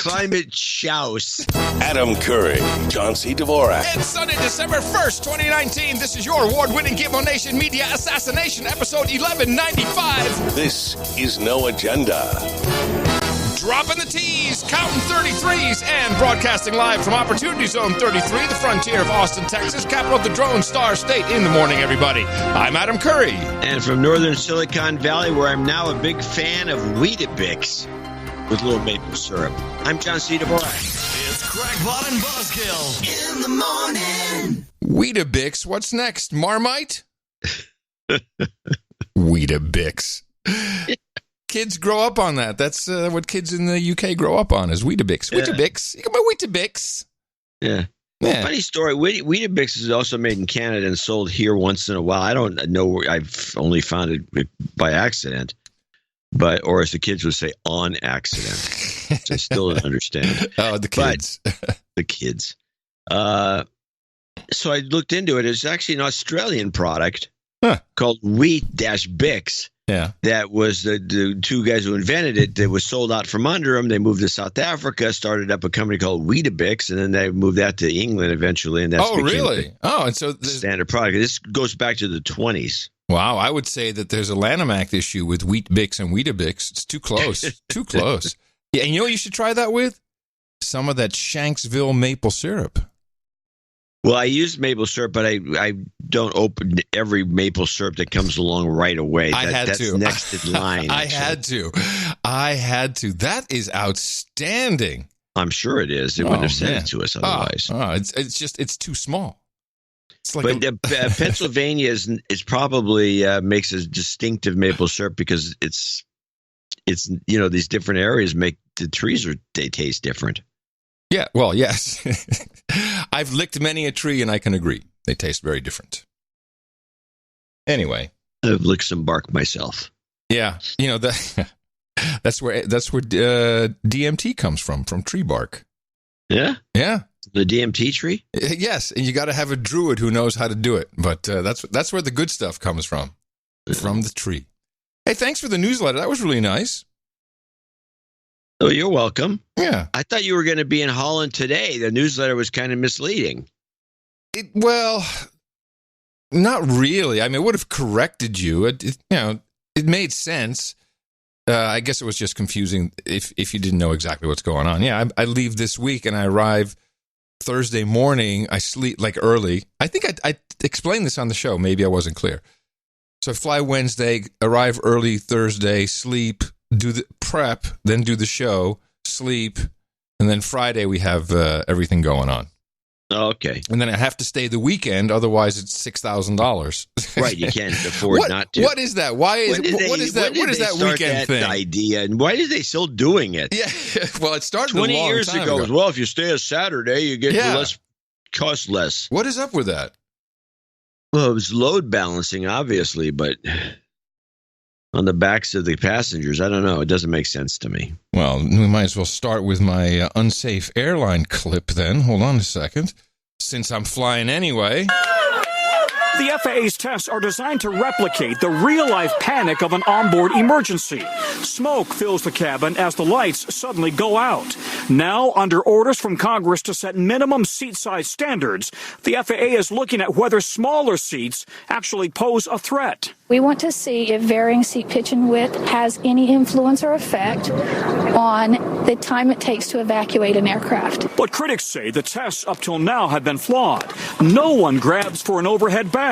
climate chouse. Adam Curry, John C. Dvorak. It's Sunday, December 1st, 2019. This is your award-winning Gimmo Nation Media Assassination, episode 1195. This is No Agenda. Dropping the T's, counting 33s, and broadcasting live from Opportunity Zone 33, the frontier of Austin, Texas, capital of the Drone Star State. In the morning, everybody. I'm Adam Curry. And from northern Silicon Valley, where I'm now a big fan of Weetabix with little maple syrup, I'm John C. Dvorak. It's Crackpot and Buzzkill in the morning. Weetabix, what's next? Marmite? Weetabix. Kids grow up on that. That's what kids in the UK grow up on is Weetabix. Weetabix. You got my Weetabix. Yeah. Yeah. Funny story. Weetabix is also made in Canada and sold here once in a while. I don't know. I've only found it by accident, or as the kids would say, on accident. Which I still don't understand. Oh, the kids. The kids. So I looked into it. It's actually an Australian product called Wheat-Bix. Yeah. That was the two guys who invented it. That was sold out from under them. They moved to South Africa, started up a company called Weetabix, and then they moved that to England eventually. And that's really? And so the standard product. This goes back to the 20s. Wow, I would say that there's a Lanham Act issue with Weet-Bix and Weetabix. It's too close. Too close. Yeah, and you know what you should try that with? Some of that Shanksville maple syrup. Well, I use maple syrup, but I don't open every maple syrup that comes along right away. That's next in line. I had to. That is outstanding. I'm sure it is. They wouldn't have sent it to us otherwise. It's too small. It's like Pennsylvania is probably makes a distinctive maple syrup because it's these different areas make the trees they taste different. Yeah, well, yes. I've licked many a tree, and I can agree. They taste very different. Anyway. I've licked some bark myself. Yeah, that's where DMT comes from tree bark. Yeah? Yeah. The DMT tree? Yes, and you got to have a druid who knows how to do it. But that's where the good stuff comes from the tree. Hey, thanks for the newsletter. That was really nice. Oh, you're welcome. Yeah. I thought you were going to be in Holland today. The newsletter was kind of misleading. Well, not really. I mean, it would have corrected you. It made sense. I guess it was just confusing if you didn't know exactly what's going on. Yeah, I leave this week and I arrive Thursday morning. I sleep early. I think I explained this on the show. Maybe I wasn't clear. So I fly Wednesday, arrive early Thursday, sleep, do the prep, then do the show, sleep, and then Friday we have everything going on. Okay. And then I have to stay the weekend, otherwise it's $6,000. Right, you can't afford not to. What is that? What is that weekend thing? Idea, and why are they still doing it? Yeah, well, it started 20 a long years time ago. Well, if you stay a Saturday, you get cost less. What is up with that? Well, it was load balancing, obviously, but on the backs of the passengers, I don't know. It doesn't make sense to me. Well, we might as well start with my unsafe airline clip then. Hold on a second. Since I'm flying anyway. The FAA's tests are designed to replicate the real-life panic of an onboard emergency. Smoke fills the cabin as the lights suddenly go out. Now, under orders from Congress to set minimum seat size standards, the FAA is looking at whether smaller seats actually pose a threat. We want to see if varying seat pitch and width has any influence or effect on the time it takes to evacuate an aircraft. But critics say the tests up till now have been flawed. No one grabs for an overhead bag.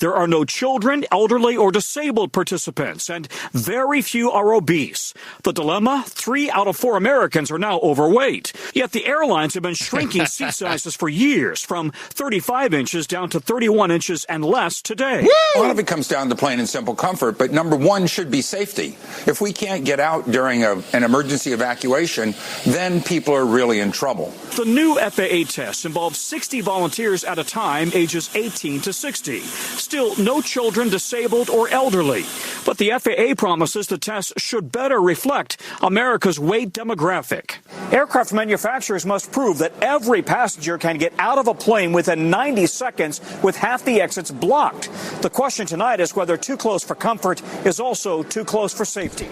There are no children, elderly, or disabled participants, and very few are obese. The dilemma? 3 out of 4 Americans are now overweight. Yet the airlines have been shrinking seat sizes for years, from 35 inches down to 31 inches and less today. A lot of it comes down to plain and simple comfort, but number one should be safety. If we can't get out during an emergency evacuation, then people are really in trouble. The new FAA tests involve 60 volunteers at a time, ages 18 to 60. Still, no children, disabled, or elderly. But the FAA promises the tests should better reflect America's weight demographic. Aircraft manufacturers must prove that every passenger can get out of a plane within 90 seconds with half the exits blocked. The question tonight is whether too close for comfort is also too close for safety.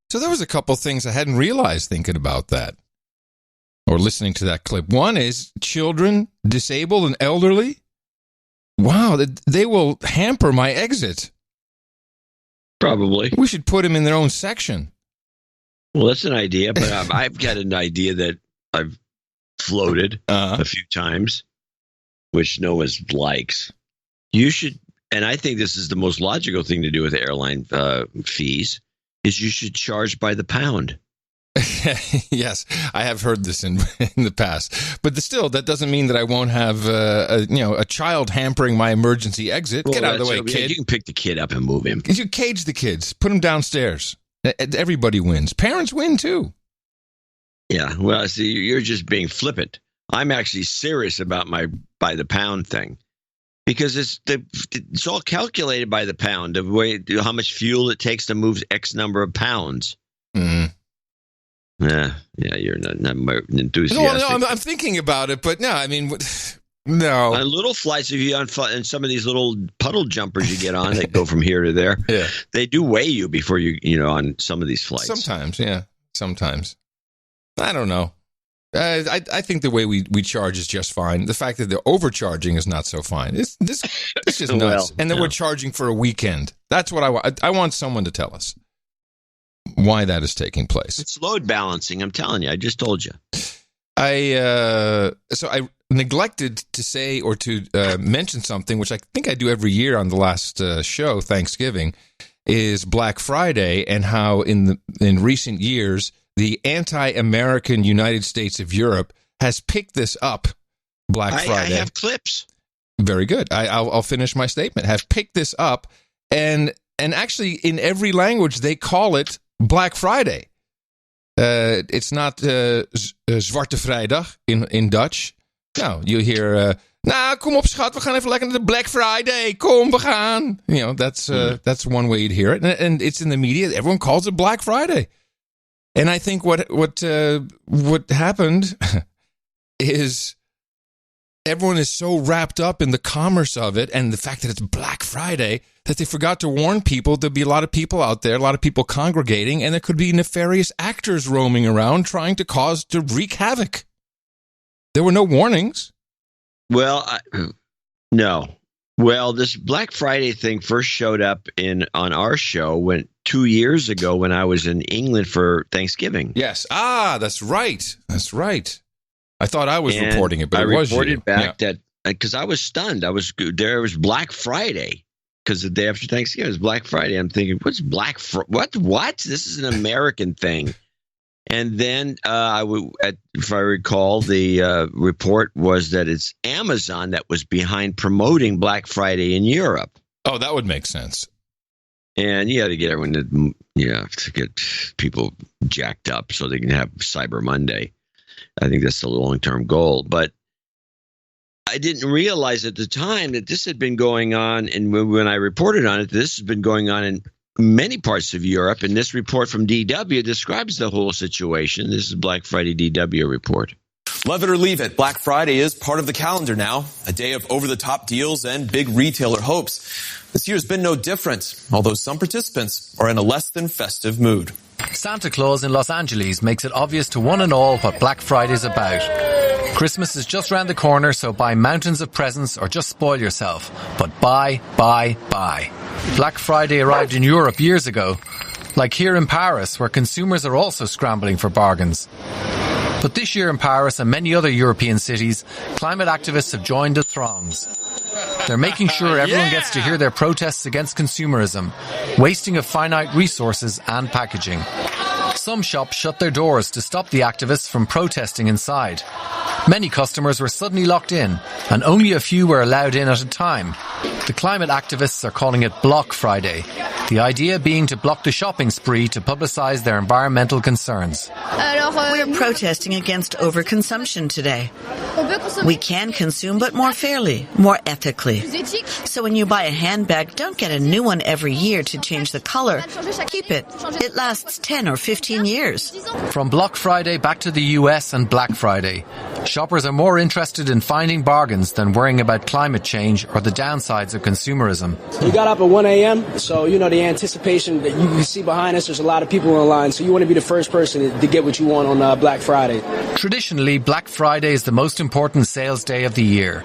So there was a couple things I hadn't realized thinking about that. or listening to that clip. One is children, disabled, and elderly. Wow, they will hamper my exit. Probably. We should put them in their own section. Well, that's an idea, but I've got an idea that I've floated a few times, which Noah likes. You should, and I think this is the most logical thing to do with airline fees, is you should charge by the pound. Yes, I have heard this in the past, but still, that doesn't mean that I won't have a child hampering my emergency exit. Get out of the way, kid. You can pick the kid up and move him. You cage the kids, put them downstairs. Everybody wins. Parents win too. Yeah, well, see, you're just being flippant. I'm actually serious about my by the pound thing, because it's all calculated by the pound, the way how much fuel it takes to move X number of pounds. Mm-hmm. Yeah, you're not enthusiastic. No, I'm thinking about it, but no, I mean, no. On little flights, if you on some of these little puddle jumpers you get on that go from here to there, yeah, they do weigh you before you on some of these flights. Sometimes, yeah, sometimes. I don't know. I think the way we charge is just fine. The fact that they're overcharging is not so fine. It's just nuts. Well, and then we're charging for a weekend. That's what I want. I want someone to tell us why that is taking place. It's load balancing. I'm telling you. I just told you. I neglected to say or to mention something, which I think I do every year on the last show, Thanksgiving, is Black Friday, and how in recent years the anti-American United States of Europe has picked this up. Black Friday. I have clips. Very good. I'll finish my statement. Have picked this up, and actually in every language they call it Black Friday. It's not Zwarte Vrijdag in Dutch. No, you hear, kom op schat, we gaan even lekker naar de Black Friday. Kom, we gaan. That's one way you'd hear it. And it's in the media. Everyone calls it Black Friday. And I think what happened is everyone is so wrapped up in the commerce of it and the fact that it's Black Friday that they forgot to warn people there'll be a lot of people out there, a lot of people congregating, and there could be nefarious actors roaming around trying to wreak havoc. There were no warnings. Well, no. Well, this Black Friday thing first showed up on our show 2 years ago when I was in England for Thanksgiving. Yes. That's right. That's right. I thought I was reporting it, but it was you. I reported back that because I was stunned. There was Black Friday because the day after Thanksgiving was Black Friday. I'm thinking, what's Black Friday? What? This is an American thing. And then if I recall, the report was that it's Amazon that was behind promoting Black Friday in Europe. Oh, that would make sense. And you had to get everyone to get people jacked up so they can have Cyber Monday. I think that's the long-term goal. But I didn't realize at the time that this had been going on, and when I reported on it, this has been going on in many parts of Europe, and this report from DW describes the whole situation. This is Black Friday DW report. Love it or leave it, Black Friday is part of the calendar now, a day of over-the-top deals and big retailer hopes. This year's been no different, although some participants are in a less than festive mood. Santa Claus in Los Angeles makes it obvious to one and all what Black Friday is about. Christmas is just around the corner, so buy mountains of presents or just spoil yourself. But buy, buy, buy. Black Friday arrived in Europe years ago, like here in Paris, where consumers are also scrambling for bargains. But this year in Paris and many other European cities, climate activists have joined the throngs. They're making sure everyone gets to hear their protests against consumerism, wasting of finite resources and packaging. Some shops shut their doors to stop the activists from protesting inside. Many customers were suddenly locked in, and only a few were allowed in at a time. The climate activists are calling it Block Friday, the idea being to block the shopping spree to publicize their environmental concerns. We're protesting against overconsumption today. We can consume, but more fairly, more ethically. So when you buy a handbag, don't get a new one every year to change the color. Keep it. It lasts 10 or 15 years. From Black Friday back to the US and Black Friday, shoppers are more interested in finding bargains than worrying about climate change or the downsides of consumerism. You got up at 1 a.m., so the anticipation that you can see behind us, there's a lot of people in line, so you want to be the first person to get what you want on Black Friday. Traditionally, Black Friday is the most important sales day of the year.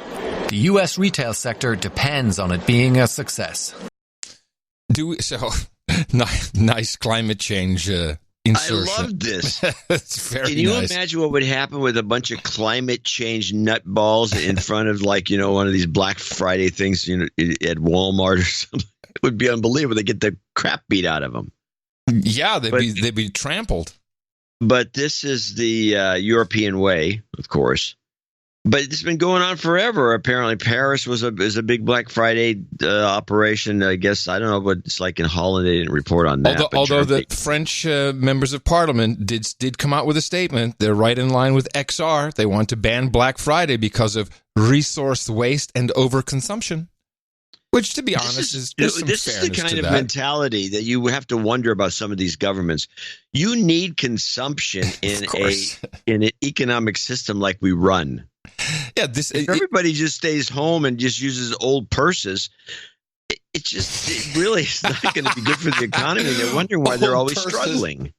The US retail sector depends on it being a success. Nice climate change insertion. I love this. It's very Can you nice. imagine what would happen with a bunch of climate change nutballs in front of one of these Black Friday things at Walmart or something? It would be unbelievable. They get the crap beat out of them. Yeah, they'd be trampled. But this is the European way, of course. But it's been going on forever. Apparently, Paris is a big Black Friday operation. I guess I don't know what it's like in Holland. They didn't report on that. Although the French members of Parliament did come out with a statement. They're right in line with XR. They want to ban Black Friday because of resource waste and overconsumption. Which, to be honest, is some this is the fairness kind to of that. mentality that you have to wonder about some of these governments. You need consumption in an economic system like we run. Yeah, if everybody just stays home and just uses old purses, it really is not going to be good for the economy. They're wondering why they're always struggling.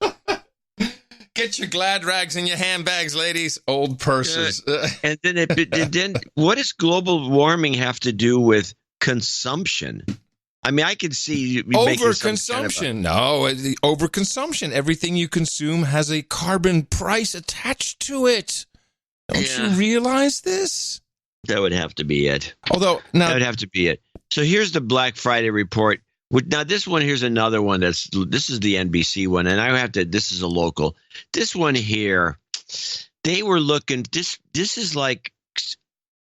Get your glad rags in your handbags, ladies. Old purses. And then what does global warming have to do with consumption? I mean, I could see overconsumption. No, the overconsumption. Everything you consume has a carbon price attached to it. Don't you realize this? That would have to be it. That would have to be it. So here's the Black Friday report. Now this one, here's another one. This is the NBC one, and this is a local. This one here, they were looking. This is like,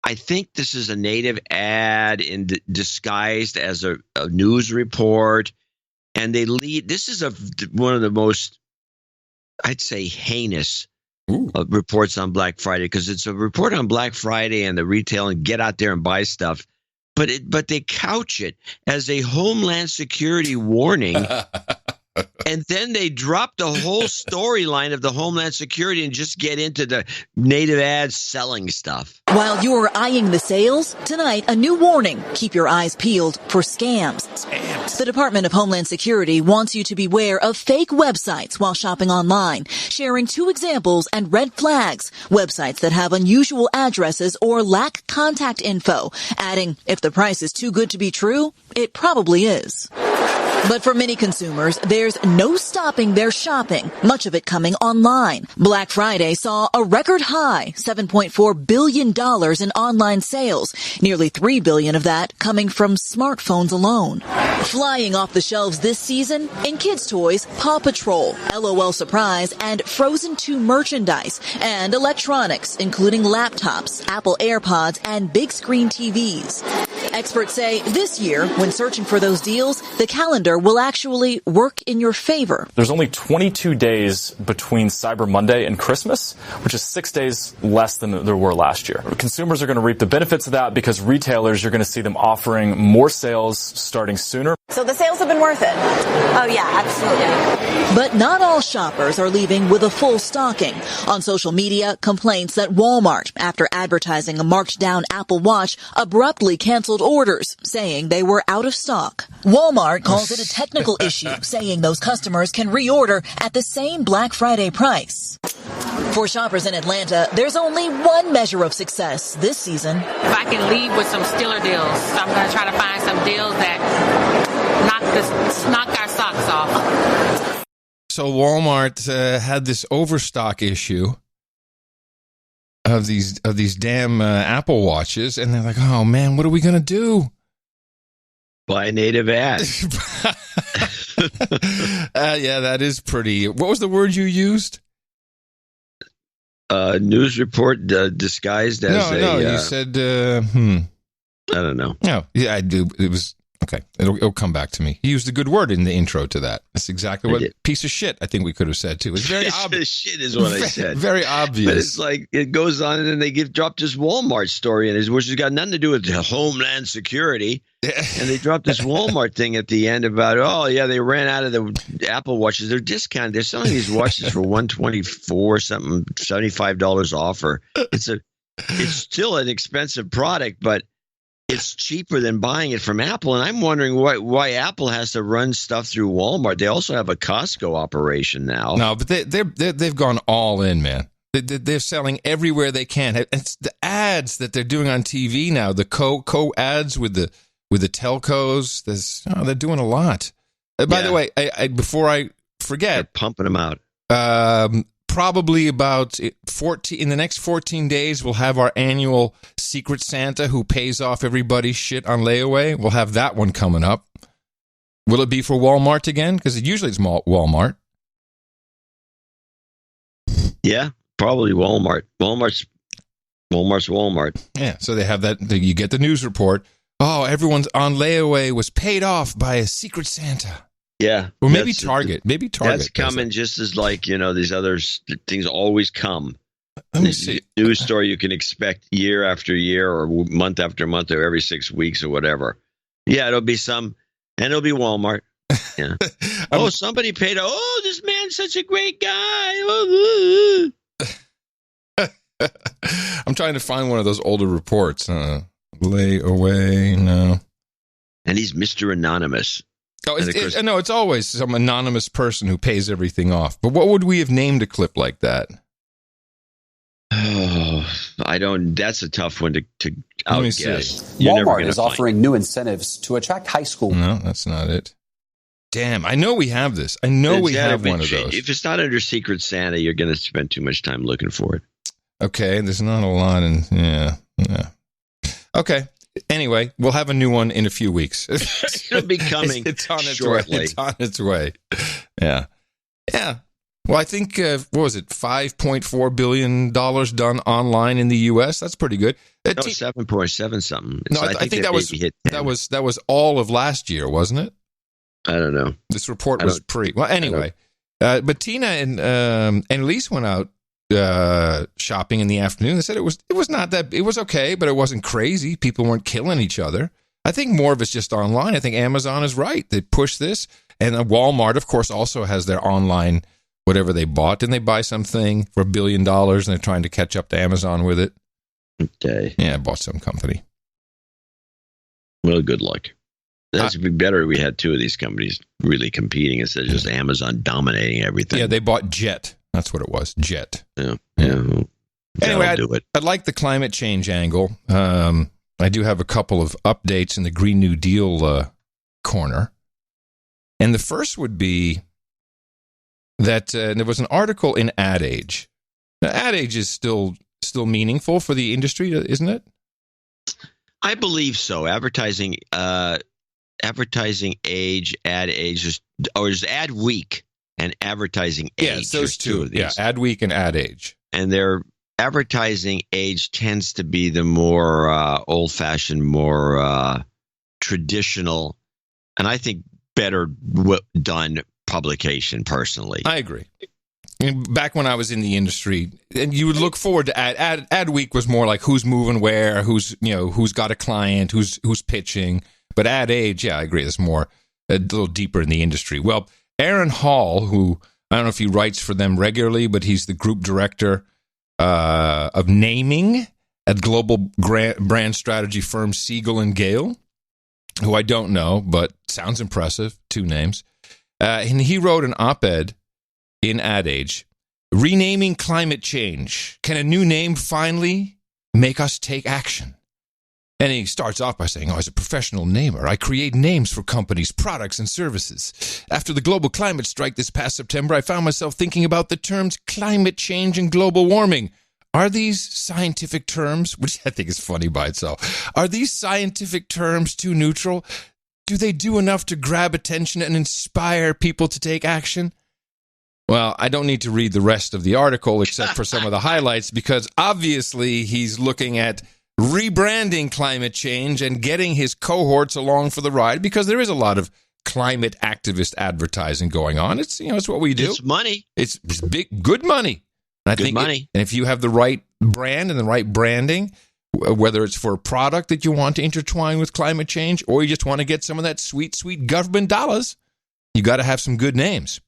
I think this is a native ad disguised as a news report, and this is one of the most, I'd say, heinous reports on Black Friday, because it's a report on Black Friday and the retail and get out there and buy stuff, but they couch it as a Homeland Security warning. And then they drop the whole storyline of the Homeland Security and just get into the native ads selling stuff. While you're eyeing the sales, tonight, a new warning. Keep your eyes peeled for scams. The Department of Homeland Security wants you to beware of fake websites while shopping online, sharing 2 examples and red flags, websites that have unusual addresses or lack contact info, adding, if the price is too good to be true, it probably is. But for many consumers, there's no stopping their shopping, much of it coming online. Black Friday saw a record high, $7.4 billion in online sales, nearly $3 billion of that coming from smartphones alone. Flying off the shelves this season, in kids' toys, Paw Patrol, LOL Surprise, and Frozen 2 merchandise, and electronics, including laptops, Apple AirPods, and big screen TVs. Experts say this year, when searching for those deals, the calendar will actually work in your favor. There's only 22 days between Cyber Monday and Christmas, which is 6 days less than there were last year. Consumers are going to reap the benefits of that because retailers, you're going to see them offering more sales starting sooner. So the sales have been worth it? Oh, yeah, absolutely. But not all shoppers are leaving with a full stocking. On social media, complaints that Walmart, after advertising a marked-down Apple Watch, abruptly canceled orders, saying they were out of stock. Walmart calls it a technical issue, saying those customers can reorder at the same Black Friday price. For shoppers in Atlanta, there's only one measure of success this season. If I can leave with some stiller deals, so I'm going to try to find some deals that knock our socks off. So Walmart had this overstock issue of these damn Apple Watches, and they're like, "Oh man, what are we going to do?" Buy a native ad. Yeah, that is pretty. What was the word you used? News report disguised as you said. I don't know. No, yeah, I do. It was Okay. It'll come back to me. He used a good word in the intro to that. That's exactly what piece of shit I think we could have said too. It's very obvious. Shit is what I said. Very obvious. But it's like it goes on, and then they dropped this Walmart story in it, which has got nothing to do with Homeland Security. And they dropped this Walmart thing at the end about, oh yeah, they ran out of the Apple watches. They're discounted. They're selling these watches for $124 something, $75 off. Or it's still an expensive product, but it's cheaper than buying it from Apple. And I'm wondering why Apple has to run stuff through Walmart. They also have a Costco operation now. No, but they've gone all in, man. They're selling everywhere they can. It's the ads that they're doing on TV now. The co ads with the telcos. They're doing a lot. By the way, I before I forget, they're pumping them out. Probably about 14 in the next 14 days, we'll have our annual Secret Santa who pays off everybody's shit on layaway. We'll have that one coming up. Will it be for Walmart again? Because usually it's Walmart. Yeah, probably Walmart. Walmart's Walmart. Yeah, so they have that. You get the news report. Oh, everyone's on layaway was paid off by a Secret Santa. Yeah. Or maybe Target. Maybe Target. That's coming just as these other things always come. Let me see. News story you can expect year after year or month after month or every 6 weeks or whatever. Yeah, it'll be and it'll be Walmart. Yeah. Oh, somebody paid. Oh, this man's such a great guy. I'm trying to find one of those older reports. Layaway, no. And he's Mr. Anonymous. Oh, no, it's always some anonymous person who pays everything off. But what would we have named a clip like that? Oh, I don't. That's a tough one to outguess. Walmart is offering new incentives to attract high school. No, that's not it. Damn, I know we have this. I know we have one of those. If it's not under Secret Santa, you're going to spend too much time looking for it. Okay, there's not a lot in. Yeah. Okay. Anyway, we'll have a new one in a few weeks. It'll be coming shortly. It's on its way. Yeah. Well, I think, what was it, $5.4 billion done online in the U.S.? That's pretty good. 7.7 something. No, I think that was all of last year, wasn't it? I don't know. This report was Well, anyway. But Tina and Elise went out shopping in the afternoon. They said it was not that, it was okay, but it wasn't crazy. People weren't killing each other. I think more of it's just online. I think Amazon is right. They push this, and Walmart, of course, also has their online whatever they bought. Didn't they buy something for $1 billion, and they're trying to catch up to Amazon with it? Okay. Yeah, bought some company. Well, good luck. That's be better. We had two of these companies really competing instead of just Amazon dominating everything. Yeah, they bought Jet. That's what it was, Jet. Yeah. Anyway, I'd like the climate change angle. I do have a couple of updates in the Green New Deal corner. And the first would be that there was an article in Ad Age. Now, Ad Age is still meaningful for the industry, isn't it? I believe so. Advertising Age, Ad Age, or is Ad Week and Advertising Age. Yeah, those two. Yeah, Ad Week and Ad Age. And their Advertising Age tends to be the more old-fashioned, more traditional, and I think better done publication, personally. I agree. Back when I was in the industry, and you would look forward to Ad Week was more like who's moving where, who's got a client, who's pitching. But Ad Age, yeah, I agree. It's more a little deeper in the industry. Well, Aaron Hall, who I don't know if he writes for them regularly, but he's the group director of naming at global brand strategy firm Siegel and Gale, who I don't know, but sounds impressive. 2 names. And he wrote an op-ed in Ad Age, renaming climate change. Can a new name finally make us take action? And he starts off by saying, as a professional namer, I create names for companies, products, and services. After the global climate strike this past September, I found myself thinking about the terms climate change and global warming. Are these scientific terms, which I think is funny by itself, are these scientific terms too neutral? Do they do enough to grab attention and inspire people to take action? Well, I don't need to read the rest of the article except for some of the highlights, because obviously he's looking at rebranding climate change and getting his cohorts along for the ride, because there is a lot of climate activist advertising going on. It's it's what we do. It's money. It's big, good money. And I think money. And if you have the right brand and the right branding, whether it's for a product that you want to intertwine with climate change, or you just want to get some of that sweet, sweet government dollars, you got to have some good names.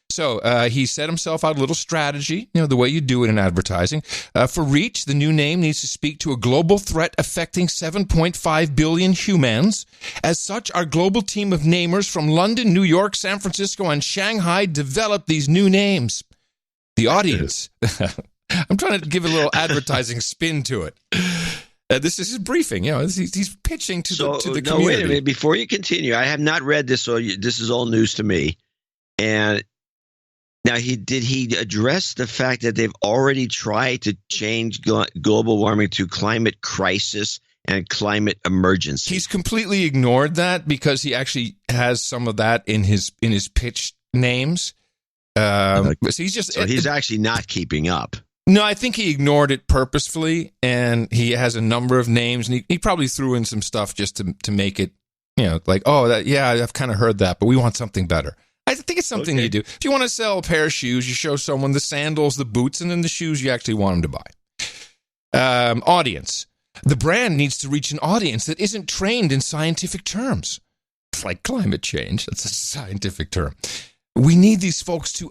So he set himself out a little strategy, the way you do it in advertising. For reach, the new name needs to speak to a global threat affecting 7.5 billion humans. As such, our global team of namers from London, New York, San Francisco, and Shanghai developed these new names. The audience. I'm trying to give a little advertising spin to it. This is his briefing. He's pitching to the community. No, wait a minute. Before you continue, I have not read this, so this is all news to me. And now, did he address the fact that they've already tried to change global warming to climate crisis and climate emergency? He's completely ignored that because he actually has some of that in his pitch names. So he's actually not keeping up. No, I think he ignored it purposefully, and he has a number of names, and he probably threw in some stuff just to make it, I've kind of heard that, but we want something better. I think it's something you do. If you want to sell a pair of shoes, you show someone the sandals, the boots, and then the shoes you actually want them to buy. Audience. The brand needs to reach an audience that isn't trained in scientific terms. It's like climate change. That's a scientific term. We need these folks to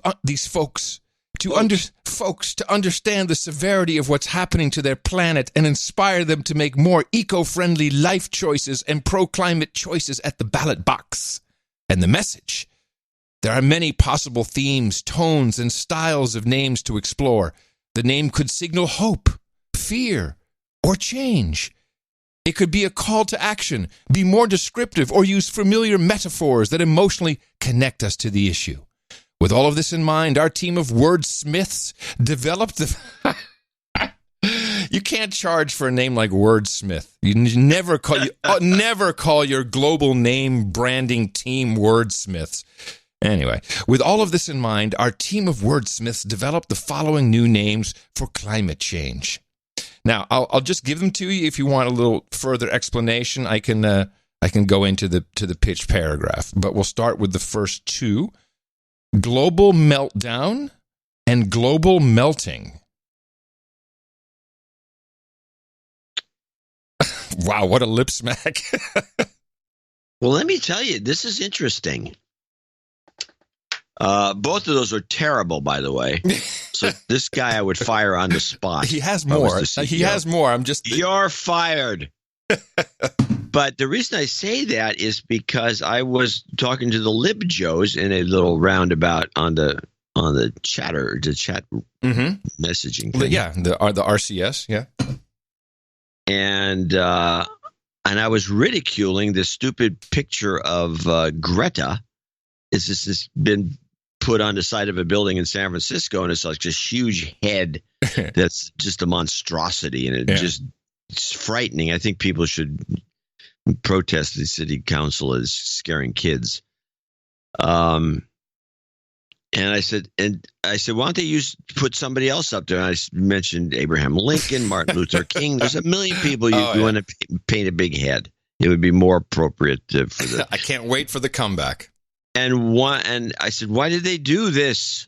understand the severity of what's happening to their planet and inspire them to make more eco-friendly life choices and pro-climate choices at the ballot box. And the message. There are many possible themes, tones, and styles of names to explore. The name could signal hope, fear, or change. It could be a call to action, be more descriptive, or use familiar metaphors that emotionally connect us to the issue. With all of this in mind, our team of wordsmiths developed the... You can't charge for a name like Wordsmith. You never call your global name branding team wordsmiths. Anyway, with all of this in mind, our team of wordsmiths developed the following new names for climate change. Now, I'll just give them to you. If you want a little further explanation, I can go into the pitch paragraph. But we'll start with the first two: global meltdown and global melting. Wow, what a lip smack! Well, let me tell you, this is interesting. Both of those are terrible, by the way. So this guy I would fire on the spot. He has more. You're fired. But the reason I say that is because I was talking to the Lib Joes in a little roundabout on the chat messaging thing. Yeah, the RCS, yeah. And I was ridiculing this stupid picture of Greta. It's been put on the side of a building in San Francisco, and it's like this huge head that's just a monstrosity, and it's frightening. I think people should protest the city council as scaring kids. And I said, why don't they put somebody else up there? And I mentioned Abraham Lincoln, Martin Luther King. There's a million people you want to paint a big head. It would be more appropriate for the. I can't wait for the comeback. And I said, why did they do this?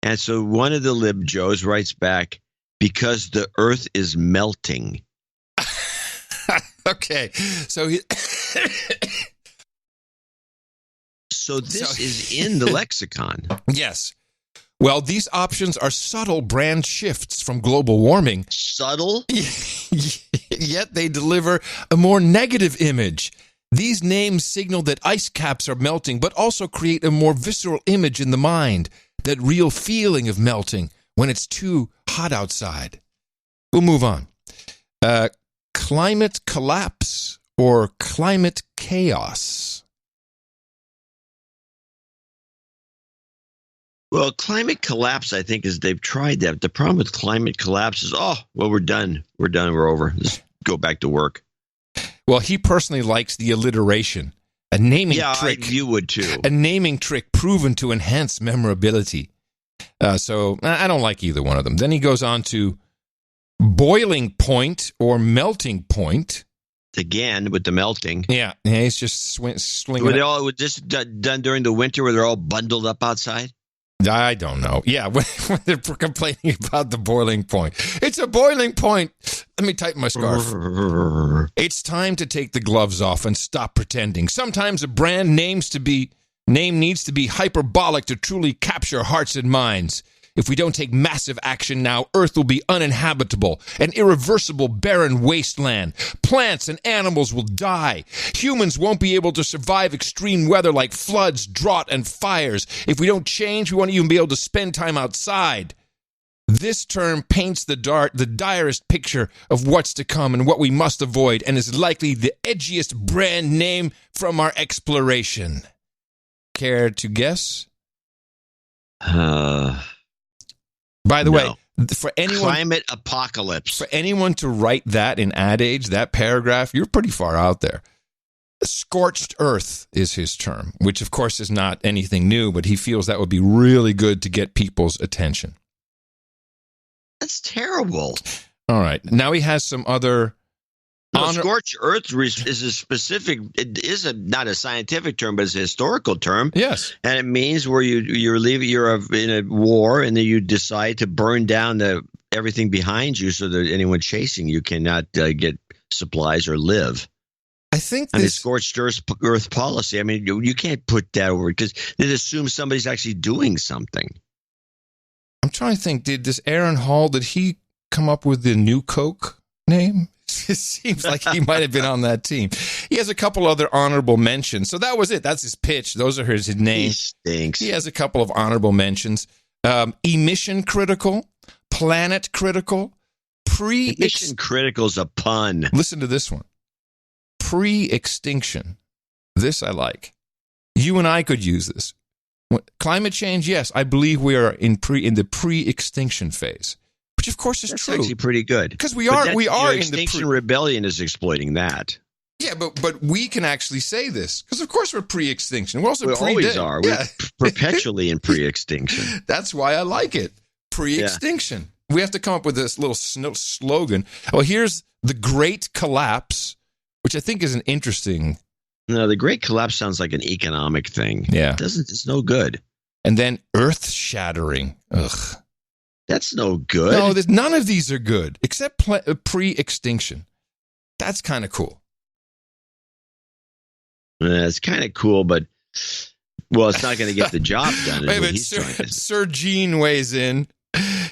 And so one of the Lib Joes writes back, because the earth is melting. Okay. So this is in the lexicon. Yes. Well, these options are subtle brand shifts from global warming. Subtle? Yet they deliver a more negative image. These names signal that ice caps are melting, but also create a more visceral image in the mind, that real feeling of melting when it's too hot outside. We'll move on. Climate collapse or climate chaos. Well, climate collapse, I think, is they've tried that. The problem with climate collapse is, we're done. We're over. Let's go back to work. Well, he personally likes the alliteration, a naming trick. You would too. A naming trick proven to enhance memorability. So I don't like either one of them. Then he goes on to boiling point or melting point. Again, with the melting. Yeah, he's just slinging. Were they all just done during the winter where they're all bundled up outside? I don't know. Yeah, when they're complaining about the boiling point. It's a boiling point. Let me tighten my scarf. It's time to take the gloves off and stop pretending. Sometimes a brand name needs to be hyperbolic to truly capture hearts and minds. If we don't take massive action now, Earth will be uninhabitable, an irreversible barren wasteland. Plants and animals will die. Humans won't be able to survive extreme weather like floods, drought, and fires. If we don't change, we won't even be able to spend time outside. This term paints the direst picture of what's to come and what we must avoid, and is likely the edgiest brand name from our exploration. Care to guess? By the way, for anyone, climate apocalypse. For anyone to write that in Ad Age, that paragraph, you're pretty far out there. Scorched earth is his term, which of course is not anything new, but he feels that would be really good to get people's attention. That's terrible. All right. Now he has some other... Scorched earth is a specific, it is not a scientific term, but it's a historical term. Yes. And it means where you're in a war and then you decide to burn down everything behind you so that anyone chasing you cannot get supplies or live. I think the scorched earth policy, I mean, you can't put that over because it assumes somebody's actually doing something. I'm trying to think, did Aaron Hall, did he come up with the New Coke name? It seems like he might have been on that team. He has a couple other honorable mentions. So that was it. That's his pitch. Those are his names. He stinks. He has a couple of honorable mentions. Emission critical, planet critical, emission critical is a pun. Listen to this one. Pre-extinction. This I like. You and I could use this. Climate change, yes, I believe we are in the pre-extinction phase. Which of course is That's true. actually pretty good. Because we are in the Extinction Rebellion is exploiting that. Yeah, but we can actually say this because of course we're pre-extinction. We're also we always are. Yeah. We're perpetually in pre-extinction. That's why I like it. Pre-extinction. Yeah. We have to come up with this little slogan. Well, here's the Great Collapse, which I think is an interesting. No, the Great Collapse sounds like an economic thing. Yeah, it's no good. And then Earth shattering. Ugh. That's no good. No, none of these are good except pre-extinction. That's kind of cool. It's kind of cool, but it's not going to get the job done. Wait a minute, Sir Gene weighs in.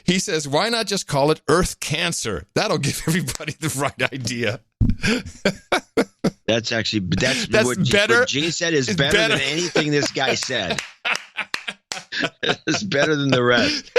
He says, "Why not just call it Earth Cancer? That'll give everybody the right idea." That's what better. What Gene said is better than anything this guy said. It's better than the rest.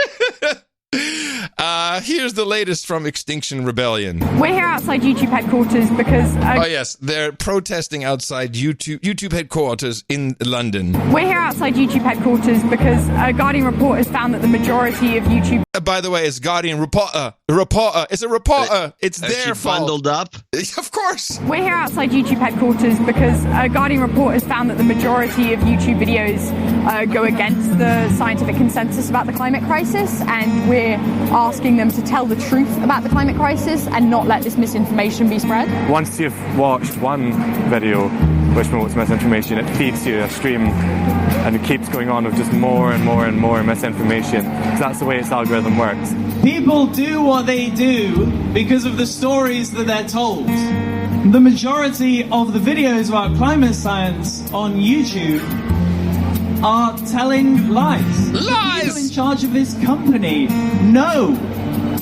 Here's the latest from Extinction Rebellion. We're here outside YouTube headquarters because... oh, yes. They're protesting outside YouTube headquarters in London. We're here outside YouTube headquarters because a Guardian report has found that the majority of YouTube... by the way, it's Guardian reporter. It's a reporter. It's their fault. Bundled up? Of course. We're here outside YouTube headquarters because a Guardian report has found that the majority of YouTube videos go against the scientific consensus about the climate crisis, and we're asking them to tell the truth about the climate crisis and not let this misinformation be spread. Once you've watched one video which promotes misinformation, it feeds you a stream and it keeps going on with just more and more and more misinformation. So that's the way its algorithm works. People do what they do because of the stories that they're told. The majority of the videos about climate science on YouTube are telling lies. Lies! The people in charge of this company know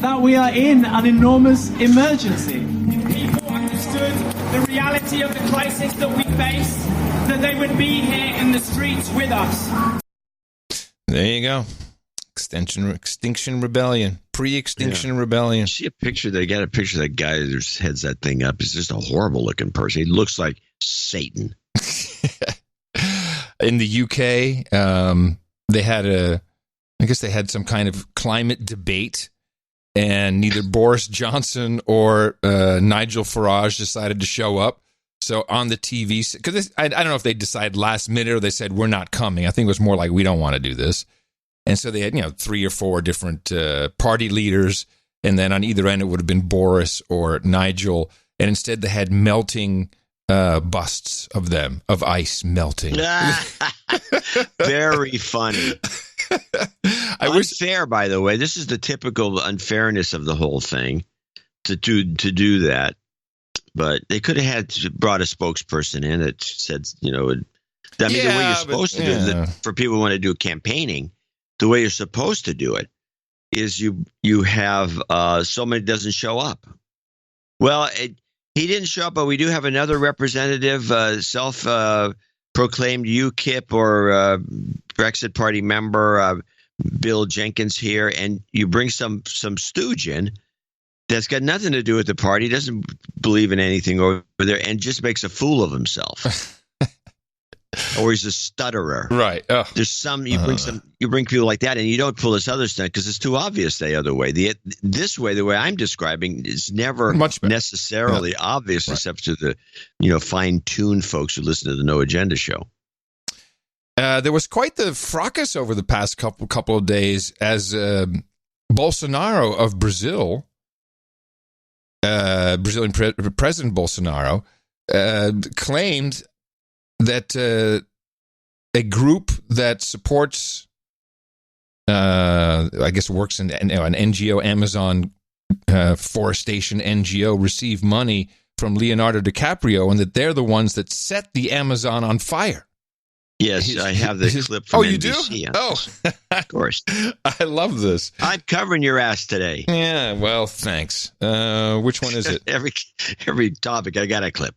that we are in an enormous emergency. People understood the reality of the crisis that we face, that they would be here in the streets with us. There you go. Extinction Rebellion. Pre-extinction rebellion. See a picture. They got a picture of that guy who heads that thing up. He's just a horrible looking person. He looks like Satan. In the UK, they had some kind of climate debate, and neither Boris Johnson or Nigel Farage decided to show up. So on the TV, because I don't know if they decided last minute or they said, we're not coming. I think it was more like, we don't want to do this. And so they had, 3 or 4 different party leaders and then on either end it would have been Boris or Nigel, and instead they had melting busts of them, of ice melting. Very funny. Unfair, by the way. This is the typical unfairness of the whole thing to do that. But they could have brought a spokesperson in that said, the way you're supposed to do it, for people who want to do campaigning, the way you're supposed to do it is you have somebody doesn't show up. Well, he didn't show up, but we do have another representative, self-proclaimed UKIP or Brexit Party member, Bill Jenkins here, and you bring some stooge in that's got nothing to do with the party, doesn't believe in anything over there, and just makes a fool of himself. Or he's a stutterer. Right. Oh. There's you bring people like that, and you don't pull this other stuff because it's too obvious the other way. This way, the way I'm describing, is never necessarily obvious, except to the fine-tuned folks who listen to the No Agenda show. There was quite the fracas over the past couple of days as Bolsonaro of Brazil, Brazilian President Bolsonaro, claimed that a group that supports, I guess works in an NGO, Amazon Forestation NGO, received money from Leonardo DiCaprio, and that they're the ones that set the Amazon on fire. Yes, I have the clip from NBC. You do? Oh, of course. I love this. I'm covering your ass today. Yeah, well, thanks. Which one is it? every topic, I got a clip.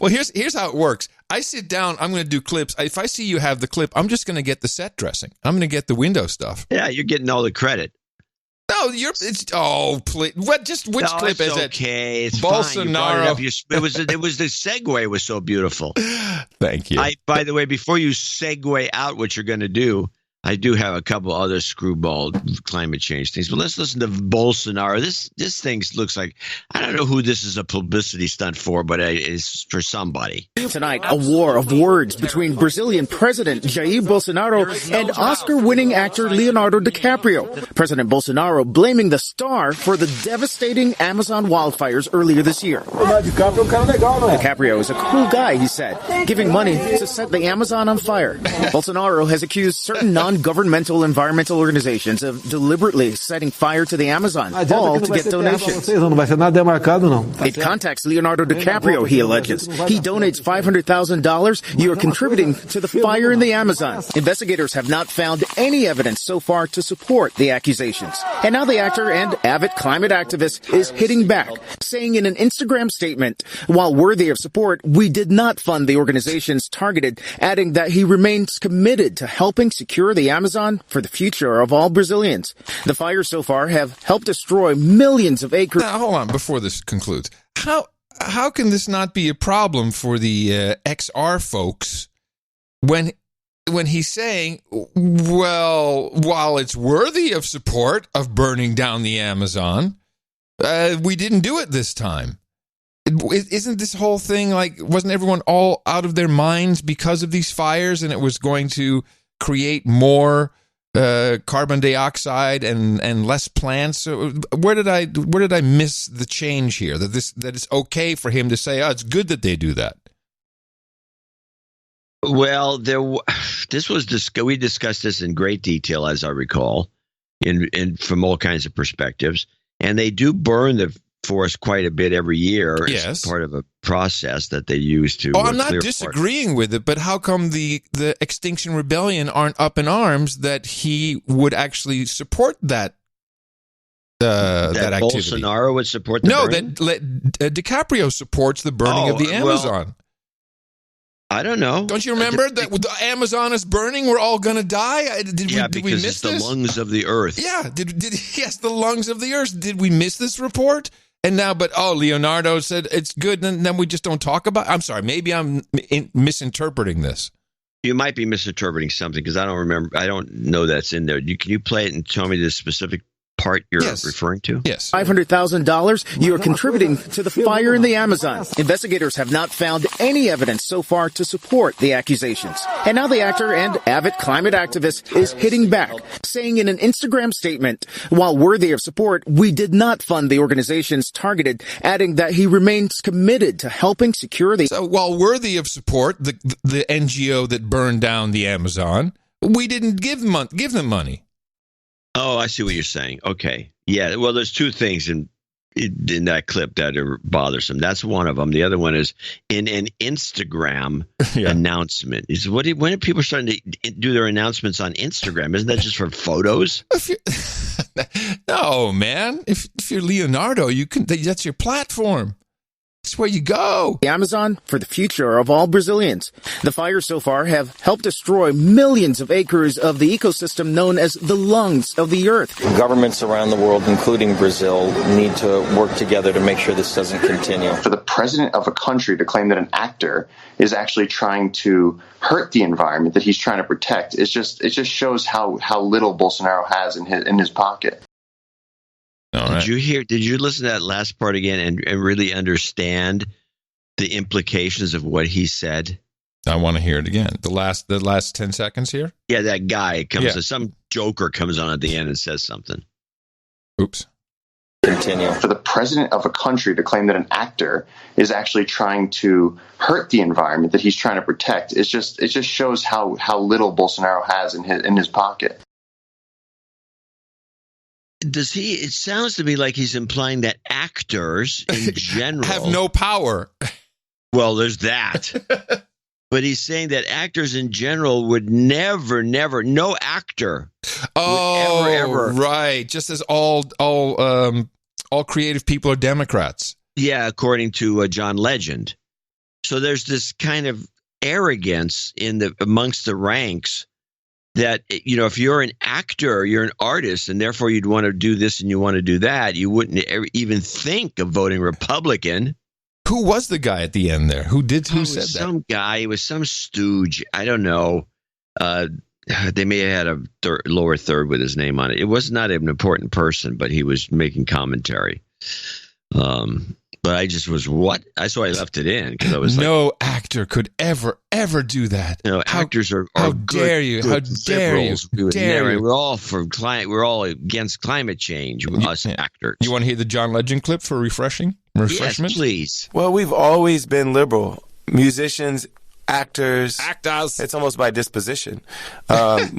Well, here's how it works. I sit down, I'm going to do clips. If I see you have the clip, I'm just going to get the set dressing. I'm going to get the window stuff. Yeah, you're getting all the credit. No, please. What? Just which clip is it? Okay, it's Bolsonaro. Fine. It was the segue was so beautiful. Thank you. By the way, before you segue out what you're going to do, I do have a couple other screwball climate change things, but let's listen to Bolsonaro. This thing looks like, I don't know who this is a publicity stunt for, but it's for somebody. Tonight, a war of words between Brazilian President Jair Bolsonaro and Oscar-winning actor Leonardo DiCaprio. President Bolsonaro blaming the star for the devastating Amazon wildfires earlier this year. DiCaprio is a cool guy, he said, giving money to set the Amazon on fire. Bolsonaro has accused certain non-governmental environmental organizations of deliberately setting fire to the Amazon, all to get donations. It contacts Leonardo DiCaprio, he alleges. He donates $500,000. You are contributing to the fire in the Amazon. Investigators have not found any evidence so far to support the accusations. And now the actor and avid climate activist is hitting back, saying in an Instagram statement, while worthy of support, we did not fund the organizations targeted, adding that he remains committed to helping secure the Amazon for the future of all Brazilians. The fires so far have helped destroy millions of acres. Now, hold on, before this concludes. How can this not be a problem for the XR folks when he's saying, well, while it's worthy of support of burning down the Amazon, we didn't do it this time? Isn't this whole thing like, wasn't everyone all out of their minds because of these fires, and it was going to create more carbon dioxide and less plants? So where did I miss the change here? That it's okay for him to say, oh, it's good that they do that. Well, we discussed this in great detail, as I recall, in from all kinds of perspectives, and they do burn the forest quite a bit every year. Yes. As part of a process that they use to. Oh, I'm not disagreeing with it, but how come the Extinction Rebellion aren't up in arms that he would actually support that activity? Bolsonaro would support the burning? that DiCaprio supports the burning of the Amazon. Well, I don't know. Don't you remember that the Amazon is burning? We're all going to die. Did we miss it's this? The lungs of the earth. Yeah. Yes, the lungs of the earth. Did we miss this report? And now, Leonardo said it's good, and then we just don't talk about it? I'm sorry, maybe I'm misinterpreting this. You might be misinterpreting something because I don't remember. I don't know that's in there. Can you play it and tell me the specific part you're referring to? Yes. $500,000 you are contributing to the fire in the Amazon. Investigators have not found any evidence so far to support the accusations. And now the actor and avid climate activist is hitting back, saying in an Instagram statement, while worthy of support, we did not fund the organizations targeted, adding that he remains committed to helping secure the... So while worthy of support, the NGO that burned down the Amazon, we didn't give them money. Oh, I see what you're saying. Okay. Yeah, well, there's two things in that clip that are bothersome. That's one of them. The other one is in an Instagram announcement. Is when are people starting to do their announcements on Instagram? Isn't that just for photos? No, man. If you're Leonardo, that's your platform. It's where you go. The Amazon for the future of all Brazilians. The fires so far have helped destroy millions of acres of the ecosystem known as the lungs of the earth. Governments around the world, including Brazil, need to work together to make sure this doesn't continue. For the president of a country to claim that an actor is actually trying to hurt the environment that he's trying to protect, it just shows how little Bolsonaro has in his pocket. Did you listen to that last part again and really understand the implications of what he said? I want to hear it again. The last 10 seconds here? Yeah, that guy some joker comes on at the end and says something. Oops. Continue. For the president of a country to claim that an actor is actually trying to hurt the environment that he's trying to protect, it just shows how little Bolsonaro has in his pocket. It sounds to me like he's implying that actors in general have no power. Well, there's that. But he's saying that actors in general would never, no actor would ever. Right. Just as all creative people are Democrats. Yeah, according to John Legend. So there's this kind of arrogance amongst the ranks that, if you're an actor, you're an artist, and therefore you'd want to do this and you want to do that, you wouldn't ever even think of voting Republican. Who was the guy at the end there? Who said that? Some guy. It was some stooge. I don't know. They may have had a lower third with his name on it. It was not an important person, but he was making commentary. But I just was, what? So I left it in because I was no actor could ever do that. Actors are how good, dare you? How dare you? We're all we're all against climate change. Us actors. You want to hear the John Legend clip for refreshment? Yes, please. Well, we've always been liberal. Musicians, actors. It's almost by disposition.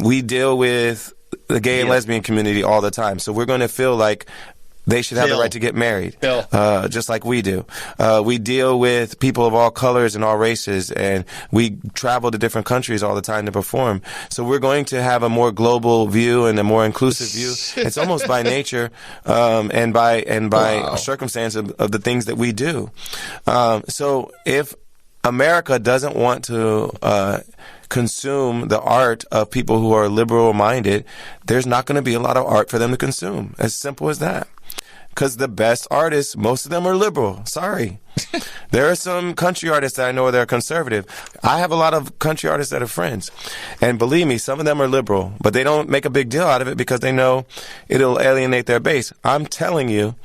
We deal with the gay and lesbian community all the time, so we're going to feel like they should have the right to get married, just like we do. We deal with people of all colors and all races, and we travel to different countries all the time to perform. So we're going to have a more global view and a more inclusive view. It's almost by nature and by a circumstance of the things that we do. So if America doesn't want to consume the art of people who are liberal-minded, there's not going to be a lot of art for them to consume. As simple as that. Because the best artists, most of them are liberal. Sorry. There are some country artists that I know that are conservative. I have a lot of country artists that are friends. And believe me, some of them are liberal, but they don't make a big deal out of it because they know it'll alienate their base. I'm telling you,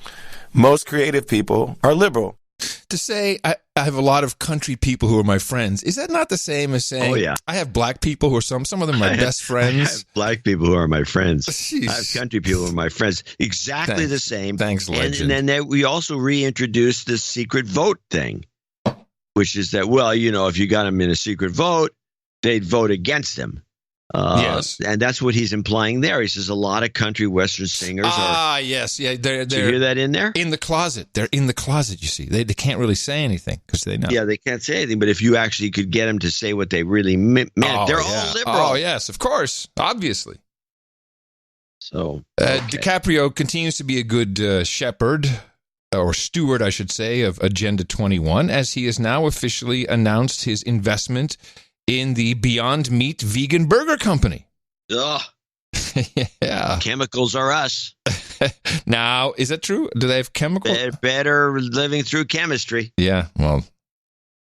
most creative people are liberal. To say I have a lot of country people who are my friends, is that not the same as saying I have black people who are some of them are my best friends? I have black people who are my friends. Jeez. I have country people who are my friends. Exactly the same. Thanks, Legend. And then we also reintroduced this secret vote thing, which is that, if you got them in a secret vote, they'd vote against him. Yes, and that's what he's implying there. He says a lot of country western singers are. Yes, yeah. They're did you hear that in there? In the closet. They're in the closet. You see, they can't really say anything because they know. Yeah, they can't say anything. But if you actually could get them to say what they really meant, they're all liberal. Oh yes, of course, obviously. So DiCaprio continues to be a good shepherd. Or steward, I should say, of Agenda 21, as he has now officially announced his investment in the Beyond Meat vegan burger company. Ugh. Yeah. Chemicals are us. Now, is that true? Do they have chemicals? They're better living through chemistry. Yeah, well,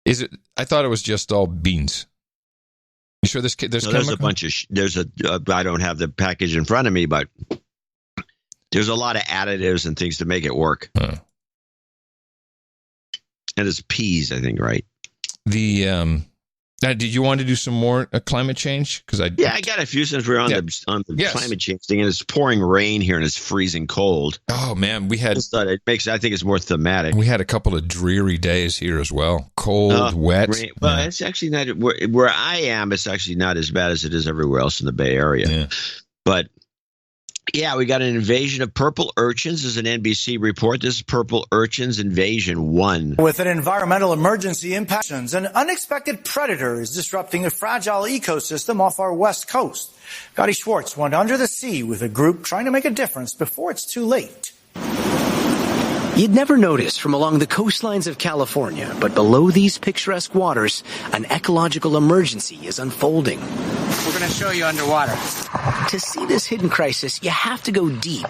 is it? I thought it was just all beans. You sure there's a bunch of, I don't have the package in front of me, but There's a lot of additives and things to make it work. And it's peas, I think, right? Now, did you want to do some more climate change? I got a few since we're on the climate change thing, and it's pouring rain here and it's freezing cold. Oh man, I think it's more thematic. We had a couple of dreary days here as well. Cold, wet. Rain. Well, it's actually not where I am. It's actually not as bad as it is everywhere else in the Bay Area. Yeah. But yeah, we got an invasion of purple urchins. This is an NBC report. This is Purple Urchins Invasion 1. With an environmental emergency impactions, an unexpected predator is disrupting a fragile ecosystem off our west coast. Gotti Schwartz went under the sea with a group trying to make a difference before it's too late. You'd never notice from along the coastlines of California, but below these picturesque waters, an ecological emergency is unfolding. We're going to show you underwater. To see this hidden crisis, you have to go deep.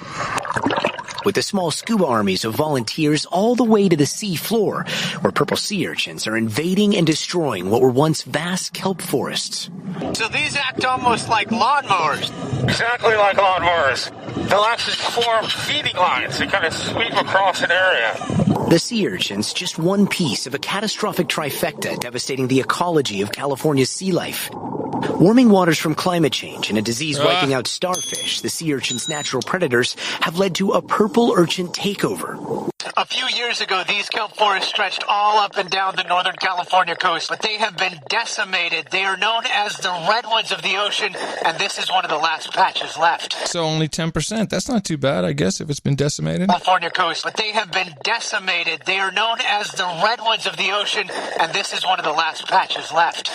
With the small scuba armies of volunteers all the way to the sea floor, where purple sea urchins are invading and destroying what were once vast kelp forests. So these act almost like lawnmowers. Exactly like lawnmowers. They'll actually form feeding lines to kind of sweep across an area. The sea urchins, just one piece of a catastrophic trifecta devastating the ecology of California's sea life. Warming waters from climate change and a disease wiping out starfish, the sea urchin's natural predators, have led to a purple urchin takeover. A few years ago, these kelp forests stretched all up and down the Northern California coast, but they have been decimated. They are known as the redwoods of the ocean, and this is one of the last patches left. So only 10%. That's not too bad, I guess, if it's been decimated. California coast, but they have been decimated. They are known as the redwoods of the ocean, and this is one of the last patches left.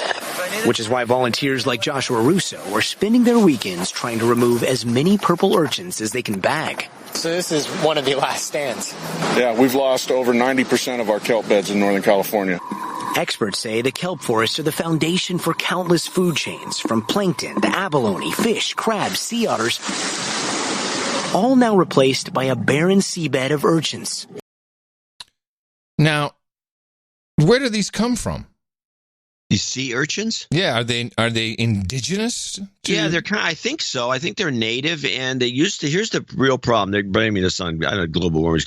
Which is why volunteers like Joshua Russo are spending their weekends trying to remove as many purple urchins as they can bag. So this is one of the last stands. Yeah, we've lost over 90% of our kelp beds in Northern California. Experts say the kelp forests are the foundation for countless food chains, from plankton to abalone, fish, crabs, sea otters, all now replaced by a barren seabed of urchins. Now, where do these come from? These sea urchins? Yeah, are they indigenous? Yeah, they're I think so. I think they're native, and they used to. Here's the real problem: they're blaming this on global warming.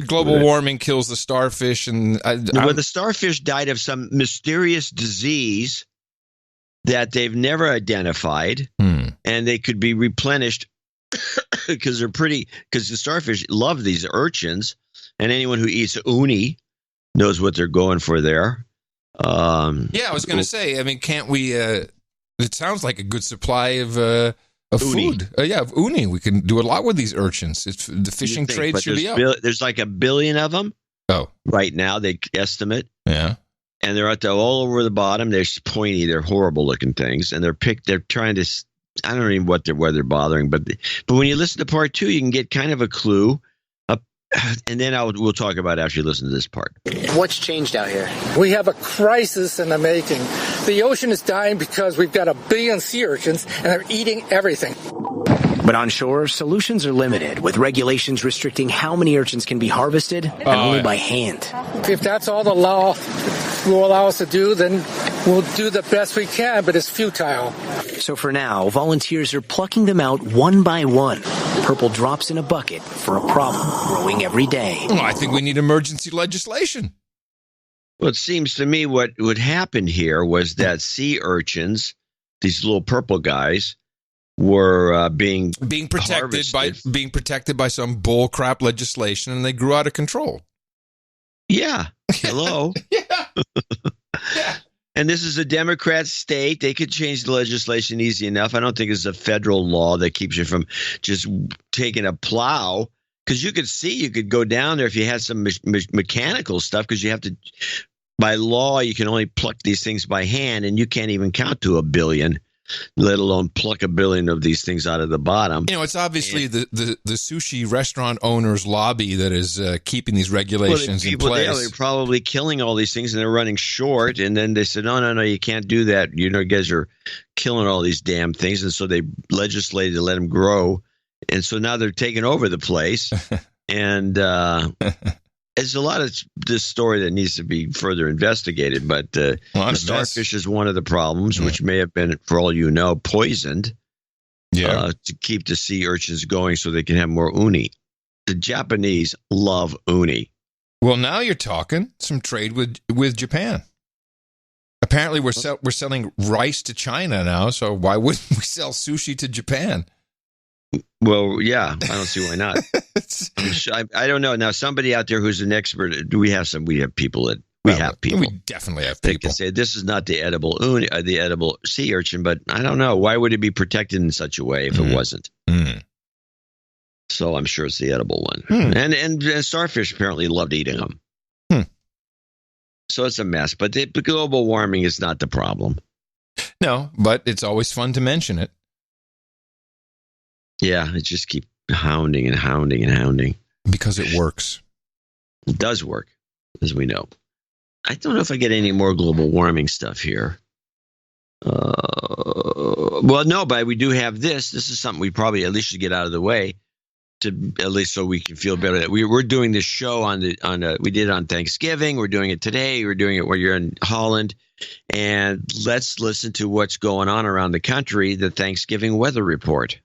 Global warming kills the starfish, and the starfish died of some mysterious disease that they've never identified, and they could be replenished because the starfish love these urchins, and anyone who eats uni knows what they're going for there. I was going to say, I mean, can't we, it sounds like a good supply of food. Of uni. We can do a lot with these urchins. The fishing trade should be up. There's like 1 billion of them. Oh. Right now, they estimate. Yeah. And they're all over the bottom. They're pointy. They're horrible looking things. And they're trying to, I don't know why they're bothering. But when you listen to part 2, you can get kind of a clue. And then we'll talk about it after you listen to this part. What's changed out here? We have a crisis in the making. The ocean is dying because we've got 1 billion sea urchins and they're eating everything. But on shore, solutions are limited, with regulations restricting how many urchins can be harvested and only by hand. If that's all the law will allow us to do, then we'll do the best we can, but it's futile. So for now, volunteers are plucking them out one by one. Purple drops in a bucket for a problem growing every day. Well, I think we need emergency legislation. Well, it seems to me what happened here was that sea urchins, these little purple guys, were being protected by some bull crap legislation, and they grew out of control. Yeah. Hello. Yeah. And this is a Democrat state. They could change the legislation easy enough. I don't think it's a federal law that keeps you from just taking a plow. Because you could go down there if you had some mechanical stuff, because you have to, by law, you can only pluck these things by hand, and you can't even count to 1 billion, let alone pluck 1 billion of these things out of the bottom. You know, it's obviously the sushi restaurant owners' lobby that is keeping these regulations in place. They're probably killing all these things, and they're running short. And then they said, no, you can't do that. You guys are killing all these damn things. And so they legislated to let them grow. And so now they're taking over the place. And there's a lot of this story that needs to be further investigated. But the starfish is one of the problems, which may have been, for all you know, poisoned to keep the sea urchins going so they can have more uni. the Japanese love uni. Well, now you're talking some trade with Japan. Apparently, we're selling rice to China now, so why wouldn't we sell sushi to Japan? Well, yeah, I don't see why not. I don't know. Now, somebody out there who's an expert, we have people that we definitely have people. They can say this is not the edible the edible sea urchin, but I don't know. Why would it be protected in such a way if it wasn't? So I'm sure it's the edible one. And starfish apparently loved eating them. So it's a mess. But the global warming is not the problem. No, but it's always fun to mention it. Yeah, it just keeps hounding and hounding and hounding. Because it works. It does work, as we know. I don't know if I get any more global warming stuff here. Well, no, but we do have this. This is something we probably at least should get out of the way, to at least so we can feel better. We're doing this show we did it on Thanksgiving. We're doing it today. We're doing it where you're in Holland. And let's listen to what's going on around the country, the Thanksgiving weather report.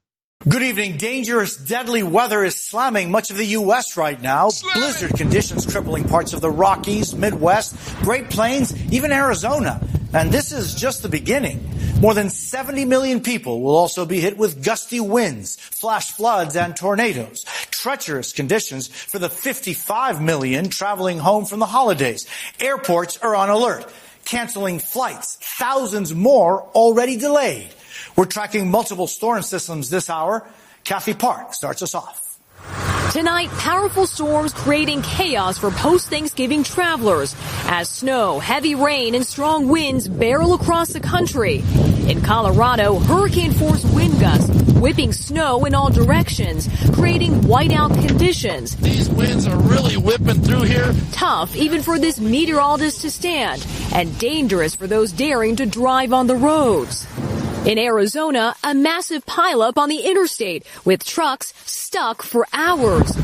Good evening. Dangerous, deadly weather is slamming much of the U.S. right now. Blizzard conditions crippling parts of the Rockies, Midwest, Great Plains, even Arizona. And this is just the beginning. More than 70 million people will also be hit with gusty winds, flash floods, and tornadoes. Treacherous conditions for the 55 million traveling home from the holidays. Airports are on alert, canceling flights. Thousands more already delayed. We're tracking multiple storm systems this hour. Kathy Park starts us off. Tonight, powerful storms creating chaos for post-Thanksgiving travelers as snow, heavy rain, and strong winds barrel across the country. In Colorado, hurricane-force wind gusts whipping snow in all directions, creating whiteout conditions. These winds are really whipping through here. Tough even for this meteorologist to stand, and dangerous for those daring to drive on the roads. In Arizona, a massive pileup on the interstate with trucks stuck for hours.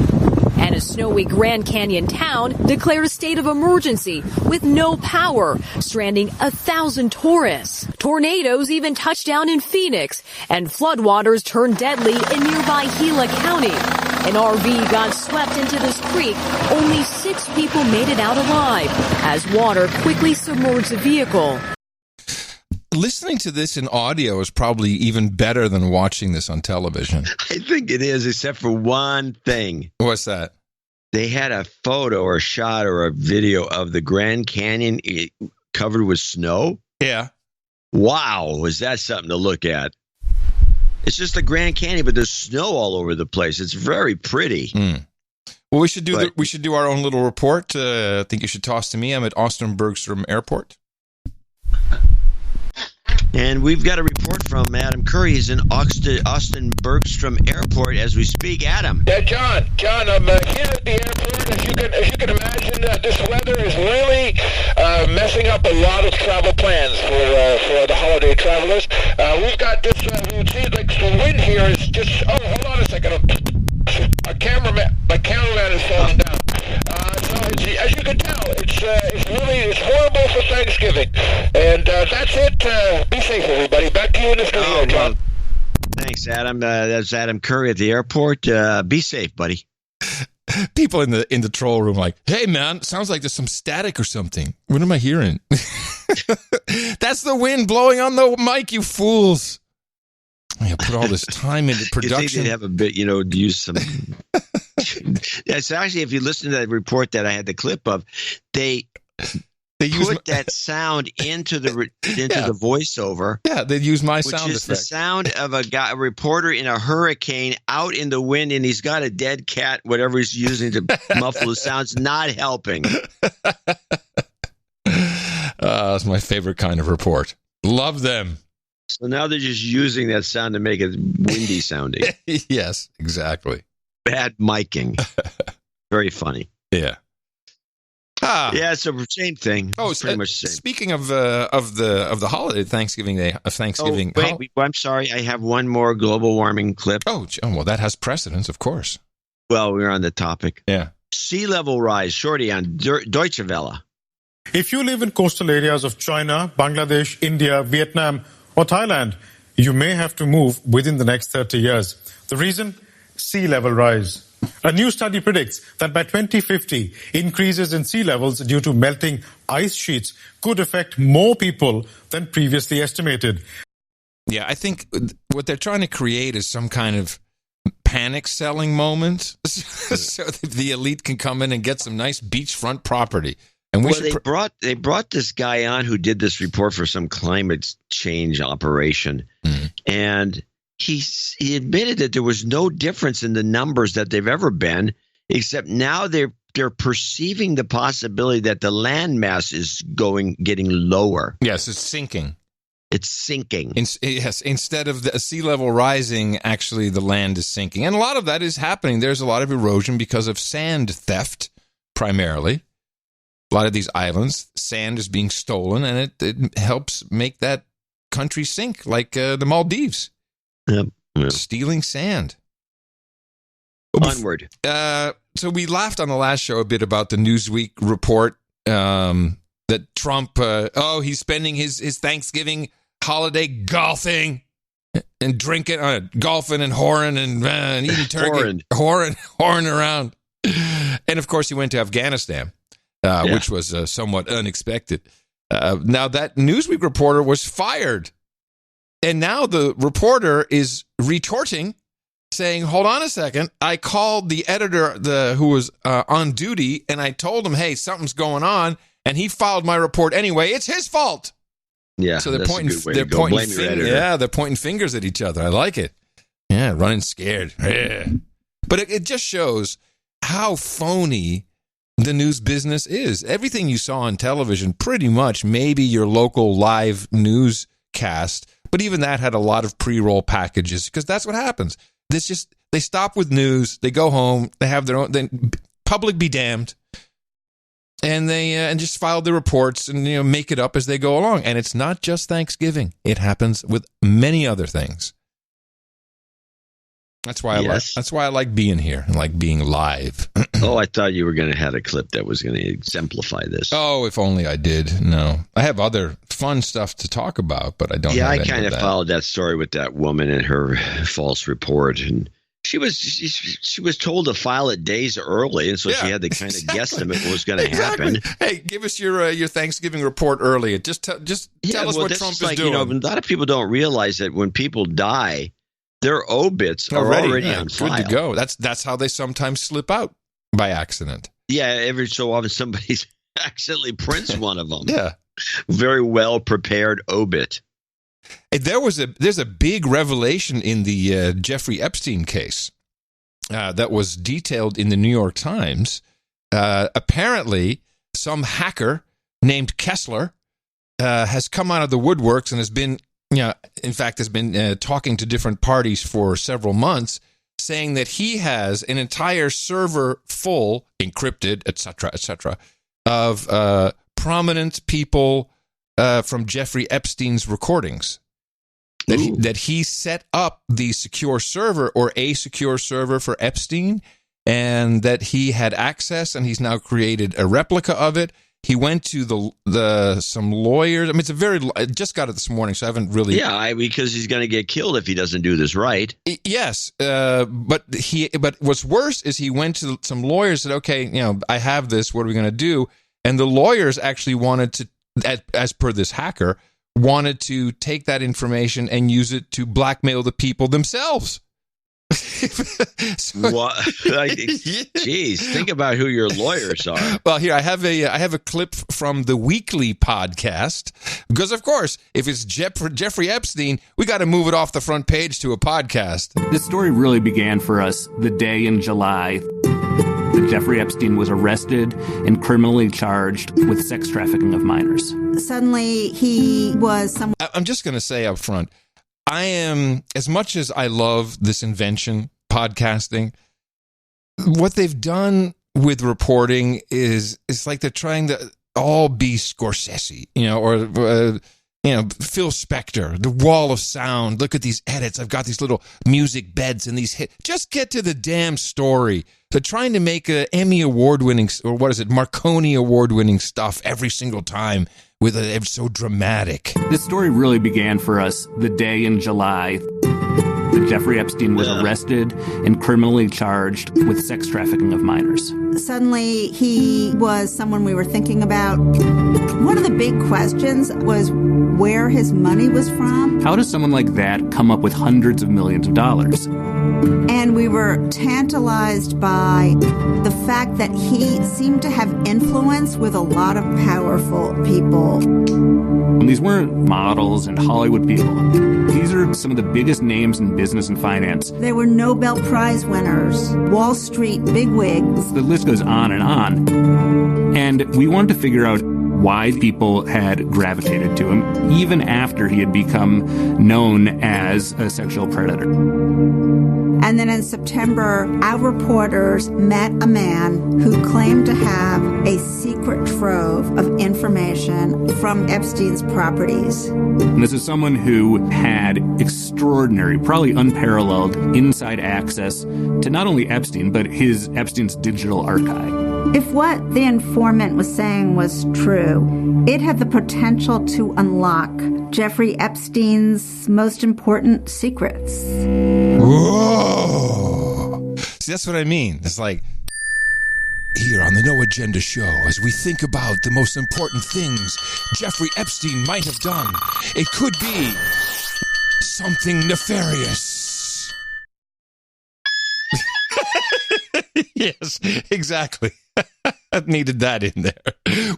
And a snowy Grand Canyon town declared a state of emergency with no power, stranding 1,000 tourists. Tornadoes even touched down in Phoenix, and floodwaters turned deadly in nearby Gila County. An RV got swept into this creek. Only 6 people made it out alive as water quickly submerged the vehicle. Listening to this in audio is probably even better than watching this on television. I think it is, except for one thing. What's that? They had a photo or a shot or a video of the Grand Canyon covered with snow. Yeah. Wow, was that something to look at? It's just the Grand Canyon, but there's snow all over the place. It's very pretty. Well, we should do our own little report. I think you should toss to me. I'm at Austin Bergstrom Airport. And we've got a report from Adam Curry. He's in Austin Bergstrom Airport as we speak. Adam. Yeah, John, I'm here at the airport. As you can imagine, this weather is really messing up a lot of travel plans for the holiday travelers. We've got this. You see, like the wind here is just. Oh, hold on a second. My cameraman is falling down. So as you can tell, it's horrible for Thanksgiving. And that's it. Be safe, everybody. Back to you in the studio, John. Thanks, Adam. That's Adam Curry at the airport. Be safe, buddy. People in the troll room like, hey, man, sounds like there's some static or something. What am I hearing? That's the wind blowing on the mic, you fools. I put all this time into production. You think they'd have a bit, use some... Yes, actually, if you listen to that report that I had the clip of, they put that sound into the voiceover. Yeah, they use my sound effect. Which is the sound of a reporter in a hurricane out in the wind, and he's got a dead cat, whatever he's using to muffle the sounds, not helping. That's my favorite kind of report. Love them. So now they're just using that sound to make it windy sounding. Yes, exactly. Bad miking. Very funny. Yeah. Yeah, it's the same thing. Oh, it's pretty much the same. Speaking of the holiday, Thanksgiving Day, Thanksgiving. Oh, wait, I'm sorry. I have one more global warming clip. Oh, well, that has precedence, of course. Well, we're on the topic. Yeah. Sea level rise, Shorty on Deutsche Welle. If you live in coastal areas of China, Bangladesh, India, Vietnam, or Thailand, you may have to move within the next 30 years. The reason? Sea level rise. A new study predicts that by 2050, increases in sea levels due to melting ice sheets could affect more people than previously estimated. Yeah, I think what they're trying to create is some kind of panic selling moment so that the elite can come in and get some nice beachfront property. And they brought this guy on who did this report for some climate change operation, and he admitted that there was no difference in the numbers that they've ever been, except now they're perceiving the possibility that the land mass is getting lower. Yes, it's sinking. It's sinking. Yes, instead of the sea level rising, actually the land is sinking. And a lot of that is happening. There's a lot of erosion because of sand theft, primarily. A lot of these islands, sand is being stolen, and it helps make that country sink, like the Maldives. Yep. Stealing sand. Onward. So we laughed on the last show a bit about the Newsweek report that Trump, he's spending his Thanksgiving holiday golfing and drinking, golfing and whoring and eating turkey. Whoring around. And, of course, he went to Afghanistan, which was somewhat unexpected. Now, that Newsweek reporter was fired. And now the reporter is retorting, saying, hold on a second. I called the editor who was on duty, and I told him, hey, something's going on. And he filed my report anyway. It's his fault. Yeah, so they're pointing fingers at each other. I like it. Yeah, running scared. Yeah. But it just shows how phony the news business is. Everything you saw on television, pretty much, maybe your local live newscast, but even that had a lot of pre-roll packages because that's what happens. They stop with news, they go home, they have their own. Then public be damned. And they and just file the reports and make it up as they go along. And it's not just Thanksgiving; it happens with many other things. That's why I like being here and like being live. Oh, I thought you were going to have a clip that was going to exemplify this. Oh, if only I did. No, I have other fun stuff to talk about, but I don't. Yeah, have I kind of followed that story with that woman and her false report, and she was told to file it days early, and so she had to kind of guesstimate what was going to happen. Hey, give us your Thanksgiving report early. Just tell us what Trump is doing. A lot of people don't realize that when people die, their obits are already on file. Good to go. That's how they sometimes slip out by accident. Yeah, every so often somebody accidentally prints one of them. Yeah, very well prepared obit. There's a big revelation in the Jeffrey Epstein case that was detailed in the New York Times. Apparently, some hacker named Kessler has come out of the woodworks and has been, talking to different parties for several months, saying that he has an entire server full, encrypted, etc., of prominent people from Jeffrey Epstein's recordings. That he set up the secure server or a secure server for Epstein, and that he had access, and he's now created a replica of it. He went to some lawyers. I mean, I just got it this morning, so I haven't really. Yeah, because he's going to get killed if he doesn't do this right. Yes, but what's worse is he went to some lawyers and said, okay, I have this. What are we going to do? And the lawyers actually wanted to, as per this hacker, wanted to take that information and use it to blackmail the people themselves. What? Jeez, think about who your lawyers are. Well, here I have a clip from the Weekly podcast because, of course, if it's Jeffrey Epstein, we got to move it off the front page to a podcast. This story really began for us the day in July that Jeffrey Epstein was arrested and criminally charged with sex trafficking of minors. Suddenly, he was I'm just going to say up front, I am, as much as I love this invention, podcasting, what they've done with reporting is like they're trying to all be Scorsese, or Phil Spector, the wall of sound. Look at these edits. I've got these little music beds and these hits. Just get to the damn story. They're trying to make a Emmy award-winning, or what is it, Marconi award-winning stuff every single time. It's so dramatic. This story really began for us the day in July that Jeffrey Epstein was arrested and criminally charged with sex trafficking of minors. Suddenly, he was someone we were thinking about. One of the big questions was where his money was from. How does someone like that come up with hundreds of millions of dollars? And we were tantalized by the fact that he seemed to have influence with a lot of powerful people. And these weren't models and Hollywood people. These are some of the biggest names in business and finance. They were Nobel Prize winners, Wall Street bigwigs. The list goes on. And we wanted to figure out why people had gravitated to him, even after he had become known as a sexual predator. And then in September, our reporters met a man who claimed to have a secret trove of information from Epstein's properties. And this is someone who had extraordinary, probably unparalleled inside access to not only Epstein, but Epstein's digital archive. If what the informant was saying was true, it had the potential to unlock Jeffrey Epstein's most important secrets. Whoa! See, that's what I mean. It's like, here on the No Agenda Show, as we think about the most important things Jeffrey Epstein might have done, it could be something nefarious. Yes, exactly. I needed that in there.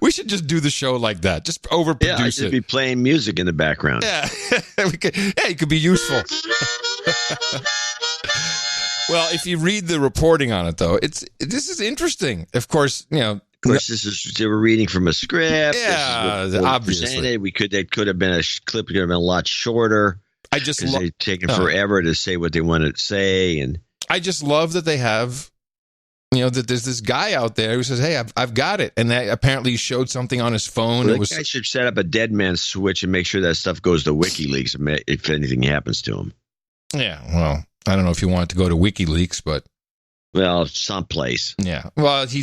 We should just do the show like that. Just overproduce I should be playing music in the background. Yeah, it could be useful. Well, if you read the reporting on it, though, this is interesting. Of course, they were reading from a script. Yeah, this is what obviously. Presented. It could have been a clip. Could have been a lot shorter. I just they've taken forever to say what they wanted to say, and I just love that they have. That there's this guy out there who says, "Hey, I've got it," and that apparently showed something on his phone. Well, guy should set up a dead man switch and make sure that stuff goes to WikiLeaks if anything happens to him. Yeah, well, I don't know if you want it to go to WikiLeaks, but someplace. Yeah, well, he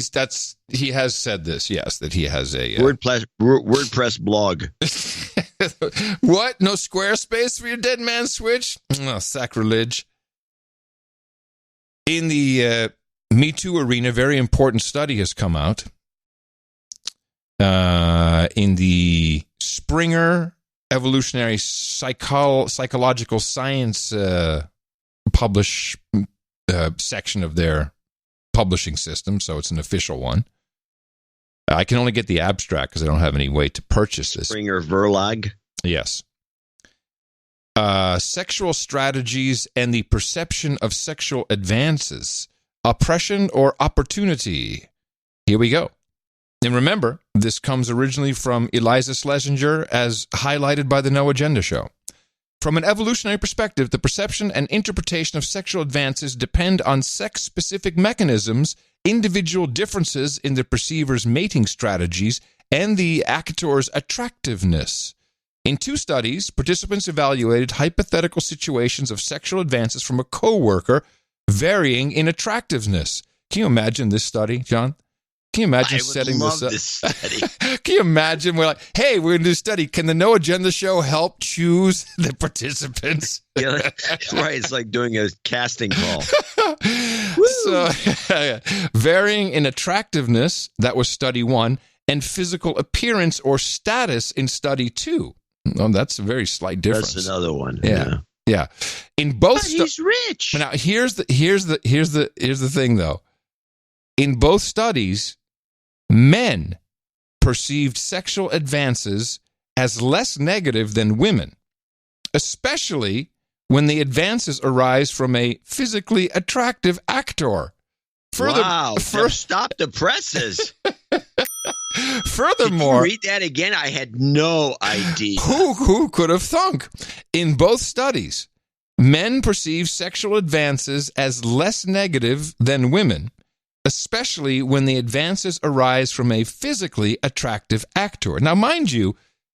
has said this, yes, that he has a WordPress blog. What? No Squarespace for your dead man switch? Oh, sacrilege! In the Me Too arena, very important study has come out in the Springer Evolutionary Psychological Science publish section of their publishing system, so it's an official one. I can only get the abstract because I don't have any way to purchase this. Springer Verlag? Yes. Sexual strategies and the perception of sexual advances. Oppression or opportunity? Here we go. And remember, this comes originally from Eliza Schlesinger as highlighted by the No Agenda Show. From an evolutionary perspective, the perception and interpretation of sexual advances depend on sex-specific mechanisms, individual differences in the perceiver's mating strategies, and the actor's attractiveness. In 2 studies, participants evaluated hypothetical situations of sexual advances from a coworker varying in attractiveness. Can you imagine this study, John? Can you imagine setting this up? This study. Can you imagine? We're like, hey, we're going to do a study. Can the No Agenda Show help choose the participants? Yeah, right. It's like doing a casting call. So, varying in attractiveness, that was study 1, and physical appearance or status in study 2. Oh, that's a very slight difference. That's another one. Yeah. In both, but he's rich. Now here's the thing though. In both studies, men perceived sexual advances as less negative than women, especially when the advances arise from a physically attractive actor. Stop the presses. Furthermore, read that again. I had no idea. Who could have thunk? In both studies, men perceive sexual advances as less negative than women, especially when the advances arise from a physically attractive actor. Now, mind you,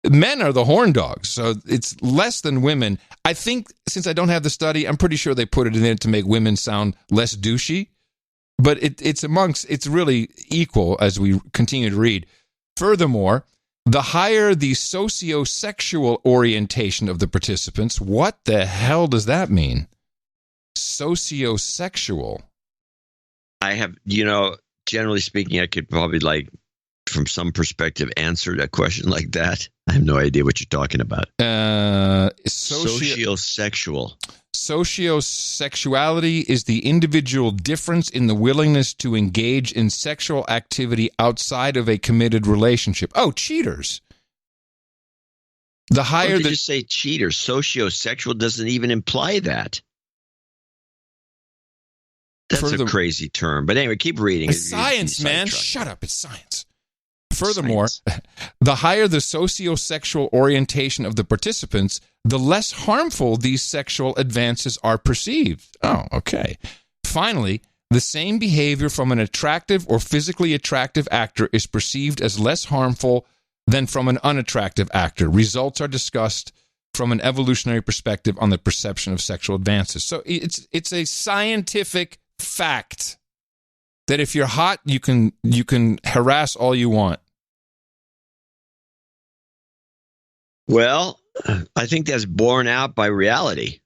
men are the horn dogs, so it's less than women. I think, since I don't have the study, I'm pretty sure they put it in there to make women sound less douchey. But it's really equal as we continue to read. Furthermore, the higher the sociosexual orientation of the participants, what the hell does that mean? sociosexual. I have, generally speaking, I could probably from some perspective, answer a question like that. I have no idea what you're talking about. Sociosexual. Sociosexuality is the individual difference in the willingness to engage in sexual activity outside of a committed relationship. Oh, cheaters. The higher you just say cheaters. Sociosexual doesn't even imply that. That's a crazy term. But anyway, keep reading. It's science, man. Shut up. It's science. Furthermore, the higher the sociosexual orientation of the participants, the less harmful these sexual advances are perceived. Oh, okay. Finally, the same behavior from an attractive or physically attractive actor is perceived as less harmful than from an unattractive actor. Results are discussed from an evolutionary perspective on the perception of sexual advances. So it's a scientific fact that if you're hot, you can harass all you want. Well, I think that's borne out by reality.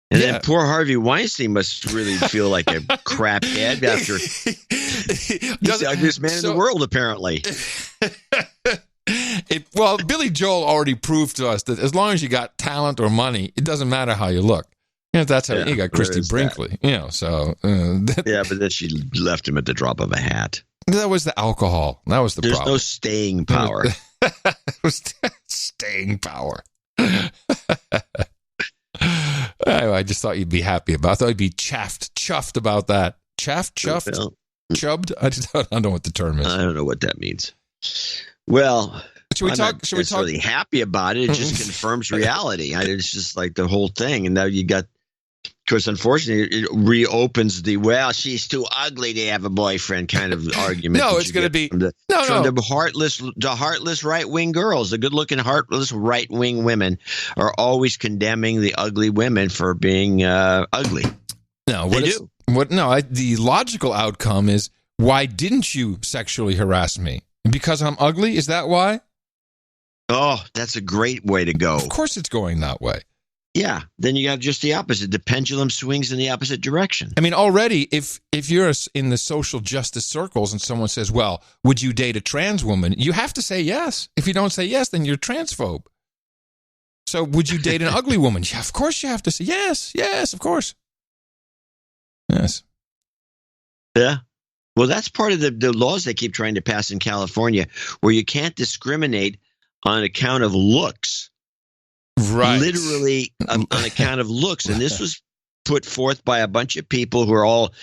And then poor Harvey Weinstein must really feel like a crap head after he's the ugliest man in the world, apparently. Well, Billy Joel already proved to us that as long as you got talent or money, it doesn't matter how you look. That's how you got Christy Brinkley. So but then she left him at the drop of a hat. That was the alcohol. That was the problem. There's no staying power. Staying power. I just thought you'd be happy about it. I thought you'd be chuffed about that. Chuffed? Chubbed? I don't know what the term is. I don't know what that means. Well, should we talk? Really happy about it. It just confirms reality. It's just like the whole thing. And now you got, of course, unfortunately, it reopens the she's too ugly to have a boyfriend kind of argument. No, it's going to be the heartless right-wing girls. The good-looking heartless right-wing women are always condemning the ugly women for being ugly. No, the logical outcome is, why didn't you sexually harass me? Because I'm ugly? Is that why? Oh, that's a great way to go. Of course it's going that way. Yeah, then you got just the opposite. The pendulum swings in the opposite direction. I mean, already, if you're in the social justice circles and someone says, well, would you date a trans woman? You have to say yes. If you don't say yes, then you're transphobe. So would you date an ugly woman? Yeah, of course you have to say yes. Yes, of course. Yes. Yeah. Well, that's part of the laws they keep trying to pass in California, where you can't discriminate on account of looks. Right. Literally on account of looks. And this was put forth by a bunch of people who are all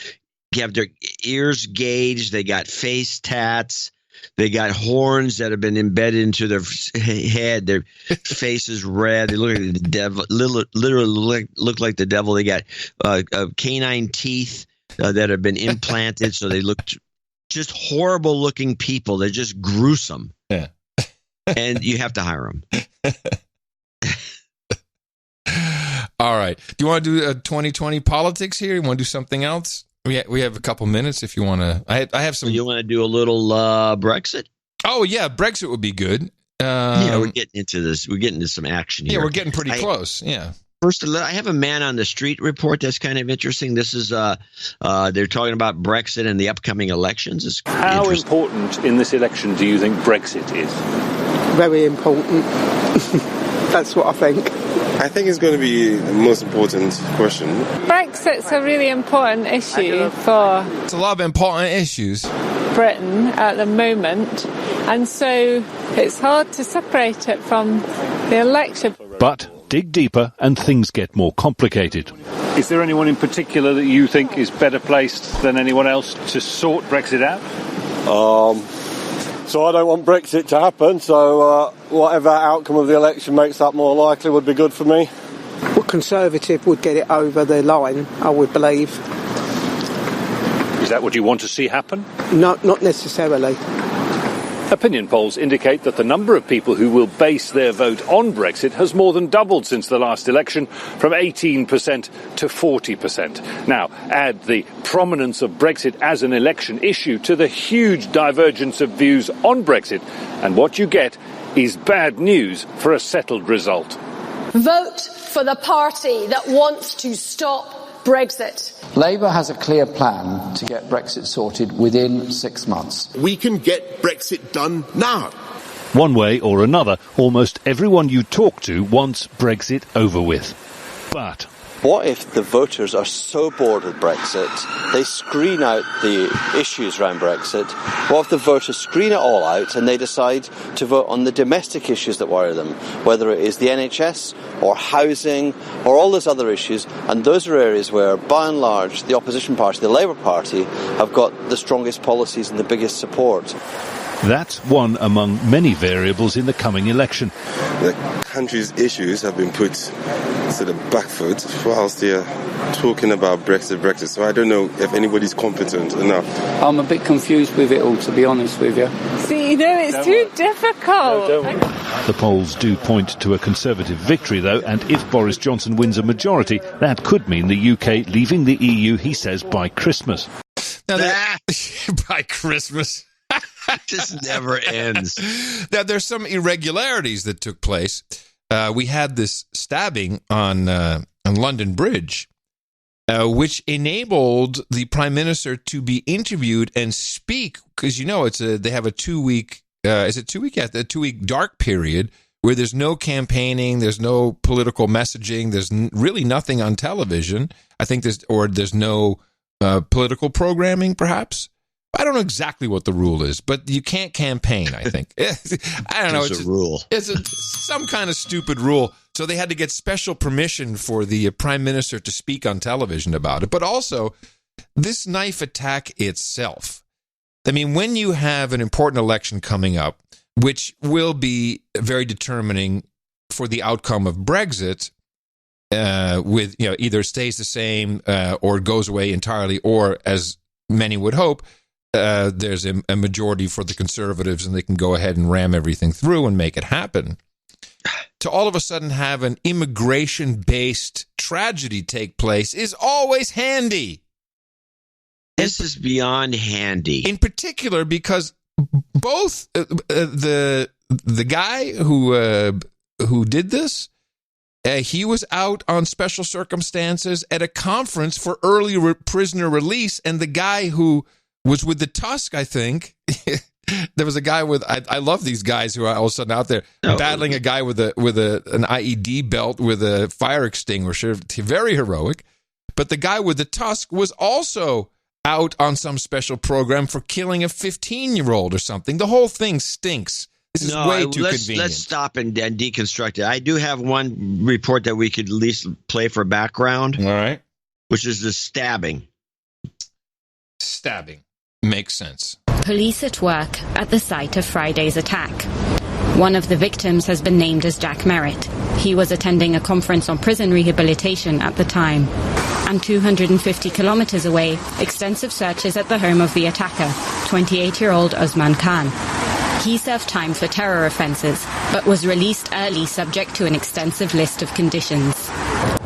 have their ears gauged. They got face tats. They got horns that have been embedded into their head. Their face is red. They look like the devil. Literally look like the devil. They got canine teeth that have been implanted. So they look just horrible looking people. They're just gruesome. Yeah. And you have to hire them. All right. Do you want to do 2020 politics here? You want to do something else? We have a couple minutes if you want to. I have some. You want to do a little Brexit? Oh yeah, Brexit would be good. We're getting into this. We're getting into some action here. Yeah, we're getting pretty close. Yeah. First, I have a man on the street report that's kind of interesting. This is they're talking about Brexit and the upcoming elections. It's How important in this election do you think Brexit is? Very important. That's what I think. I think it's going to be the most important question. Brexit's a really important issue for... It's a lot of important issues. Britain at the moment, and so it's hard to separate it from the election. But dig deeper and things get more complicated. Is there anyone in particular that you think is better placed than anyone else to sort Brexit out? So I don't want Brexit to happen, so whatever outcome of the election makes that more likely would be good for me. Well, Conservative would get it over the line, I would believe. Is that what you want to see happen? Not necessarily. Opinion polls indicate that the number of people who will base their vote on Brexit has more than doubled since the last election, from 18% to 40%. Now, add the prominence of Brexit as an election issue to the huge divergence of views on Brexit, and what you get is bad news for a settled result. Vote for the party that wants to stop Brexit. Labour has a clear plan to get Brexit sorted within 6 months. We can get Brexit done now. One way or another, almost everyone you talk to wants Brexit over with. But what if the voters are so bored with Brexit, they screen out the issues around Brexit? What if the voters screen it all out and they decide to vote on the domestic issues that worry them, whether it is the NHS or housing or all those other issues? And those are areas where, by and large, the opposition party, the Labour Party, have got the strongest policies and the biggest support. That's one among many variables in the coming election. The country's issues have been put to the back foot whilst they're talking about Brexit. So I don't know if anybody's competent enough. I'm a bit confused with it all, to be honest with you. See, no, it's too difficult. The polls do point to a Conservative victory, though, and if Boris Johnson wins a majority, that could mean the UK leaving the EU, he says, by Christmas. Now, by Christmas. It just never ends. Now, there's some irregularities that took place. We had this stabbing on London Bridge, which enabled the Prime Minister to be interviewed and speak, because, you know, they have a 2-week, is it 2 week? Yeah, a 2-week dark period where there's no campaigning, there's no political messaging, there's really nothing on television. I think there's no political programming, perhaps. I don't know exactly what the rule is, but you can't campaign, I think. I don't know. It's a rule. It's some kind of stupid rule. So they had to get special permission for the Prime Minister to speak on television about it. But also, this knife attack itself. I mean, when you have an important election coming up, which will be very determining for the outcome of Brexit, with, you know, either stays the same or goes away entirely, or, as many would hope, there's a majority for the Conservatives and they can go ahead and ram everything through and make it happen. To all of a sudden have an immigration-based tragedy take place is always handy. This is beyond handy. In particular, because both the guy who did this, he was out on special circumstances at a conference for early prisoner release, and the guy who was with the Tusk, I think. There was a guy with, I love these guys who are all of a sudden out there battling a guy with an IED belt with a fire extinguisher. Very heroic. But the guy with the Tusk was also out on some special program for killing a 15-year-old or something. The whole thing stinks. This is way too convenient. Let's stop and deconstruct it. I do have one report that we could at least play for background. All right. Which is the stabbing. Stabbing. Makes sense. Police at work at the site of Friday's attack. One of the victims has been named as Jack Merritt. He was attending a conference on prison rehabilitation at the time. And 250 kilometers away, extensive searches at the home of the attacker, 28-year-old Osman Khan. He served time for terror offences, but was released early subject to an extensive list of conditions.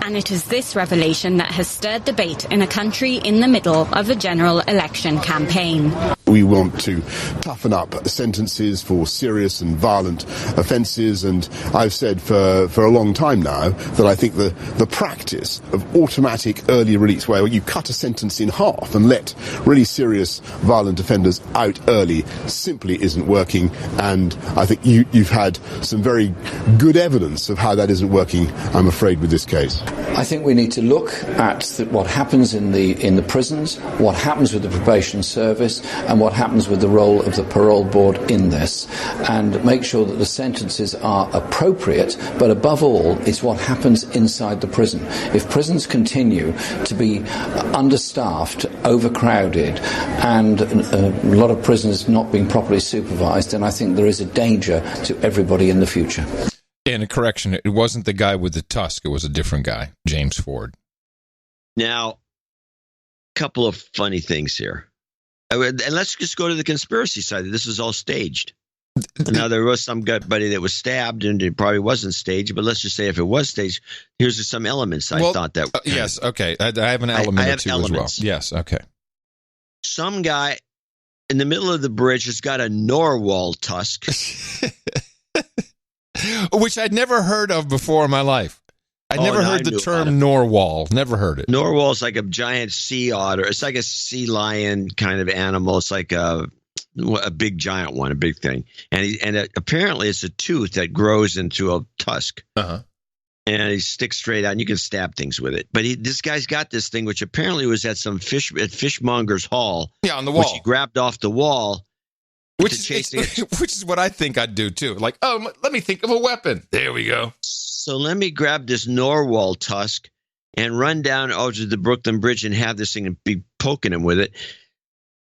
And it is this revelation that has stirred debate in a country in the middle of a general election campaign. We want to toughen up sentences for serious and violent offences, and I've said for a long time now that I think the practice of automatic early release, where you cut a sentence in half and let really serious violent offenders out early, simply isn't working, and I think you've had some very good evidence of how that isn't working, I'm afraid, with this case. I think we need to look at what happens in the prisons, what happens with the probation service, and what happens with the role of the parole board in this, and make sure that the sentences are appropriate, but above all, it's what happens inside the prison. If prisons continue to be understaffed, overcrowded, and a lot of prisoners not being properly supervised, then I think there is a danger to everybody in the future. And a correction, it wasn't the guy with the tusk, it was a different guy, James Ford. Now, a couple of funny things here. And let's just go to the conspiracy side. This is all staged. Now, there was somebody that was stabbed, and it probably wasn't staged, but let's just say if it was staged, here's just some elements I thought that... yes, okay. I have an element or two elements as well. Yes, okay. Some guy in the middle of the bridge has got a narwhal tusk. Which I'd never heard of before in my life. I'd never heard the term narwhal. Never heard it. Narwhal is like a giant sea otter. It's like a sea lion kind of animal. It's like a big giant one, a big thing. And apparently it's a tooth that grows into a tusk. Uh-huh. And he sticks straight out, and you can stab things with it. But this guy's got this thing, which apparently was at some fishmonger's hall. Yeah, on the wall. Which he grabbed off the wall. Which is what I think I'd do, too. Like, oh, let me think of a weapon. There we go. So let me grab this narwhal tusk and run down to the Brooklyn Bridge and have this thing and be poking him with it.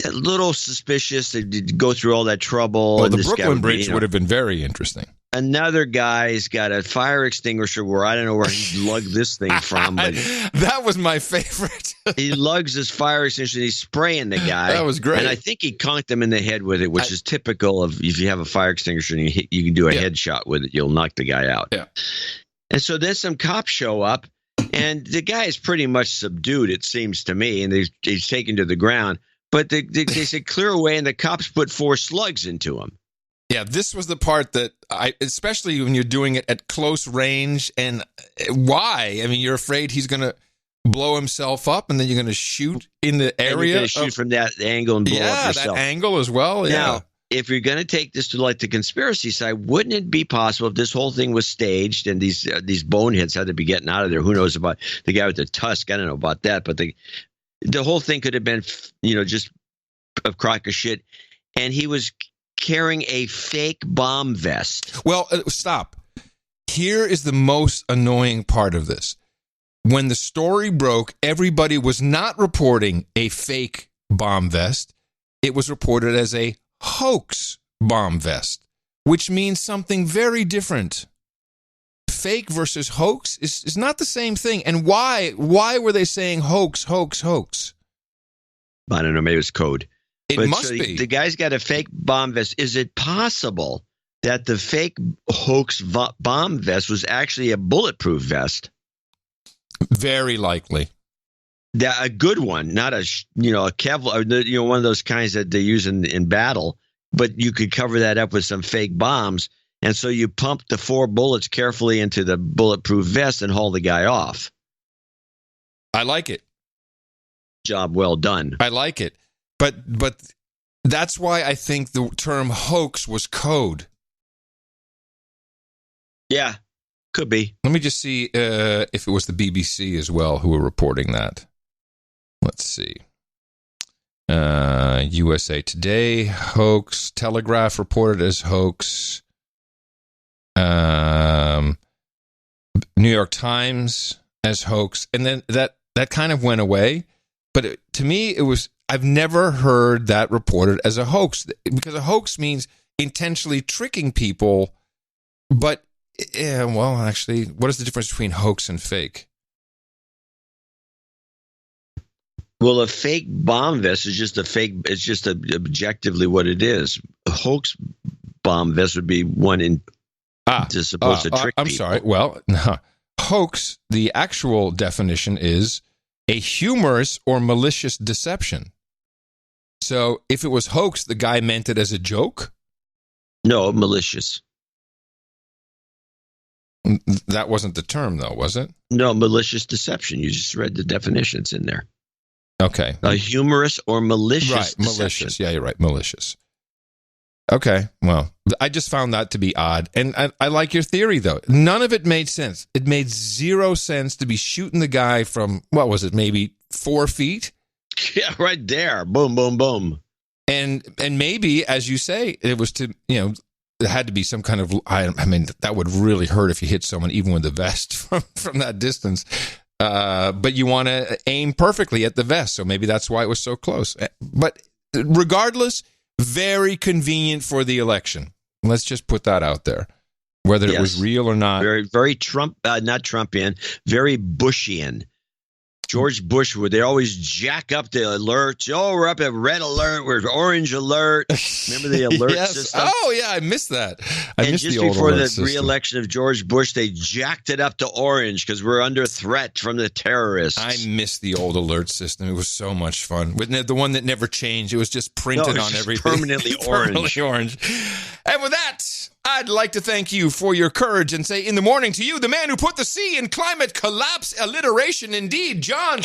A little suspicious to go through all that trouble. Well, and the Brooklyn Bridge would have been very interesting. Another guy's got a fire extinguisher where I don't know where he lugged this thing from. But that was my favorite. He lugs his fire extinguisher and he's spraying the guy. That was great. And I think he conked him in the head with it, which is typical of if you have a fire extinguisher and you can do a headshot with it, you'll knock the guy out. Yeah. And so then some cops show up, and the guy is pretty much subdued, it seems to me, and he's taken to the ground. But they said clear away, and the cops put 4 slugs into him. Yeah, this was the part that especially when you're doing it at close range. And why? I mean, you're afraid he's going to blow himself up, and then you're going to shoot in the area. And you're going to shoot from that angle and blow up yourself. That angle as well. Yeah. Now, if you're going to take this to like the conspiracy side, wouldn't it be possible if this whole thing was staged and these boneheads had to be getting out of there? Who knows about the guy with the tusk? I don't know about that, but the whole thing could have been, just a crock of shit, and he was carrying a fake bomb vest. Well, stop. Here is the most annoying part of this. When the story broke, everybody was not reporting a fake bomb vest. It was reported as a hoax bomb vest, which means something very different. Fake versus hoax is not the same thing. And why were they saying hoax, hoax, hoax? I don't know. Maybe it's code. It must be. The guy's got a fake bomb vest. Is it possible that the fake hoax bomb vest was actually a bulletproof vest? Very likely. A good one, not a Kevlar, one of those kinds that they use in battle. But you could cover that up with some fake bombs, and so you pump the 4 bullets carefully into the bulletproof vest and haul the guy off. I like it. Job well done. I like it. But that's why I think the term hoax was code. Yeah, could be. Let me just see if it was the BBC as well who were reporting that. Let's see. USA Today, hoax. Telegraph reported as hoax. New York Times as hoax. And then that kind of went away. But to me, I've never heard that reported as a hoax, because a hoax means intentionally tricking people. But, actually, what is the difference between hoax and fake? Well, a fake bomb vest is just it's just objectively what it is. A hoax bomb vest would be one just supposed to trick people. I'm sorry. Well, no. Hoax, the actual definition is a humorous or malicious deception. So if it was hoax, the guy meant it as a joke? No, malicious. That wasn't the term, though, was it? No, malicious deception. You just read the definitions in there. Okay. A humorous or malicious deception. Malicious. Yeah, you're right. Malicious. Okay. Well, I just found that to be odd. And I like your theory, though. None of it made sense. It made zero sense to be shooting the guy from, what was it, maybe 4 feet? Yeah, right there. Boom, boom, boom. And maybe, as you say, it was to, there had to be some kind of, I mean, that would really hurt if you hit someone, even with the vest from that distance. But you want to aim perfectly at the vest. So maybe that's why it was so close. But regardless, very convenient for the election. Let's just put that out there. Whether it was real or not. Very, very Trump, not Trumpian, very Bushian. George Bush, would they always jack up the alerts? Oh, we're up at red alert, we're orange alert. Remember the alert system? Oh, yeah, I missed that. I missed just the old before alert the system. re-election of George Bush, they jacked it up to orange because we're under threat from the terrorists. I missed the old alert system. It was so much fun. With the one that never changed. It was just printed on everything. Permanently orange. Permanently orange. And with that, I'd like to thank you for your courage and say in the morning to you, the man who put the C in climate collapse alliteration indeed, John.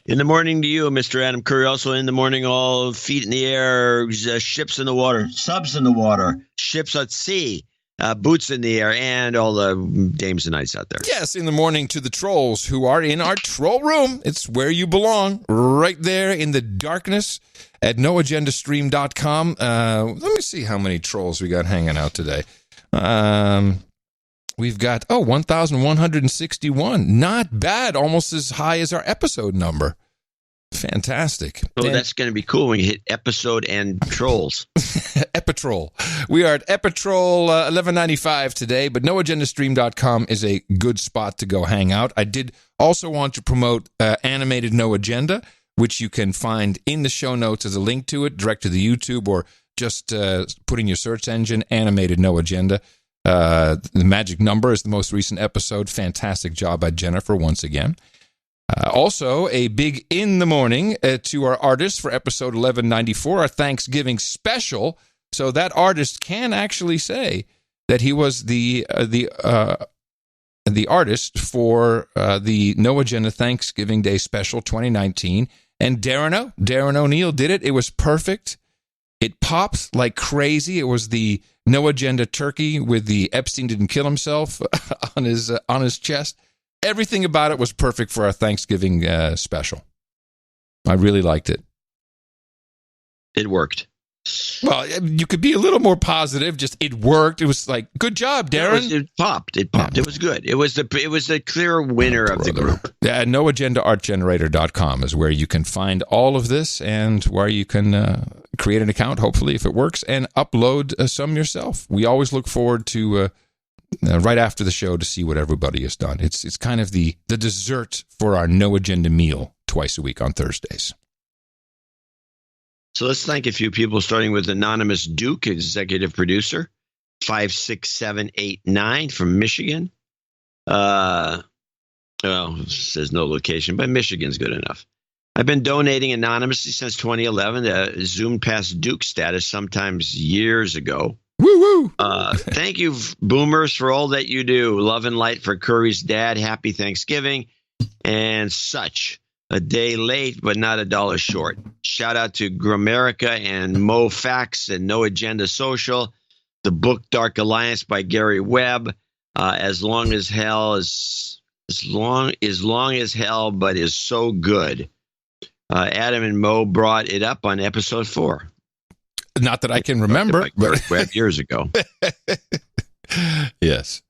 In the morning to you, Mr. Adam Curry. Also in the morning, all feet in the air, ships in the water, subs in the water, ships at sea, boots in the air, and all the dames and knights out there. Yes, in the morning to the trolls who are in our troll room. It's where you belong, right there in the darkness at noagendastream.com. Let me see how many trolls we got hanging out today. We've got, 1,161. Not bad, almost as high as our episode number. Fantastic. Oh, that's going to be cool when you hit episode and trolls. Epitrol. We are at Epitrol 1195 today, but noagendastream.com is a good spot to go hang out. I did also want to promote Animated No Agenda, which you can find in the show notes as a link to it, direct to the YouTube, or just put in your search engine, Animated No Agenda. The magic number is the most recent episode. Fantastic job by Jennifer once again. Also, a big in the morning to our artist for episode 1194, our Thanksgiving special. So that artist can actually say that he was the artist for the No Agenda Thanksgiving Day Special 2019. And Darren O'Neill did it. It was perfect. It popped like crazy. It was the No Agenda turkey with the Epstein didn't kill himself on his chest. Everything about it was perfect for our Thanksgiving special. I really liked it. It worked. Well, you could be a little more positive. Just it worked. It was like, good job, Darren. It popped. It was good. It was the clear winner of the group. Yeah, noagendaartgenerator.com is where you can find all of this and where you can create an account, hopefully, if it works, and upload some yourself. We always look forward to right after the show to see what everybody has done. It's kind of the dessert for our No Agenda meal twice a week on Thursdays. So let's thank a few people, starting with Anonymous Duke, executive producer, 56789 from Michigan. Well, it says no location, but Michigan's good enough. I've been donating anonymously since 2011. Zoomed past Duke status sometimes years ago. Woo-woo! Thank you, boomers, for all that you do. Love and light for Curry's dad. Happy Thanksgiving and such. A day late, but not a dollar short. Shout out to Grammarica and Mo Facts and No Agenda Social. The book Dark Alliance by Gary Webb. As long as hell, but is so good. Adam and Mo brought it up on episode 4. Not that I can remember, but Webb years ago. Yes.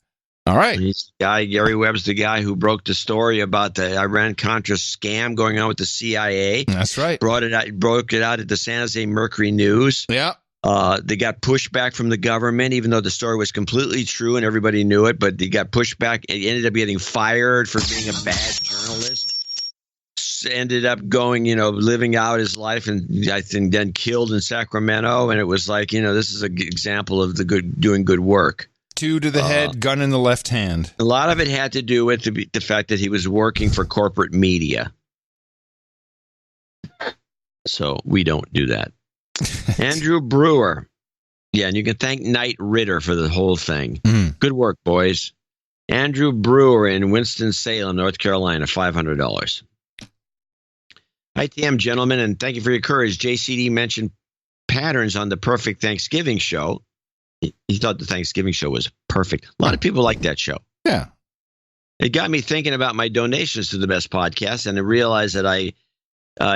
All right. Gary Webb's the guy who broke the story about the Iran-Contra scam going on with the CIA. That's right. Broke it out at the San Jose Mercury News. Yeah. They got pushback from the government, even though the story was completely true and everybody knew it. But they got pushback. He ended up getting fired for being a bad journalist. Ended up going, living out his life, and I think then killed in Sacramento. And it was like, this is an example of doing good work. 2 to the head, gun in the left hand. A lot of it had to do with the fact that he was working for corporate media. So we don't do that. Andrew Brewer. Yeah, and you can thank Knight Ritter for the whole thing. Good work, boys. Andrew Brewer in Winston-Salem, North Carolina, $500. ITM, gentlemen, and thank you for your courage. JCD mentioned patterns on the Perfect Thanksgiving show. He thought the Thanksgiving show was perfect. A lot of people like that show. Yeah. It got me thinking about my donations to the best podcast, and I realized that I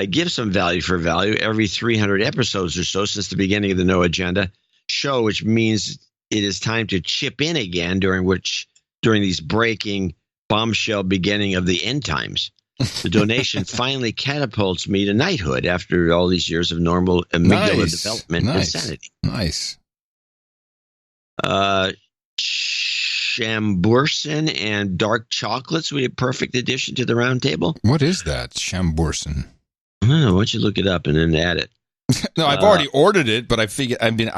give some value for value every 300 episodes or so since the beginning of the No Agenda show, which means it is time to chip in again during these breaking bombshell beginning of the end times. The donation finally catapults me to knighthood after all these years of normal amygdala development and sanity. Nice. Chambourson and dark chocolates would be a perfect addition to the round table. What is that, Chambourson? I don't know. Why don't you look it up and then add it? No, I've already ordered it, but I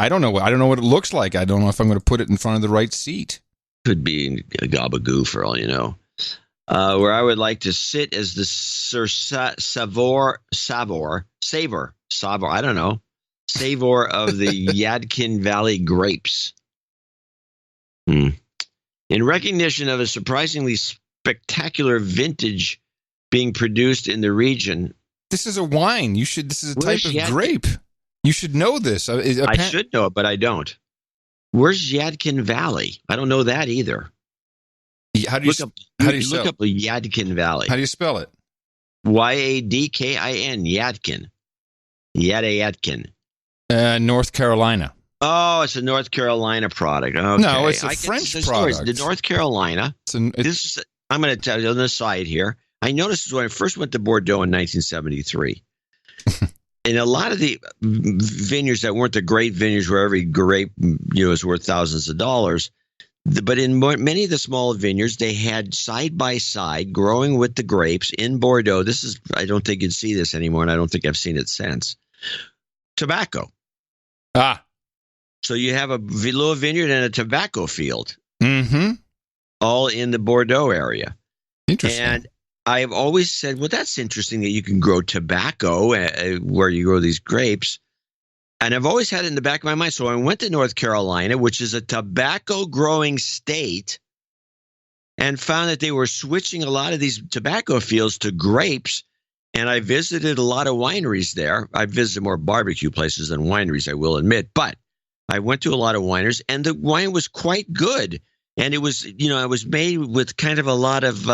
don't know what it looks like. I don't know if I'm going to put it in front of the right seat. Could be a gabagoo for all you know. Where I would like to sit as the Sir Savor, I don't know. savor of the Yadkin Valley grapes. In recognition of a surprisingly spectacular vintage being produced in the region. This is a wine. This is a type of grape. You should know this. I should know it, but I don't. Where's Yadkin Valley? I don't know that either. How do you look up Yadkin Valley? How do you spell it? Yadkin. Yadkin. Yadkin. North Carolina. Oh, it's a North Carolina product. Okay. No, it's a French product. The North Carolina. I'm going to tell you on the side here. I noticed when I first went to Bordeaux in 1973. In a lot of the vineyards that weren't the great vineyards where every grape is worth thousands of dollars, but in many of the small vineyards, they had side by side growing with the grapes in Bordeaux. I don't think you'd see this anymore, and I don't think I've seen it since. Tobacco. So you have a little vineyard and a tobacco field. Mm-hmm. All in the Bordeaux area. Interesting. And I have always said, well, that's interesting that you can grow tobacco where you grow these grapes. And I've always had it in the back of my mind. So I went to North Carolina, which is a tobacco growing state, and found that they were switching a lot of these tobacco fields to grapes. And I visited a lot of wineries there. I visited more barbecue places than wineries, I will admit. But I went to a lot of wineries, and the wine was quite good. And it was, it was made with kind of a lot of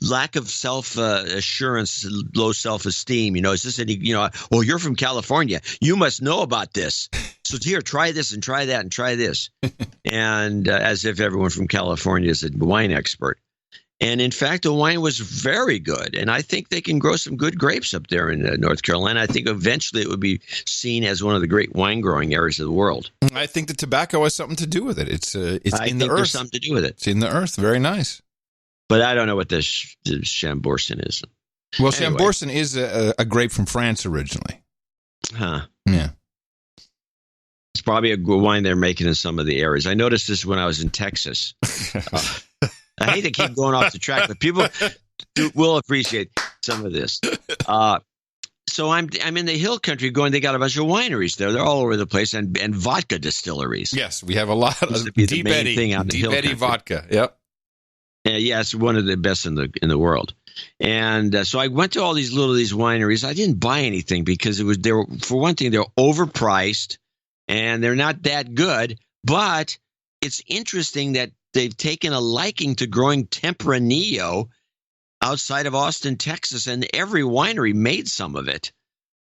lack of self-assurance, low self-esteem. Is this any, well, you're from California. You must know about this. So here, try this and try that and try this. And as if everyone from California is a wine expert. And in fact, the wine was very good. And I think they can grow some good grapes up there in North Carolina. I think eventually it would be seen as one of the great wine growing areas of the world. I think the tobacco has something to do with it. It's in the earth. There's something to do with it. It's in the earth. Very nice. But I don't know what the Chambourcin is. Well, anyway. Chambourcin is a grape from France originally. Huh. Yeah. It's probably a wine they're making in some of the areas. I noticed this when I was in Texas. I hate to keep going off the track, but people will appreciate some of this. So I'm in the hill country they got a bunch of wineries there. They're all over the place, and vodka distilleries. Yes, we have a lot of Deep Eddy vodka. Yep. Yeah, it's one of the best in the world. And so I went to all these wineries. I didn't buy anything because for one thing, they're overpriced and they're not that good. But it's interesting that they've taken a liking to growing Tempranillo outside of Austin, Texas, and every winery made some of it.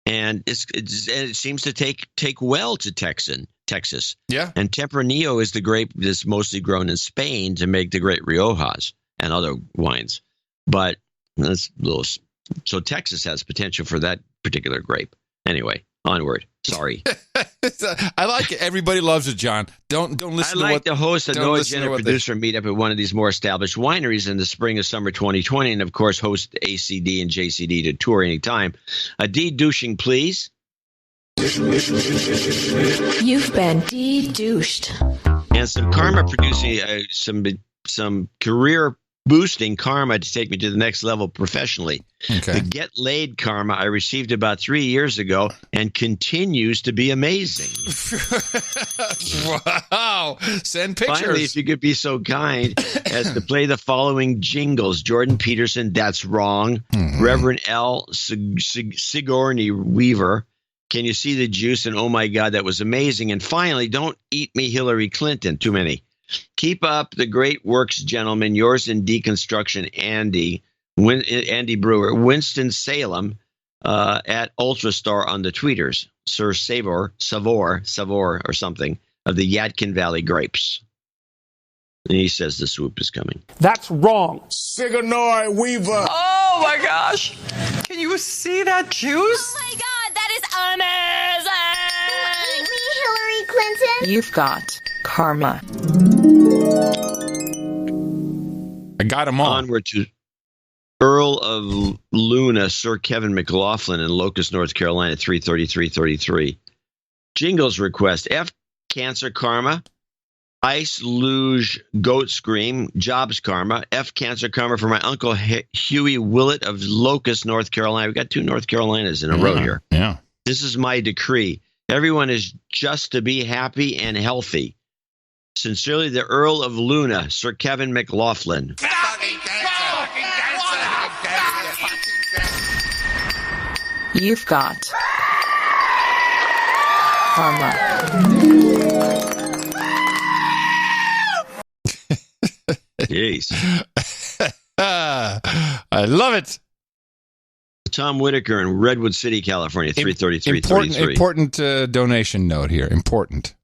And it seems to take well to Texas. Yeah. And Tempranillo is the grape that's mostly grown in Spain to make the great Riojas and other wines. But that's so Texas has potential for that particular grape. Anyway, onward. Sorry. I like it. Everybody loves it, John. Don't listen to what... I like to host a Noah Jenner producer meetup at one of these more established wineries in the spring of summer 2020, and of course host ACD and JCD to tour anytime. A de-douching, please. You've been de-douched. And some karma producing, some career boosting karma to take me to the next level professionally. Okay. The Get Laid karma I received about 3 years ago and continues to be amazing. Wow. Send pictures. Finally, if you could be so kind as to play the following jingles. Jordan Peterson, That's Wrong. Mm-hmm. Reverend L. Sigourney Weaver, Can You See the Juice? And Oh My God, That Was Amazing. And finally, Don't Eat Me, Hillary Clinton. Too many. Keep up the great works, gentlemen. Yours in deconstruction, Andy Brewer, Winston-Salem, at Ultrastar on the tweeters. Sir Savor, or something, of the Yadkin Valley grapes. And he says the swoop is coming. That's wrong. Sigourney Weaver. Oh my gosh. Can you see that juice? Oh my God, that is amazing. Eat me, Hillary Clinton. You've got karma. I got them all. Onward to Earl of Luna, Sir Kevin McLaughlin in Locust, North Carolina, 33333. Jingles request. F Cancer Karma. Ice Luge Goat Scream. Jobs Karma. F Cancer Karma for my Uncle Huey Willett of Locust, North Carolina. We've got 2 North Carolinas in a row here. Yeah. This is my decree. Everyone is just to be happy and healthy. Sincerely, the Earl of Luna, Sir Kevin McLaughlin. You've got karma. Jeez. I love it. Tom Whitaker in Redwood City, California, 333.33. Important donation note here. Important.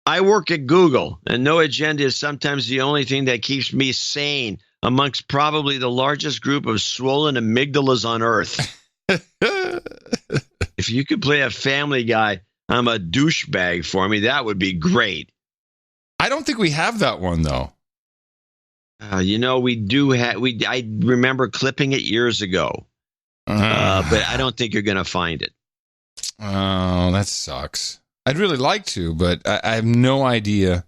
I work at Google, and no agenda is sometimes the only thing that keeps me sane amongst probably the largest group of swollen amygdalas on Earth. If you could play a Family Guy, I'm a douchebag for me, that would be great. I don't think we have that one, though. We do have. I remember clipping it years ago, but I don't think you're going to find it. Oh, that sucks. I'd really like to, but I have no idea.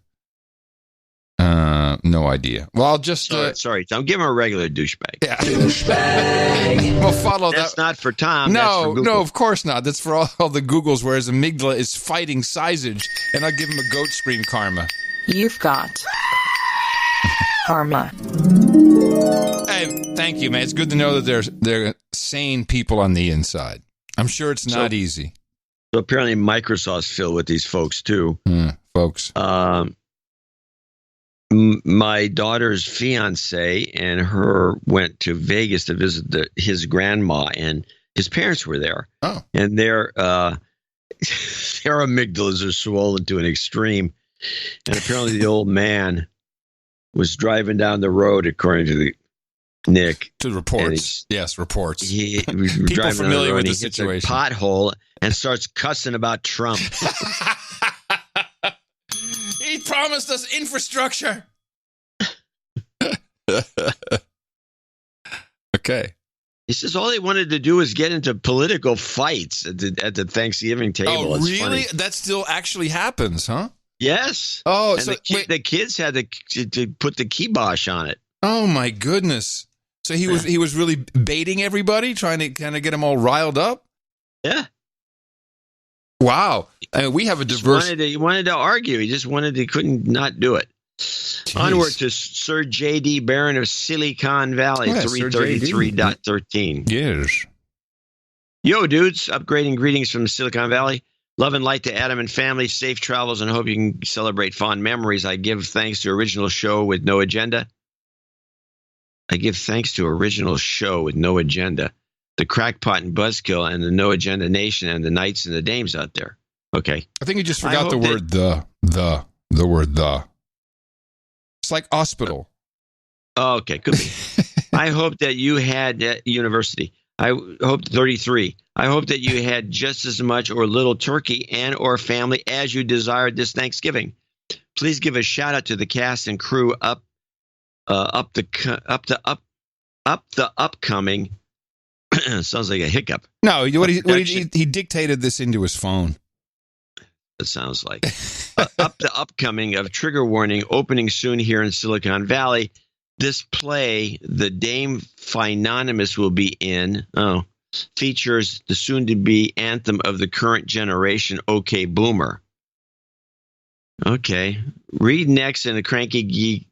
No idea. Well, I'll just... Sorry, Tom. Give him a regular douchebag. Yeah. Douchebag. Well, follow that. That's not for Tom. No, of course not. That's for all the Googles, whereas amygdala is fighting Sizage, and I'll give him a goat scream karma. You've got karma. Hey, thank you, man. It's good to know that there are sane people on the inside. I'm sure it's not easy. So apparently Microsoft's filled with these folks, too. Folks. My daughter's fiance and her went to Vegas to visit his grandma, and his parents were there. Oh. And their amygdalas are swollen to an extreme. And apparently the old man was driving down the road, according to Nick. To reports. Yes, reports. He was People driving familiar down the road, with the and he hits situation. a pothole and starts cussing about Trump. He promised us infrastructure. Okay. He says all they wanted to do was get into political fights at the Thanksgiving table. Oh, It's really? funny. That still actually happens, huh? Yes. Oh, and so the kids had to put the kibosh on it. Oh my goodness! So he was really baiting everybody, trying to kind of get them all riled up. Yeah. Wow. I mean, we have a diverse. He wanted to argue. He just couldn't not do it. Jeez. Onward to Sir J.D. Barron of Silicon Valley, 333.13. Yes. Yo, dudes. Upgrading greetings from Silicon Valley. Love and light to Adam and family. Safe travels and hope you can celebrate fond memories. I give thanks to original show with no agenda. The Crackpot and Buzzkill and the No Agenda Nation and the Knights and the Dames out there. Okay. I think you just forgot the word the word the. It's like hospital. Oh, okay, could be. I hope that you had university. I hope 33. I hope that you had just as much or little turkey and or family as you desired this Thanksgiving. Please give a shout out to the cast and crew up the upcoming. Sounds like a hiccup. No, he dictated this into his phone. It sounds like up the upcoming of Trigger Warning opening soon here in Silicon Valley. This play, the Dame Phenonymous will be in. Features the soon-to-be anthem of the current generation, OK Boomer. Okay, read next in a cranky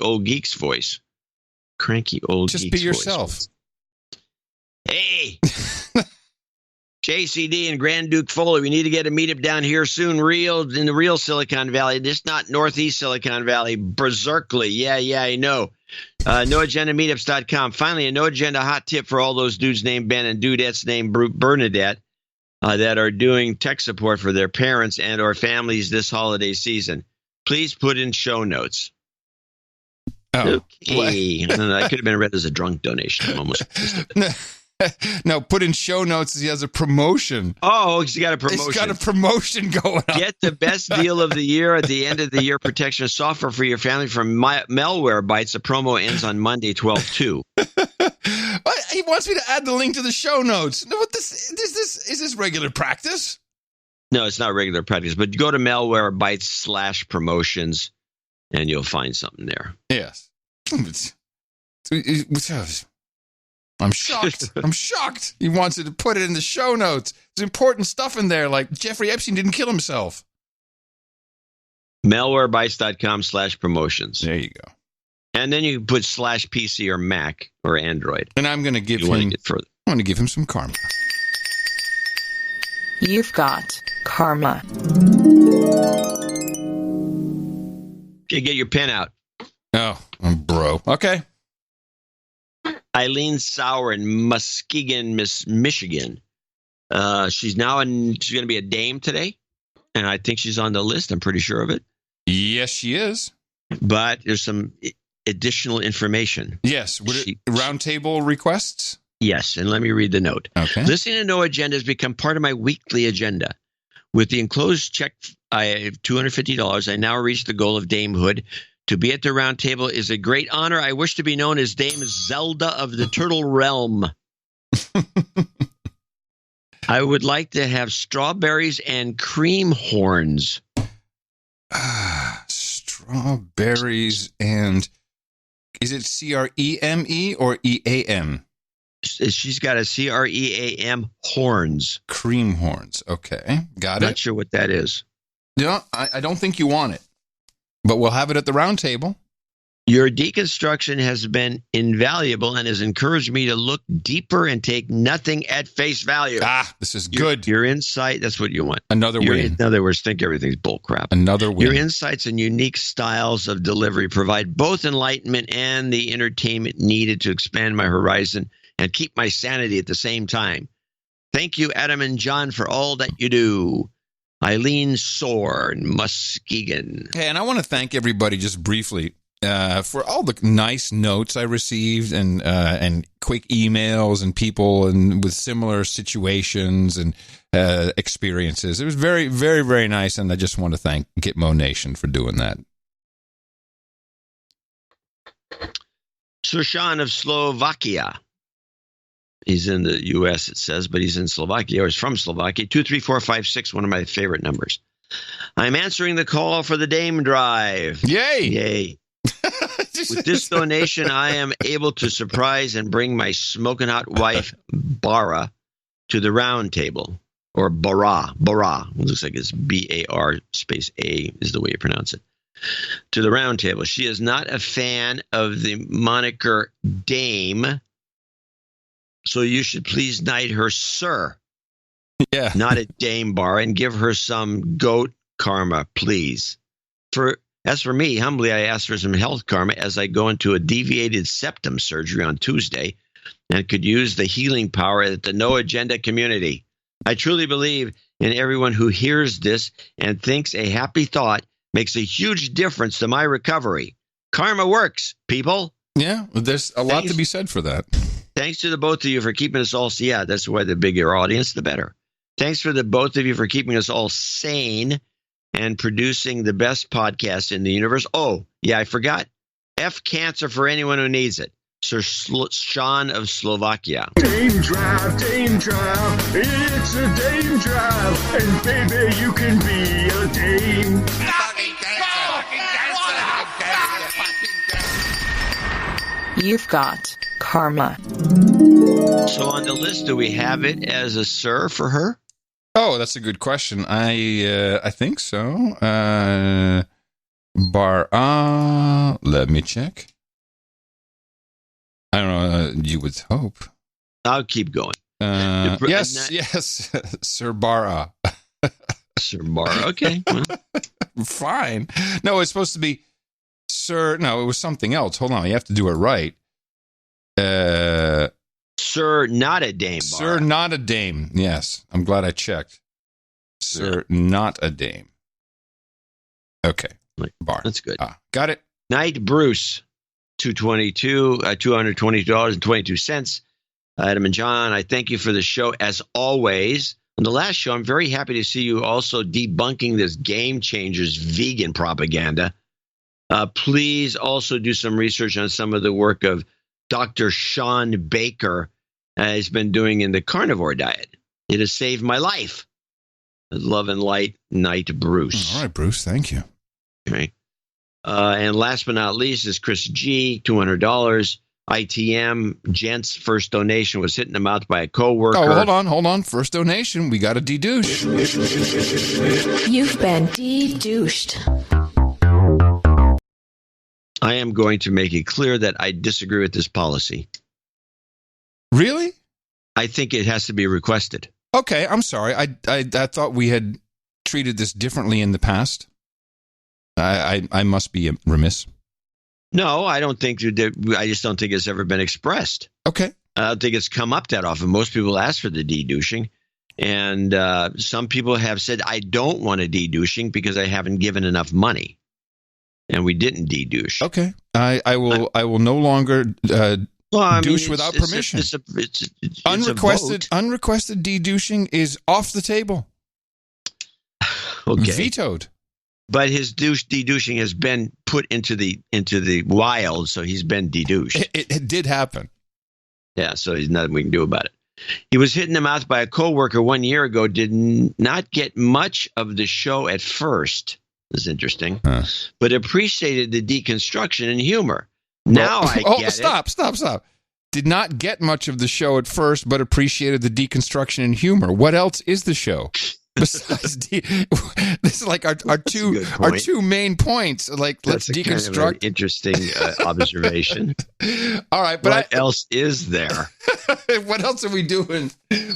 old geek's voice. Cranky old. Just geek's be yourself. Voice. Hey. JCD and Grand Duke Foley, we need to get a meetup down here soon, in the real Silicon Valley. This not Northeast Silicon Valley, Berserkly. Yeah, I know. NoAgendaMeetups.com. Finally, a No Agenda hot tip for all those dudes named Ben and dudettes named Bernadette that are doing tech support for their parents and or families this holiday season. Please put in show notes. Oh. Okay. I could have been read as a drunk donation. I'm almost No, put in show notes. He has a promotion. Oh, he's got a promotion. He's got a promotion going on. Get the best deal of the year at the end of the year protection software for your family from Malware Bytes. The promo ends on Monday, 12/2. He wants me to add the link to the show notes. No, is this regular practice? No, it's not regular practice. But go to Malware Bytes /promotions, and you'll find something there. Yes. I'm shocked. I'm shocked. He wants to put it in the show notes. There's important stuff in there, like Jeffrey Epstein didn't kill himself. Malwarebytes.com/promotions. There you go. And then you put /PC or Mac or Android. And I'm going to give him. I'm going to give him some karma. You've got karma. Okay, get your pen out. Oh, bro. Okay. Eileen Sauer in Muskegon, Michigan. She's going to be a dame today, and I think she's on the list. I'm pretty sure of it. Yes, she is. But there's some additional information. Yes. Roundtable requests? Yes, and let me read the note. Okay. Listening to No Agenda has become part of my weekly agenda. With the enclosed check, I have $250. I now reach the goal of damehood. To be at the round table is a great honor. I wish to be known as Dame Zelda of the Turtle Realm. I would like to have strawberries and cream horns. Strawberries and... Is it CREME or EAM? She's got a CREAM horns. Cream horns. Okay. Got it. Not sure what that is. No, I don't think you want it. But we'll have it at the round table. Your deconstruction has been invaluable and has encouraged me to look deeper and take nothing at face value. This is good. Your insight, that's what you want. Another win. In other words, think everything's bullcrap. Another win. Your insights and unique styles of delivery provide both enlightenment and the entertainment needed to expand my horizon and keep my sanity at the same time. Thank you, Adam and John, for all that you do. Eileen Soar in Muskegon. Hey, and I want to thank everybody just briefly for all the nice notes I received and quick emails and people and with similar situations and experiences. It was very, very, very nice, and I just want to thank Gitmo Nation for doing that. Sushan of Slovakia. He's in the U.S., it says, but he's in Slovakia, or he's from Slovakia. 23456, one of my favorite numbers. I'm answering the call for the Dame Drive. Yay! Yay. With this donation, I am able to surprise and bring my smoking hot wife, Bara, to the round table. Or Bara. Bara. It looks like it's B-A-R space A is the way you pronounce it. To the round table. She is not a fan of the moniker Dame, so you should please knight her Sir. Yeah. Not a Dame Bar, and give her some goat karma, please. As for me, humbly, I ask for some health karma as I go into a deviated septum surgery on Tuesday and could use the healing power at the No Agenda community. I truly believe in everyone who hears this and thinks a happy thought makes a huge difference to my recovery. Karma works, people. Yeah, there's a lot to be said for that. Thanks to the both of you for keeping us all. Yeah, that's why the bigger your audience, the better. Thanks for the both of you for keeping us all sane and producing the best podcast in the universe. Oh, yeah, I forgot. F cancer for anyone who needs it. Sir Sean of Slovakia. Dame Drive, it's a Dame Drive, and baby, you can be a Dame. You've got karma. So on the list, do we have it as a sir for her? Oh, that's a good question. I think so. Let me check. I don't know. You would hope. I'll keep going. Yes, Sir Bara. Sir Bara. Okay. Fine. No, it's supposed to be Sir. No, it was something else. Hold on. You have to do it right. Sir, not a Dame. Sir, not a Dame. Yes. I'm glad I checked. Sir, not a Dame. Okay. Bar. That's good. Got it. Knight Bruce, $222.22. Adam and John, I thank you for the show as always. On the last show, I'm very happy to see you also debunking this Game Changers vegan propaganda. Please also do some research on some of the work of Dr. Sean Baker has been doing in the carnivore diet. It has saved my life. Love and light, Knight Bruce. All right, Bruce, thank you. Okay. And last but not least is Chris G, $200. ITM. Gent's first donation was hit in the mouth by a coworker. Oh, hold on. First donation. We got a de-douche. You've been de-douched. I am going to make it clear that I disagree with this policy. Really? I think it has to be requested. Okay, I'm sorry. I thought we had treated this differently in the past. I must be remiss. No, I don't think I just don't think it's ever been expressed. Okay. I don't think it's come up that often. Most people ask for the de-douching. And some people have said, I don't want a de-douching because I haven't given enough money. And we didn't de-douche. Okay. I will no longer douche without permission. It's Unrequested de-douching is off the table. Okay. Vetoed. But his de-douching has been put into the wild, so he's been de-douched. It did happen. Yeah, so there's nothing we can do about it. He was hit in the mouth by a coworker 1 year ago, did not get much of the show at first. This is interesting. But appreciated the deconstruction and humor. Now I get stop. Did not get much of the show at first, but appreciated the deconstruction and humor. What else is the show? Besides, this is like our two main points. Like, let's deconstruct. Kind of an interesting observation. All right, but what else is there? What else are we doing?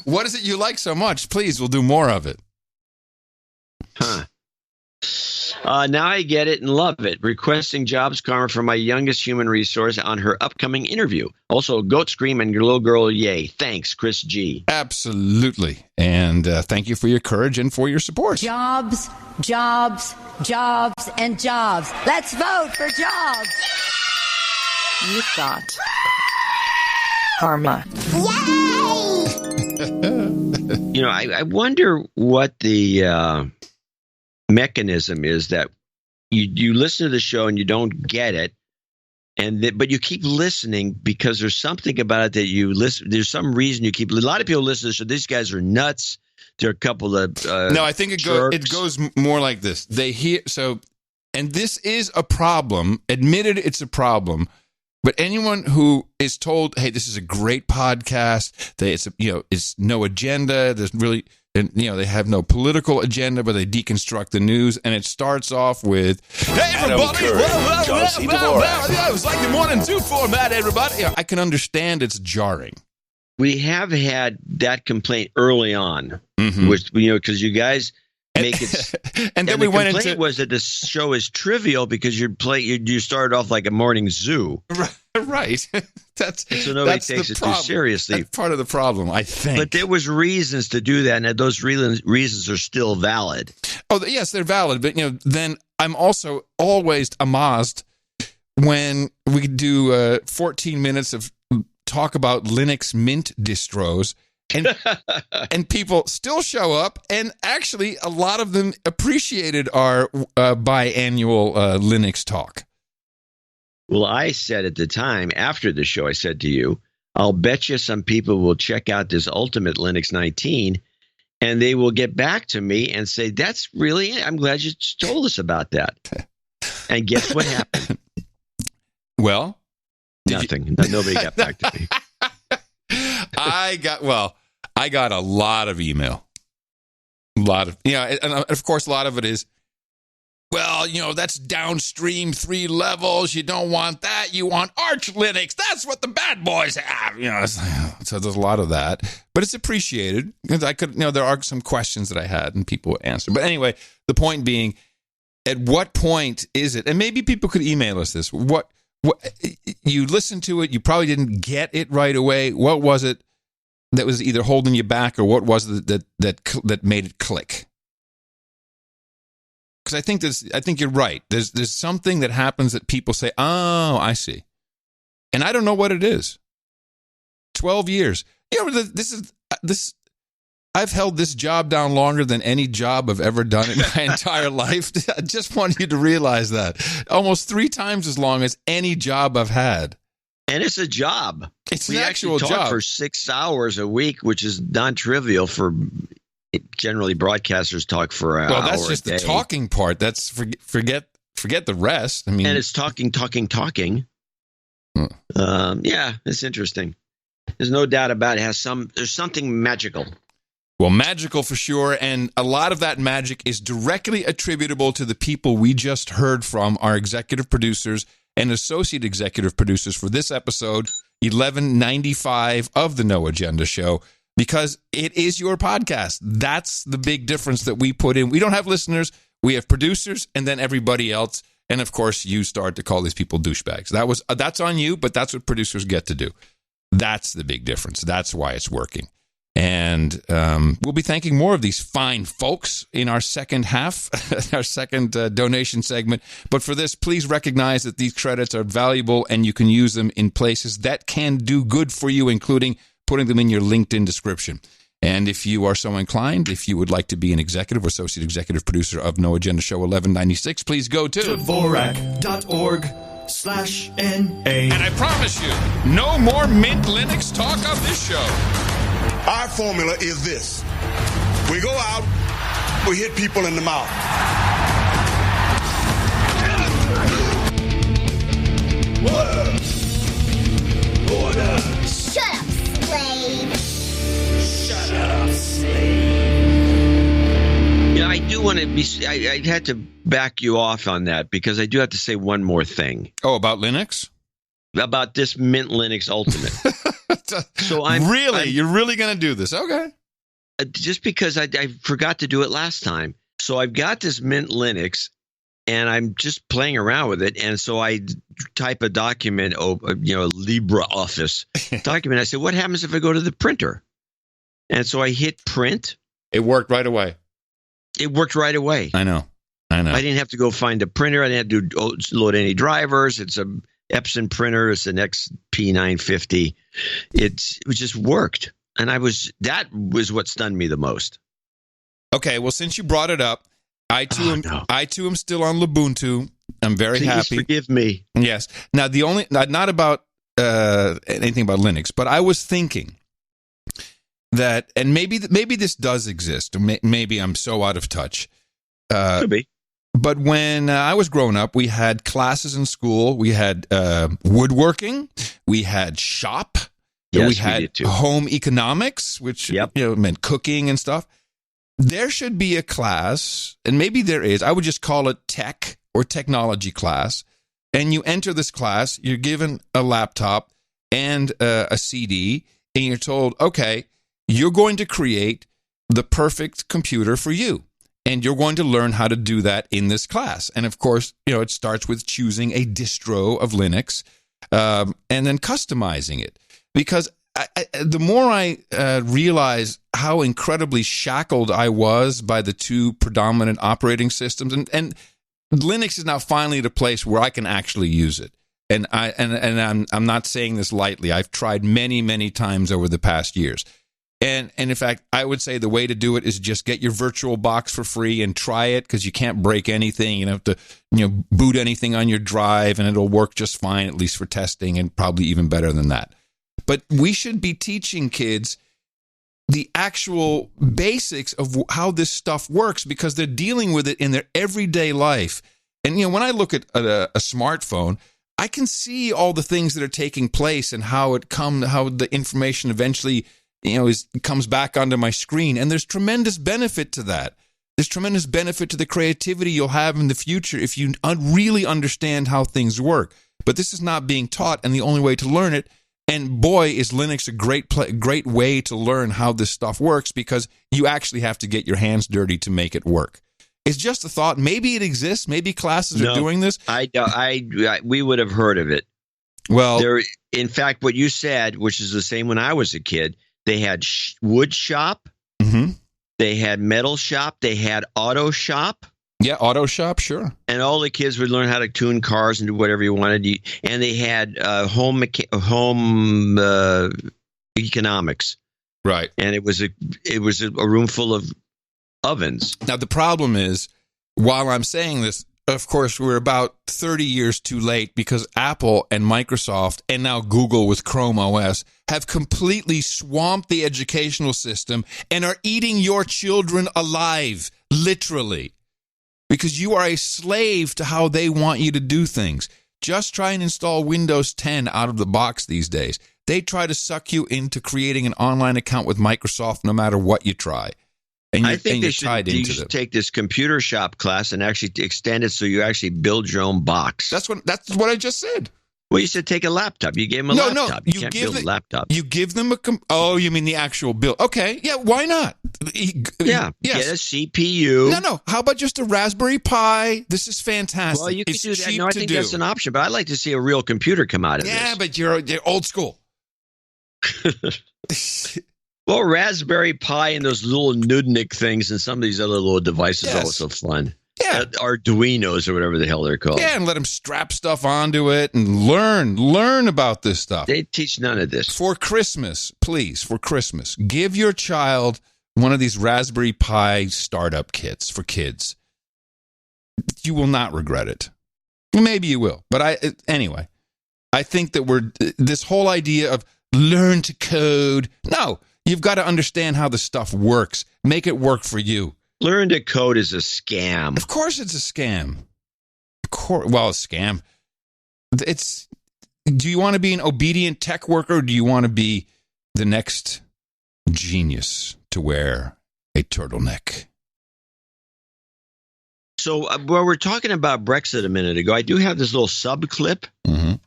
What is it you like so much? Please, we'll do more of it. Now I get it and love it. Requesting jobs karma for my youngest human resource on her upcoming interview. Also, goat scream and your little girl, yay. Thanks, Chris G. Absolutely. And thank you for your courage and for your support. Jobs, jobs, jobs, and jobs. Let's vote for jobs. You've got karma. Yay! I wonder what the mechanism is that you listen to the show and you don't get it, but you keep listening because there's something about it that you listen. There's some reason you keep. A lot of people listen to the show. These guys are nuts. There are a couple of no. I think it goes more like this. They hear and this is a problem. Admitted, it's a problem. But anyone who is told, "Hey, this is a great podcast," it's no agenda. There's really. And, they have no political agenda, but they deconstruct the news. And it starts off with, hey, everybody, it was like the 1 and 2 format, everybody. I can understand it's jarring. We have had that complaint early on, which, because you guys make it. And then we went into. The complaint was that the show is trivial because you started off like a morning zoo. Right. So nobody takes it too seriously. That's part of the problem, I think. But there was reasons to do that, and those reasons are still valid. Oh, yes, they're valid. But, then I'm also always amazed when we do 14 minutes of talk about Linux Mint distros, and people still show up, and actually a lot of them appreciated our biannual Linux talk. Well, I said at the time, after the show, I said to you, I'll bet you some people will check out this Ultimate Linux 19, and they will get back to me and say, that's really, I'm glad you told us about that. And guess what happened? Well? Nothing. Nobody got back to me. I got a lot of email. A lot of, and of course, a lot of it is, well, that's downstream 3 levels. You don't want that. You want Arch Linux. That's what the bad boys have. So there's a lot of that, but it's appreciated because I could, there are some questions that I had and people would answer. But anyway, the point being, at what point is it? And maybe people could email us this. What you listened to it, you probably didn't get it right away. What was it that was either holding you back, or what was it that made it click? Because I think you're right. There's something that happens that people say, "Oh, I see," and I don't know what it is. 12 years. This. I've held this job down longer than any job I've ever done in my entire life. I just want you to realize that. Almost 3 times as long as any job I've had. And it's a job. It's an actual talk job for 6 hours a week, which is non-trivial for. Generally, broadcasters talk for an hour. Well, that's just the talking part. That's forget the rest. I mean, and it's talking. Yeah, it's interesting. There's no doubt about it. There's something magical. Well, magical for sure, and a lot of that magic is directly attributable to the people we just heard from, our executive producers and associate executive producers for this episode, 1195 of the No Agenda Show, because it is your podcast. That's the big difference that we put in. We don't have listeners, we have producers, and then everybody else. And of course, you start to call these people douchebags. That's on you, but that's what producers get to do. That's the big difference. That's why it's working. And we'll be thanking more of these fine folks in our second half, our second donation segment. But for this, please recognize that these credits are valuable and you can use them in places that can do good for you, including putting them in your LinkedIn description. And if you are so inclined, if you would like to be an executive or associate executive producer of No Agenda Show 1196, please go to Dvorak.org/NA. And I promise you, no more Mint Linux talk on this show. Our formula is this. We go out, we hit people in the mouth. Order. Shut up, slave. Shut up, slave. Yeah, I do want to be. I had to back you off on that because I do have to say one more thing. Oh, about Linux? About this Mint Linux Ultimate. So you're really going to do this? Okay. Just because I forgot to do it last time. So I've got this Mint Linux, and I'm just playing around with it. And so I type a document, LibreOffice document. I said, what happens if I go to the printer? And so I hit print. It worked right away. It worked right away. I know. I didn't have to go find a printer. I didn't have to load any drivers. It's a Epson printer. It's an XP950. It just worked. And that was what stunned me the most. Okay, well, since you brought it up, I too am still on Lubuntu. I'm very happy. Forgive me. Yes. Now, not about anything about Linux, but I was thinking that, and maybe this does exist. Maybe I'm so out of touch. Could be. But when I was growing up, we had classes in school. We had woodworking. We had shop. Yes, we had home economics, which meant cooking and stuff. There should be a class, and maybe there is. I would just call it tech or technology class. And you enter this class. You're given a laptop and a CD, and you're told, okay, you're going to create the perfect computer for you. And you're going to learn how to do that in this class. And of course, it starts with choosing a distro of Linux and then customizing it. Because the more I realize how incredibly shackled I was by the two predominant operating systems, and Linux is now finally at a place where I can actually use it. And I'm not saying this lightly. I've tried many, many times over the past years. And in fact, I would say the way to do it is just get your virtual box for free and try it, because you can't break anything. You don't have to boot anything on your drive, and it'll work just fine, at least for testing, and probably even better than that. But we should be teaching kids the actual basics of how this stuff works, because they're dealing with it in their everyday life. And when I look at a smartphone, I can see all the things that are taking place and how the information eventually comes back onto my screen. And there's tremendous benefit to that. There's tremendous benefit to the creativity you'll have in the future if you really understand how things work. But this is not being taught, and the only way to learn it, and boy, is Linux a great way to learn how this stuff works, because you actually have to get your hands dirty to make it work. It's just a thought. Maybe it exists. Maybe classes are doing this. We would have heard of it. Well, in fact, what you said, which is the same when I was a kid, they had wood shop, they had metal shop, they had auto shop. Yeah, auto shop, sure. And all the kids would learn how to tune cars and do whatever you wanted. And they had home economics, right? And it was a room full of ovens. Now the problem is, while I'm saying this, of course, we're about 30 years too late, because Apple and Microsoft and now Google with Chrome OS have completely swamped the educational system and are eating your children alive, literally, because you are a slave to how they want you to do things. Just try and install Windows 10 out of the box these days. They try to suck you into creating an online account with Microsoft no matter what you try. And I think they should take this computer shop class and actually extend it so you actually build your own box. That's what I just said. Well, you said take a laptop. You gave them a laptop. You can't build a laptop. You give them oh, you mean the actual build. Okay, yeah, why not? Yes. Get a CPU. No. How about just a Raspberry Pi? This is fantastic. Well, you can do that. No, I think that's an option, but I'd like to see a real computer come out of this. Yeah, but you're old school. Well, Raspberry Pi and those little Nudnik things and some of these other little devices are also fun. Yeah. Arduinos or whatever the hell they're called. Yeah, and let them strap stuff onto it and learn about this stuff. They teach none of this. For Christmas, please, give your child one of these Raspberry Pi startup kits for kids. You will not regret it. Well, maybe you will. But anyway, I think that this whole idea of learn to code. No, you've got to understand how the stuff works. Make it work for you. Learn to code is a scam. Of course it's a scam. A scam. Do you want to be an obedient tech worker, or do you want to be the next genius to wear a turtleneck? So, while we're talking about Brexit a minute ago, I do have this little sub clip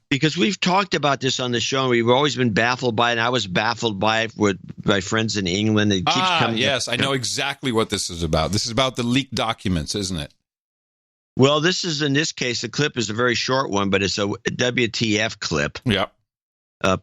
because we've talked about this on the show, and we've always been baffled by it. And I was baffled by it with my friends in England. It keeps coming. Yes, I know exactly what this is about. This is about the leaked documents, isn't it? Well, in this case, the clip is a very short one, but it's a WTF clip. Yep.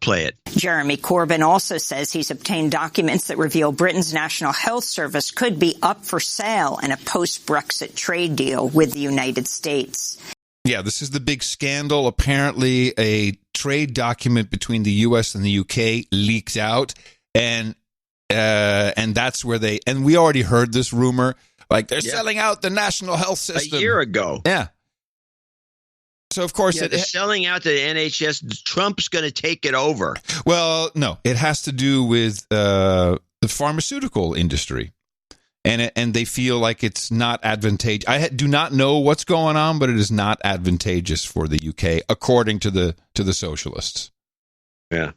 Play it. Jeremy Corbyn also says he's obtained documents that reveal Britain's National Health Service could be up for sale in a post-Brexit trade deal with the United States. Yeah, this is the big scandal. Apparently, a trade document between the U.S. and the U.K. leaked out, and that's where and we already heard this rumor, like they're selling out the national health system. A year ago. Yeah. So, of course, they're selling out the NHS. Trump's going to take it over. Well, no, it has to do with the pharmaceutical industry. And they feel like it's not advantageous. I do not know what's going on, but it is not advantageous for the UK, according to the socialists. Yeah.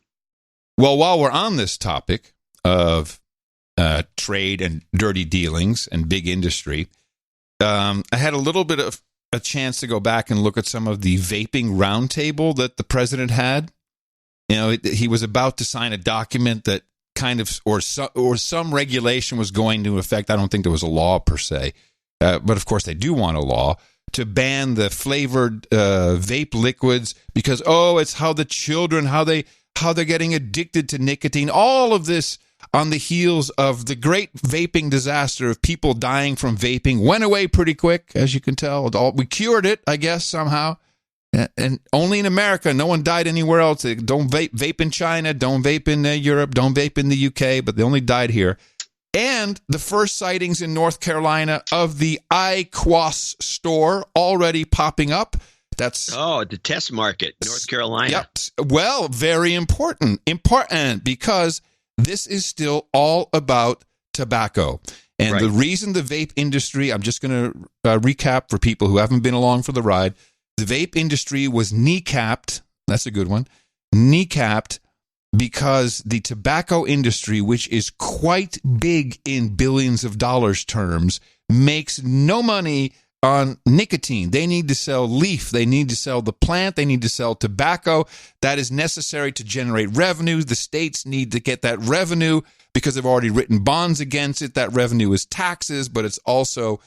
Well, while we're on this topic of trade and dirty dealings and big industry, I had a little bit of a chance to go back and look at some of the vaping roundtable that the president had. You know, he was about to sign a document that kind of, or some regulation was going to affect. I don't think there was a law per se, but of course they do want a law to ban the flavored vape liquids because it's how the children, how they're getting addicted to nicotine. All of this on the heels of the great vaping disaster of people dying from vaping went away pretty quick, as you can tell. We cured it, I guess, somehow. And only in America. No one died anywhere else. Don't vape in China. Don't vape in Europe. Don't vape in the UK. But they only died here. And the first sightings in North Carolina of the IQOS store already popping up. That's the test market, North Carolina. Yep. Well, very important. Important because this is still all about tobacco. And the reason the vape industry, I'm just going to recap for people who haven't been along for the ride. The vape industry was kneecapped. That's a good one. Kneecapped because the tobacco industry, which is quite big in billions of dollars terms, makes no money on nicotine. They need to sell leaf. They need to sell the plant. They need to sell tobacco. That is necessary to generate revenue. The states need to get that revenue because they've already written bonds against it. That revenue is taxes, but it's also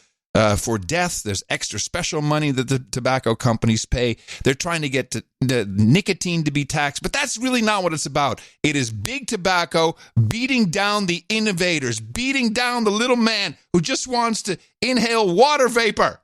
for death. There's extra special money that the tobacco companies pay. They're trying to get the nicotine to be taxed, but that's really not what it's about. It is big tobacco beating down the innovators, beating down the little man who just wants to inhale water vapor.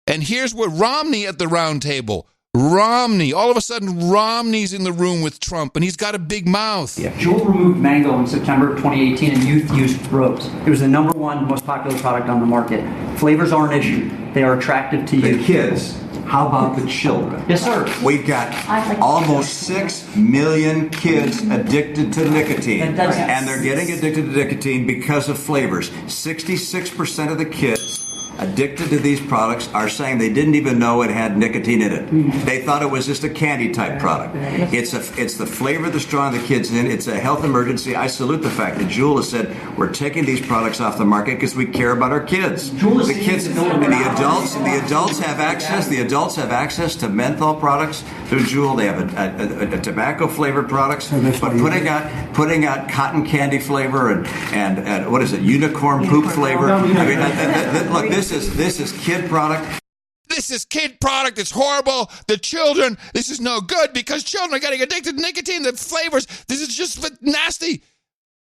And here's what Romney at the round table. Romney, all of a sudden, Romney's in the room with Trump, and he's got a big mouth. Yeah, Juul removed mango in September of 2018, and youth used rose. It was the #1 most popular product on the market. Flavors are an issue. They are attractive to youth. The kids. How about the children? Yes, sir. We've got almost 6 million kids addicted to nicotine. And they're getting addicted to nicotine because of flavors. 66% of the kids addicted to these products are saying they didn't even know it had nicotine in it. They thought it was just a candy type product. It's the flavor that's drawing the kids in. It's a health emergency. I salute the fact that Juul has said we're taking these products off the market because we care about our kids. The kids and the adults have access. The adults have access to menthol products through Juul. They have a tobacco flavored products, but putting out cotton candy flavor and what is it, unicorn poop flavor. I mean, look, this is kid product. This is kid product. It's horrible. The children, this is no good because children are getting addicted to nicotine, the flavors. This is just nasty.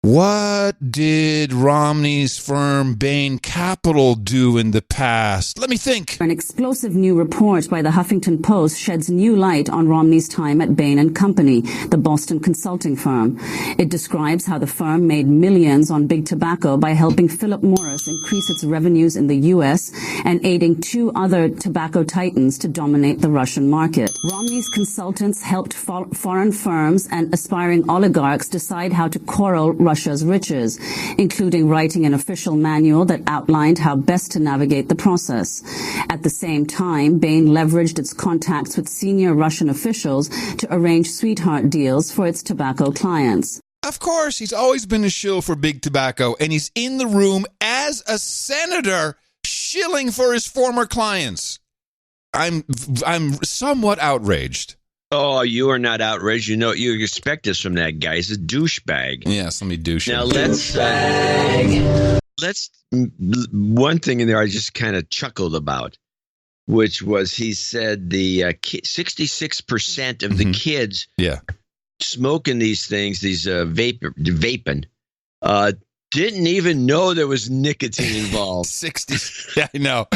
What did Romney's firm Bain Capital do in the past? Let me think. An explosive new report by the Huffington Post sheds new light on Romney's time at Bain & Company, the Boston consulting firm. It describes how the firm made millions on big tobacco by helping Philip Morris increase its revenues in the U.S. and aiding two other tobacco titans to dominate the Russian market. Romney's consultants helped foreign firms and aspiring oligarchs decide how to corral Russia's riches, including writing an official manual that outlined how best to navigate the process. At the same time, Bain leveraged its contacts with senior Russian officials to arrange sweetheart deals for its tobacco clients. Of course, he's always been a shill for big tobacco, and he's in the room as a senator shilling for his former clients. I'm somewhat outraged. Oh, you are not outraged. You know, you expect this from that guy. He's a douchebag. Yes, let me douche him. Now, let's one thing in there I just kind of chuckled about, which was he said the 66% of the kids smoking these things, these vaping, didn't even know there was nicotine involved. 60, yeah, I know.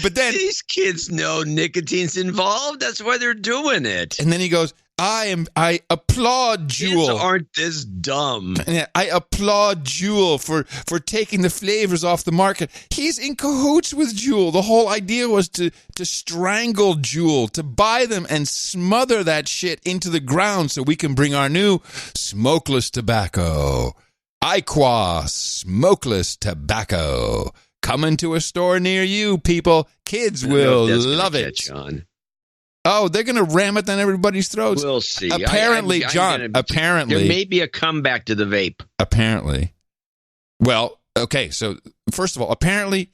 But then these kids know nicotine's involved. That's why they're doing it. And then he goes, I applaud Juul. Kids aren't this dumb. Yeah, I applaud Juul for taking the flavors off the market. He's in cahoots with Juul. The whole idea was to strangle Juul, to buy them and smother that shit into the ground so we can bring our new smokeless tobacco. Iqua smokeless tobacco. Coming to a store near you, people. Kids will love it. Oh, they're going to ram it down everybody's throats. We'll see. Apparently, John, apparently. There may be a comeback to the vape. Apparently. Well, okay, so first of all, apparently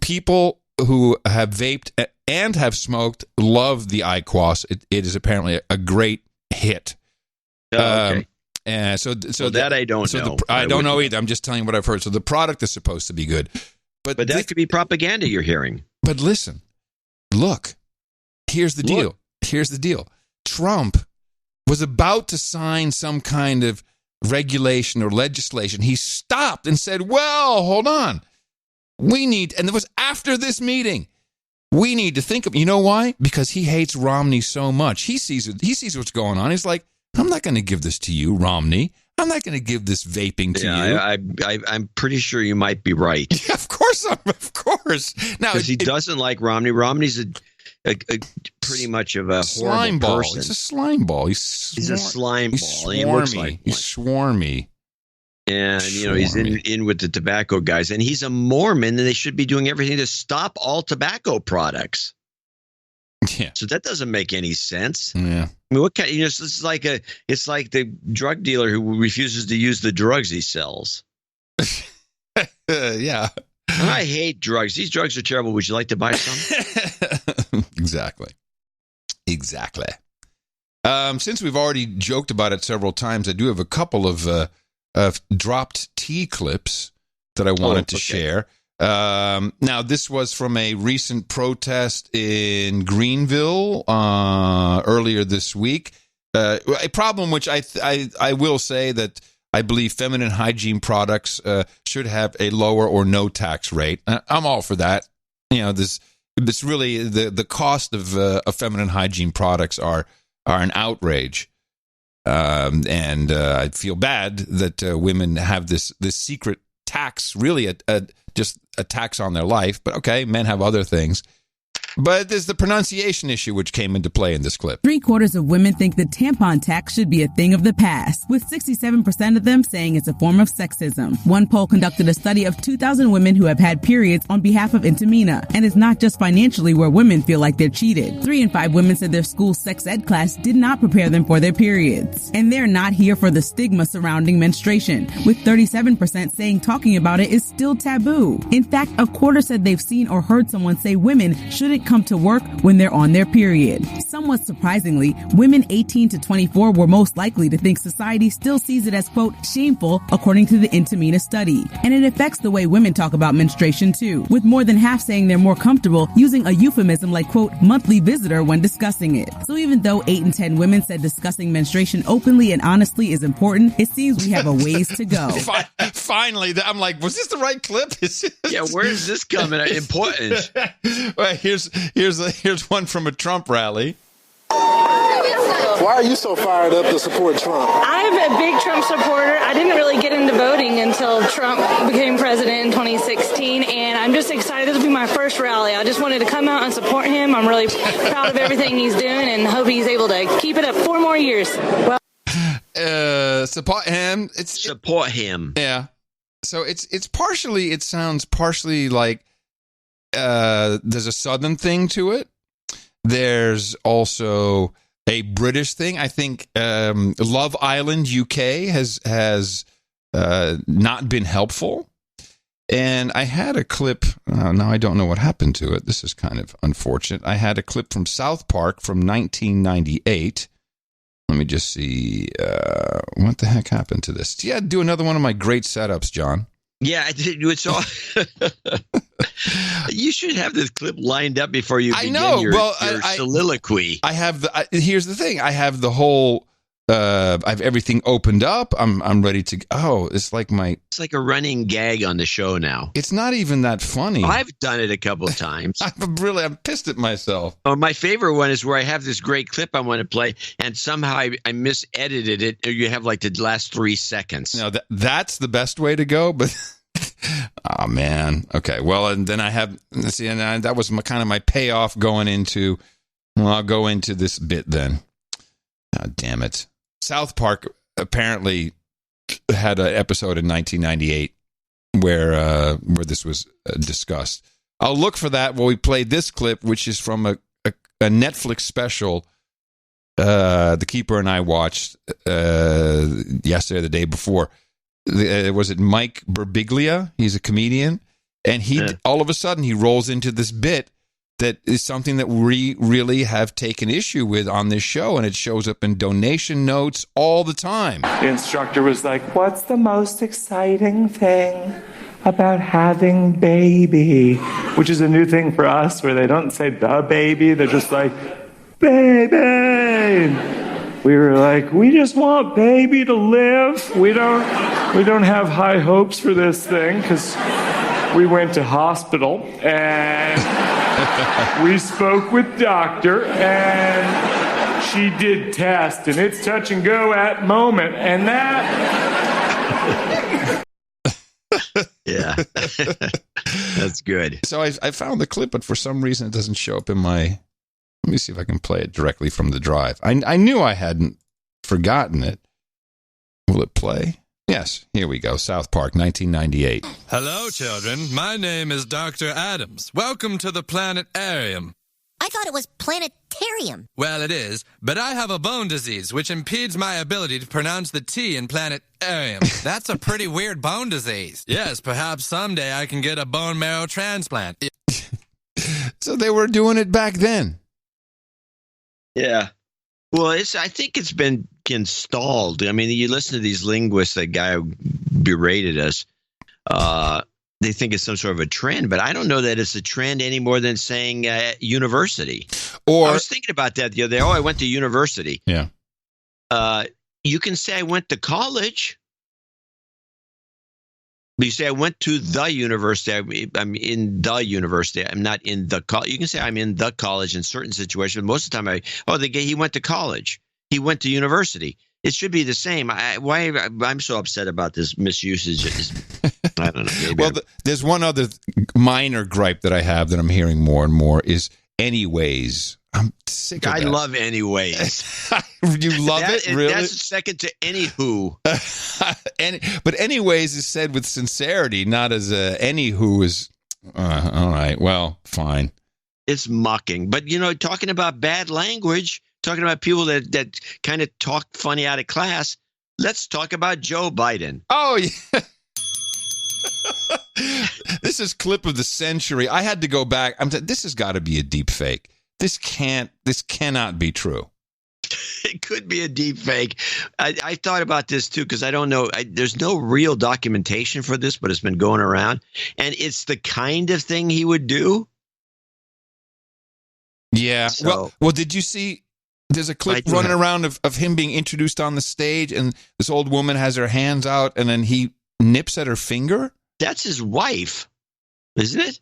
people who have vaped and have smoked love the Iqua. It is apparently a great hit. Okay. And so that I don't know. I don't know either. I'm just telling you what I've heard. So the product is supposed to be good. But that could be propaganda you're hearing. But listen, look, here's the deal. Here's the deal. Trump was about to sign some kind of regulation or legislation. He stopped and said, well, hold on. We need, and it was after this meeting, we need to think of, you know why? Because he hates Romney so much. He sees what's going on. He's like, I'm not going to give this to you, Romney. I'm not going to give this vaping to you. I'm pretty sure you might be right. Yeah, of course. Now, because he doesn't like Romney. Romney's a pretty much of a slime horrible ball. person. He's a slime ball. He's a slime ball. Swarmy. He looks like he's swarmy. And, you know, he's in with the tobacco guys. And he's a Mormon, and they should be doing everything to stop all tobacco products. Yeah. So that doesn't make any sense. Yeah. I mean, what kind? You know, it's like the drug dealer who refuses to use the drugs he sells. Yeah. I hate drugs. These drugs are terrible. Would you like to buy some? Exactly. Since we've already joked about it several times, I do have a couple of dropped tea clips that I wanted to share. Now, this was from a recent protest in Greenville earlier this week. A problem which I will say that I believe feminine hygiene products should have a lower or no tax rate. I'm all for that. You know, this really the cost of feminine hygiene products are an outrage. And I feel bad that women have this secret tax, really just a tax on their life. But okay, men have other things. But there's the pronunciation issue which came into play in this clip. 3/4 of women think the tampon tax should be a thing of the past, with 67% of them saying it's a form of sexism. One poll conducted a study of 2,000 women who have had periods on behalf of Intimina, and it's not just financially where women feel like they're cheated. 3 in 5 women said their school sex ed class did not prepare them for their periods. And they're not here for the stigma surrounding menstruation, with 37% saying talking about it is still taboo. In fact, a quarter said they've seen or heard someone say women shouldn't come to work when they're on their period. Somewhat surprisingly, women 18 to 24 were most likely to think society still sees it as, quote, shameful, according to the Intimina study. And it affects the way women talk about menstruation too, with more than half saying they're more comfortable using a euphemism like, quote, monthly visitor when discussing it. So even though 8 in 10 women said discussing menstruation openly and honestly is important, it seems we have a ways to go. Finally, I'm like, was this the right clip? Yeah, where is this coming? Important. Well, here's one from a Trump rally. Why are you so fired up to support Trump? I'm a big Trump supporter. I didn't really get into voting until Trump became president in 2016, and I'm just excited. This will be my first rally. I just wanted to come out and support him. I'm really proud of everything he's doing and hope he's able to keep it up 4 more years. Well, support him. Support him. Yeah. So it sounds partially like there's a Southern thing to it. There's also a British thing. I think Love Island UK has not been helpful. And I had a clip. Now I don't know what happened to it. This is kind of unfortunate. I had a clip from South Park from 1998. Let me just see. What the heck happened to this? Yeah, do another one of my great setups, John. Yeah, I did. It's all. You should have this clip lined up before you begin your soliloquy. I have here's the thing. I have the whole. I have everything opened up. I'm ready to. Oh, it's like a running gag on the show now. It's not even that funny. I've done it a couple of times. I'm pissed at myself. Oh, my favorite one is where I have this great clip I want to play, and somehow I misedited it. Or you have like the last 3 seconds. No, that's the best way to go. But oh man, okay. Well, and then I have and that was kind of my payoff going into. Well, I'll go into this bit then. God damn it. South Park apparently had an episode in 1998 where this was discussed. I'll look for that while we play this clip, which is from a Netflix special the Keeper and I watched yesterday, the day before. Was it Mike Birbiglia? He's a comedian. And all of a sudden he rolls into this bit that is something that we really have taken issue with on this show, and it shows up in donation notes all the time. The instructor was like, what's the most exciting thing about having baby? Which is a new thing for us, where they don't say the baby, they're just like, baby! We were like, we just want baby to live. We don't have high hopes for this thing, because we went to hospital, and we spoke with doctor, and she did test, and it's touch and go at moment, and that. Yeah, that's good. So I found the clip, but for some reason it doesn't show up in my. Let me see if I can play it directly from the drive. I knew I hadn't forgotten it. Will it play? Yes, here we go. South Park, 1998. Hello, children. My name is Dr. Adams. Welcome to the planetarium. I thought it was planetarium. Well, it is, but I have a bone disease, which impedes my ability to pronounce the T in planetarium. That's a pretty weird bone disease. Yes, perhaps someday I can get a bone marrow transplant. So they were doing it back then. Yeah. Well, I think it's been installed. I mean, you listen to these linguists, that guy who berated us, they think it's some sort of a trend, but I don't know that it's a trend any more than saying university. I was thinking about that the other day. Oh, I went to university. Yeah. You can say I went to college. But you say I went to the university. I'm in the university. I'm not in the college. You can say I'm in the college in certain situations. Most of the time, he went to college. He went to university. It should be the same. Why I'm so upset about this misusage. I don't know. Well, there's one other minor gripe that I have that I'm hearing more and more is anyways. I'm sick of that. I love anyways. You love it? Really? That's second to anywho. But anyways is said with sincerity, not as anywho is. All right, well, fine. It's mocking. But, talking about bad language, talking about people that kind of talk funny out of class, let's talk about Joe Biden. Oh, yeah. This is clip of the century. I had to go back. This has got to be a deep fake. This cannot be true. It could be a deep fake. I thought about this too, because I don't know. There's no real documentation for this, but it's been going around, and it's the kind of thing he would do. Yeah. So, well, did you see? There's a clip running around of him being introduced on the stage, and this old woman has her hands out, and then he nips at her finger. That's his wife, isn't it?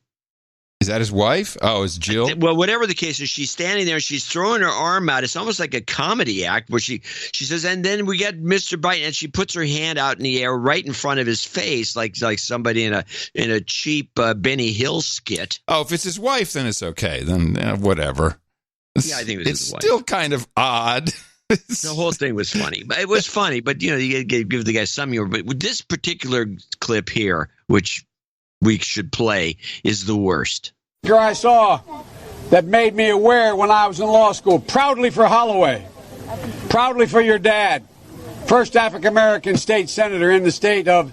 Is that his wife? Oh, it's Jill? Well, whatever the case is, she's standing there, she's throwing her arm out. It's almost like a comedy act where she says, and then we get Mr. Biden, and she puts her hand out in the air right in front of his face, like somebody in a cheap Benny Hill skit. Oh, if it's his wife, then it's okay. Then whatever. Yeah, I think it was his wife. It's still kind of odd. The whole thing was funny. It was funny, but you got to give the guy some humor. But with this particular clip here, which we should play, is the worst. I saw that made me aware when I was in law school. Proudly for Holloway. Proudly for your dad. First African-American state senator in the state of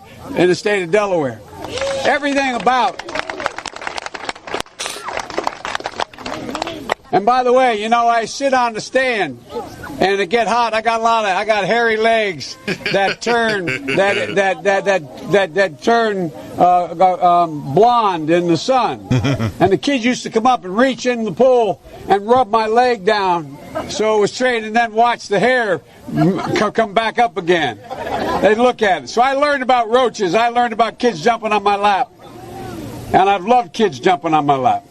Delaware. Everything about. And by the way, I sit on the stand and it get hot. I got hairy legs that turn blonde in the sun. And the kids used to come up and reach in the pool and rub my leg down so it was straight, and then watch the hair come back up again. They'd look at it. So I learned about roaches. I learned about kids jumping on my lap. And I've loved kids jumping on my lap.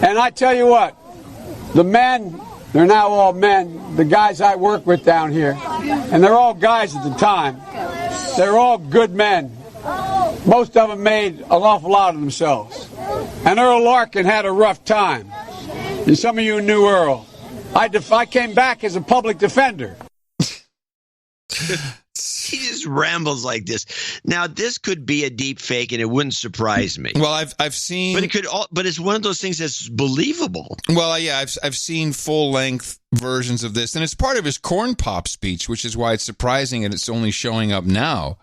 And I tell you what, the men, they're now all men, the guys I work with down here, and they're all guys at the time. They're all good men. Most of them made an awful lot of themselves. And Earl Larkin had a rough time. And some of you knew Earl. I came back as a public defender. He just rambles like this. Now, this could be a deep fake, and it wouldn't surprise me. Well, I've seen, but it's one of those things that's believable. Well, yeah, I've seen full length versions of this, and it's part of his corn pop speech, which is why it's surprising and it's only showing up now,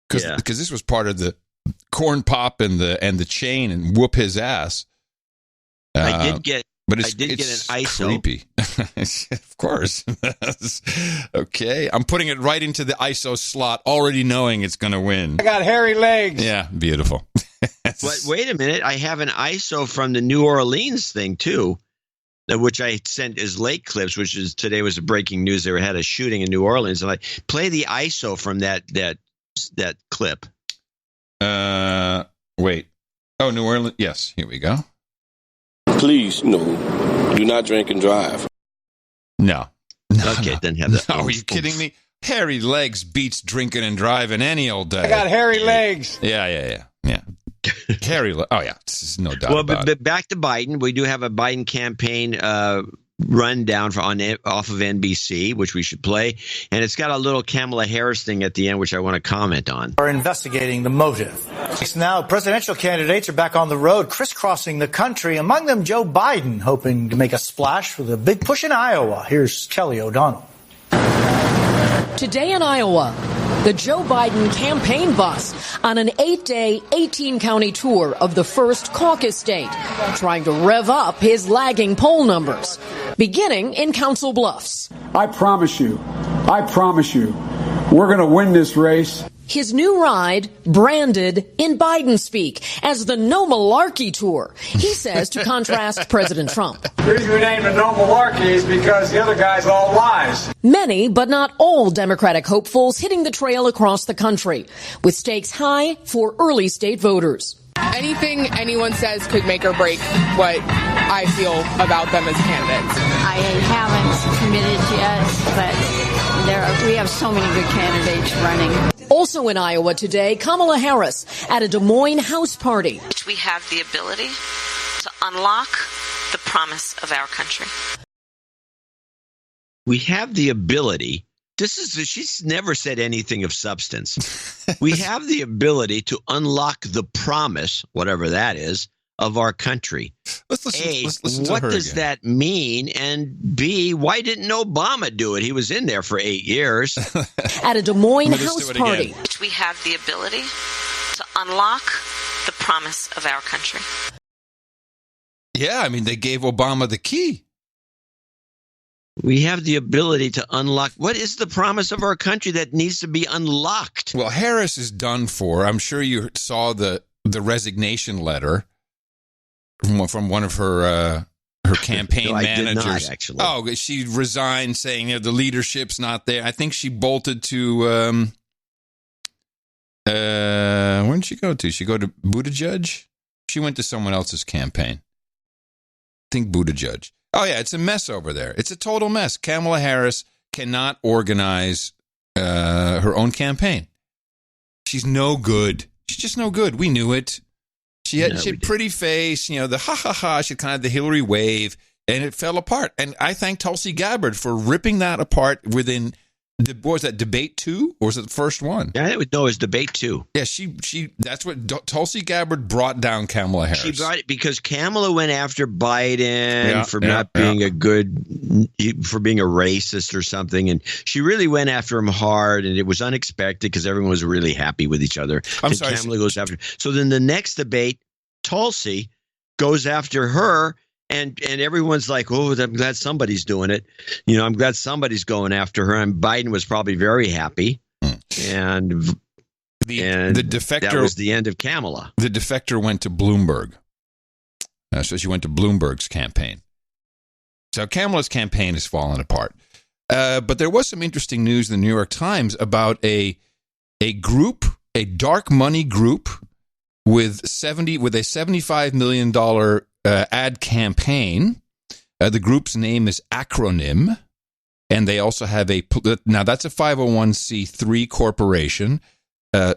because this was part of the corn pop and the chain and whoop his ass. I did get But I did get an ISO. Creepy. Of course. Okay. I'm putting it right into the ISO slot, already knowing it's going to win. I got hairy legs. Yeah, beautiful. But wait a minute. I have an ISO from the New Orleans thing, too, which I sent as late clips, which is today was a breaking news. They had a shooting in New Orleans. And I play the ISO from that clip. Wait. Oh, New Orleans. Yes. Here we go. Please, no, do not drink and drive. No. Okay, then have that. No, are you kidding me? Hairy legs beats drinking and driving any old day. I got hairy legs. Yeah. Hairy legs. Oh, yeah. There's no doubt about it. But back to Biden. We do have a Biden campaign rundown off of NBC, which we should play. And it's got a little Kamala Harris thing at the end, which I want to comment on. Are investigating the motive. Now, presidential candidates are back on the road, crisscrossing the country, among them Joe Biden, hoping to make a splash with a big push in Iowa. Here's Kelly O'Donnell. Today in Iowa, the Joe Biden campaign bus on an 8-day, 18-county tour of the first caucus state, trying to rev up his lagging poll numbers, beginning in Council Bluffs. I promise you, we're going to win this race. His new ride branded in Biden speak as the No Malarkey Tour, he says, to contrast President Trump. The reason we named it No Malarkey is because the other guy's all lies. Many, but not all, Democratic hopefuls hitting the trail across the country, with stakes high for early state voters. Anything anyone says could make or break what I feel about them as candidates. I haven't committed yet, but we have so many good candidates running. Also in Iowa today, Kamala Harris at a Des Moines house party. We have the ability to unlock the promise of our country. We have the ability. She's never said anything of substance. We have the ability to unlock the promise, whatever that is, of our country. Let's listen to what her does again. that mean? And B, why didn't Obama do it? He was in there for 8 years. At a Des Moines house party. We have the ability to unlock the promise of our country. Yeah, I mean, they gave Obama the key. We have the ability to unlock. What is the promise of our country that needs to be unlocked? Well, Harris is done for. I'm sure you saw the resignation letter from one of her campaign managers. I did not, actually. Oh, she resigned, saying the leadership's not there. I think she bolted to. Where did she go to? She go to Buttigieg? She went to someone else's campaign. I think Buttigieg. Oh, yeah, it's a mess over there. It's a total mess. Kamala Harris cannot organize her own campaign. She's no good. She's just no good. We knew it. She had a pretty face, the ha-ha-ha. She had kind of the Hillary wave, and it fell apart. And I thank Tulsi Gabbard for ripping that apart within, what was that, debate 2? Or was it the first one? Yeah, it was debate 2. Yeah, she. That's what Tulsi Gabbard brought down Kamala Harris. She brought it because Kamala went after Biden for not being for being a racist or something, and she really went after him hard, and it was unexpected because everyone was really happy with each other. Kamala goes after. So then the next debate, Tulsi goes after her. And everyone's like, oh, I'm glad somebody's doing it. I'm glad somebody's going after her. And Biden was probably very happy. And the defector, that was the end of Kamala. The defector went to Bloomberg. So she went to Bloomberg's campaign. So Kamala's campaign has fallen apart. But there was some interesting news in the New York Times about a group, a dark money group with a $75 million ad campaign. The group's name is Acronym, and they also have now that's a 501c3 corporation,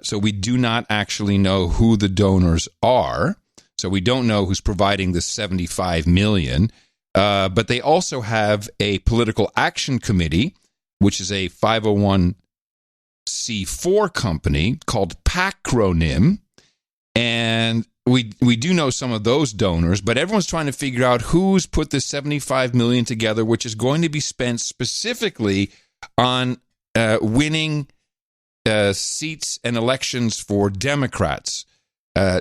so we do not actually know who the donors are, so we don't know who's providing the $75 million, but they also have a political action committee, which is a 501c4 company called Pacronym, and we do know some of those donors, but everyone's trying to figure out who's put this $75 million together, which is going to be spent specifically on winning seats and elections for Democrats.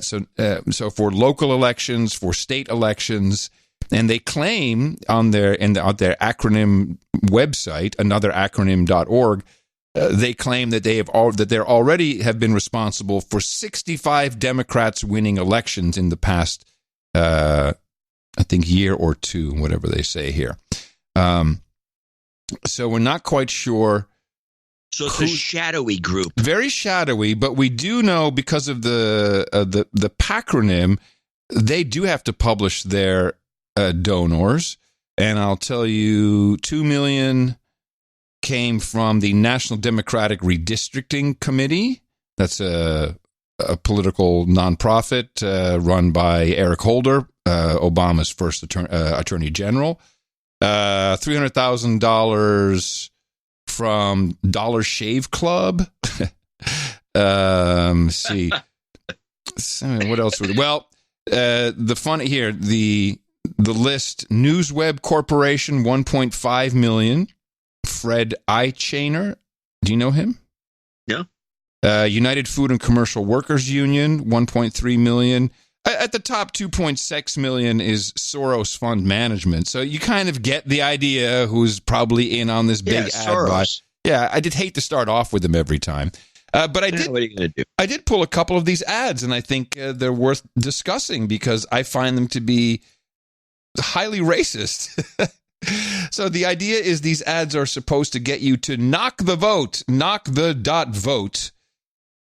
So for local elections, for state elections, and they claim on their acronym website, anotheracronym.org. They claim that they already have been responsible for 65 Democrats winning elections in the past, I think, year or two, whatever they say here. So we're not quite sure. So it's a shadowy group, very shadowy. But we do know because of the Pacronym, they do have to publish their donors, and I'll tell you, 2 million. Came from the National Democratic Redistricting Committee. That's a political nonprofit run by Eric Holder, Obama's first attorney general. $300,000 from Dollar Shave Club. See. What else? The fun here, the list, NewsWeb Corporation, $1.5 million. Fred Eichaner, do you know him? Yeah. United Food and Commercial Workers Union, $1.3 million. At the top, $2.6 million is Soros Fund Management. So you kind of get the idea who's probably in on this big ad buy. Yeah, I did hate to start off with them every time. But I did. What are you going to do? I did pull a couple of these ads, and I think they're worth discussing because I find them to be highly racist. So the idea is these ads are supposed to get you to knock the vote, knock the vote,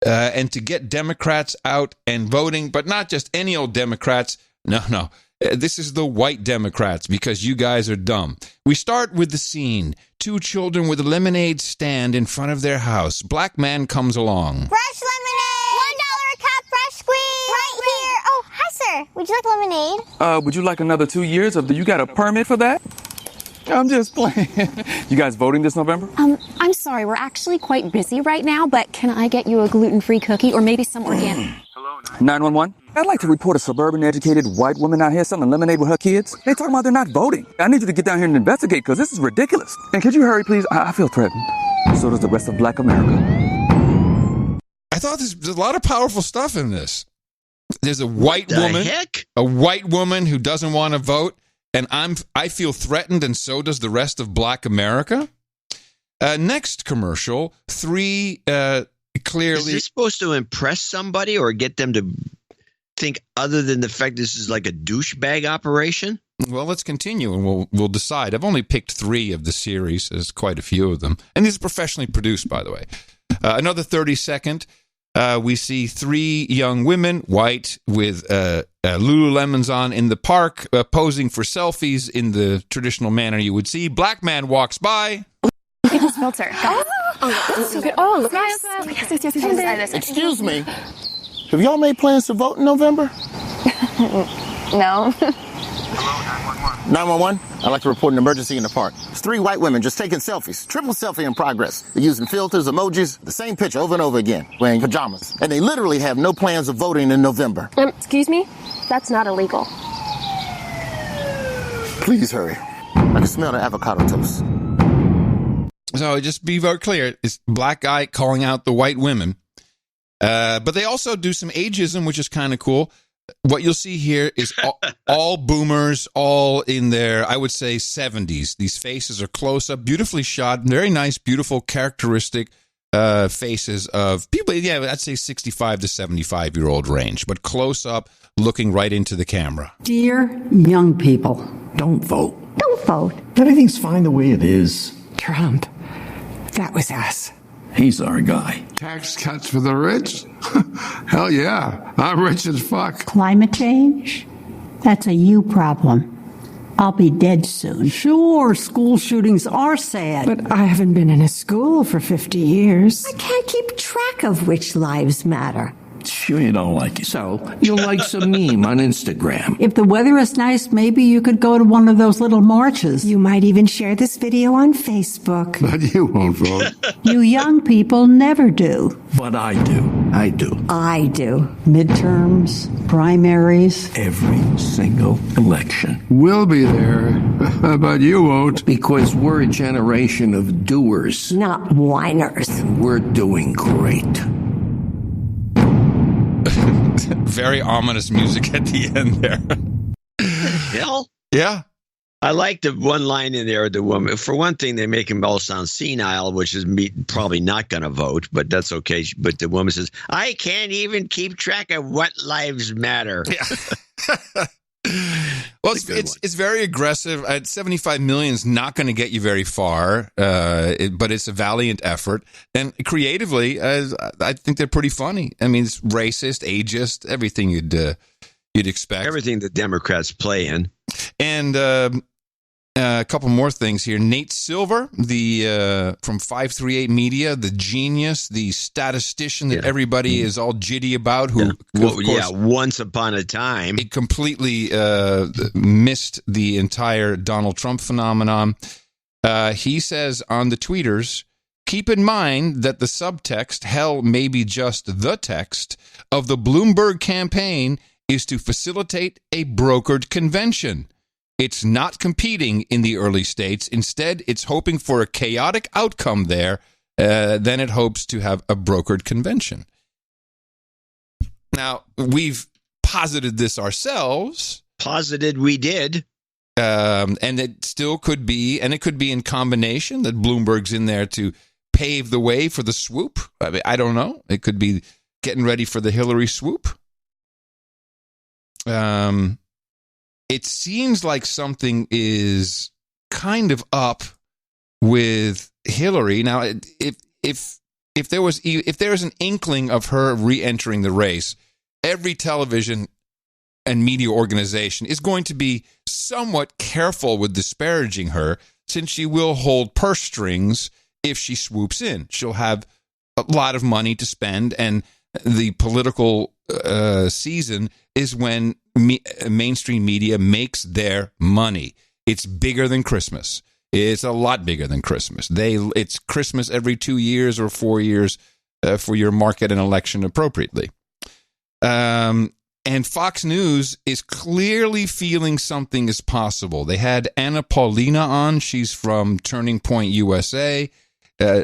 and to get Democrats out and voting, but not just any old Democrats. No. This is the white Democrats because you guys are dumb. We start with the scene. 2 children with a lemonade stand in front of their house. Black man comes along. Fresh lemonade! $1 a cup, fresh squeeze! Right here! Oh, hi, sir. Sure. Would you like lemonade? Would you like another 2 years, or do you got a permit for that? I'm just playing. You guys voting this November? I'm sorry, we're actually quite busy right now, but can I get you a gluten-free cookie or maybe some organic? 911? I'd like to report a suburban educated white woman out here selling lemonade with her kids. They talking about they're not voting. I need you to get down here and investigate because this is ridiculous. And could you hurry, please? I feel threatened. So does the rest of Black America. I thought there's a lot of powerful stuff in this. There's a white woman who doesn't want to vote, and I feel threatened, and so does the rest of Black America. Next commercial, three clearly. Is this supposed to impress somebody or get them to think other than the fact this is like a douchebag operation? Well, let's continue and we'll decide. I've only picked 3 of the series. There's quite a few of them. And these are professionally produced, by the way. Another 30-second. We see 3 young women, white, with Lululemons on in the park, posing for selfies in the traditional manner you would see. Black man walks by. Look at this filter. Oh, that's so good. Oh, look at this. Excuse me. Have y'all made plans to vote in November? No. 911? I'd like to report an emergency in the park. It's 3 white women just taking selfies. Triple selfie in progress. They're using filters, emojis, the same picture over and over again, wearing pajamas. And they literally have no plans of voting in November. Excuse me? That's not illegal. Please hurry. I can smell the avocado toast. So just be very clear. It's black guy calling out the white women. But they also do some ageism, which is kind of cool. What you'll see here is all boomers, all in their, I would say, 70s. These faces are close up, beautifully shot, very nice, beautiful, characteristic faces of people, yeah, I'd say 65 to 75-year-old range, but close up, looking right into the camera. Dear young people, don't vote. Don't vote. Everything's fine the way it is. Trump, that was us. He's our guy. Tax cuts for the rich? Hell yeah. I'm rich as fuck. Climate change? That's a you problem. I'll be dead soon. Sure, school shootings are sad. But I haven't been in a school for 50 years. I can't keep track of which lives matter. Sure you don't like it. So, you'll like some meme on Instagram. If the weather is nice, maybe you could go to one of those little marches. You might even share this video on Facebook. But you won't vote. You young people never do. But I do. I do. I do. Midterms, primaries. Every single election. We'll be there, but you won't. Because we're a generation of doers. Not whiners. And we're doing great. Very ominous music at the end there. Hell? Yeah. I like the one line in there, the woman. For one thing, they make him all sound senile, which is me probably not going to vote, but that's okay. But the woman says, I can't even keep track of what lives matter. Yeah. Well, it's very aggressive. 75 million is not going to get you very far, but it's a valiant effort. And creatively, I think they're pretty funny. I mean, it's racist, ageist, everything you'd expect. Everything the Democrats play in. And a couple more things here. Nate Silver, the from 538 Media, the genius, the statistician that everybody is all jitty about, who, of course, once upon a time, he completely missed the entire Donald Trump phenomenon. He says on the tweeters, keep in mind that the subtext, hell, maybe just the text, of the Bloomberg campaign is to facilitate a brokered convention. It's not competing in the early states. Instead, it's hoping for a chaotic outcome there. Then it hopes to have a brokered convention. Now, we've posited this ourselves. Posited we did. And it still could be, and it could be in combination that Bloomberg's in there to pave the way for the swoop. I mean, I don't know. It could be getting ready for the Hillary swoop. It seems like something is kind of up with Hillary. Now, if there is an inkling of her re-entering the race, every television and media organization is going to be somewhat careful with disparaging her, since she will hold purse strings if she swoops in. She'll have a lot of money to spend, and the political season is when mainstream media makes their money. It's bigger than Christmas. It's a lot bigger than Christmas. It's Christmas every 2 years or 4 years for your market and election appropriately. And Fox News is clearly feeling something is possible. They had Anna Paulina on. She's from Turning Point USA.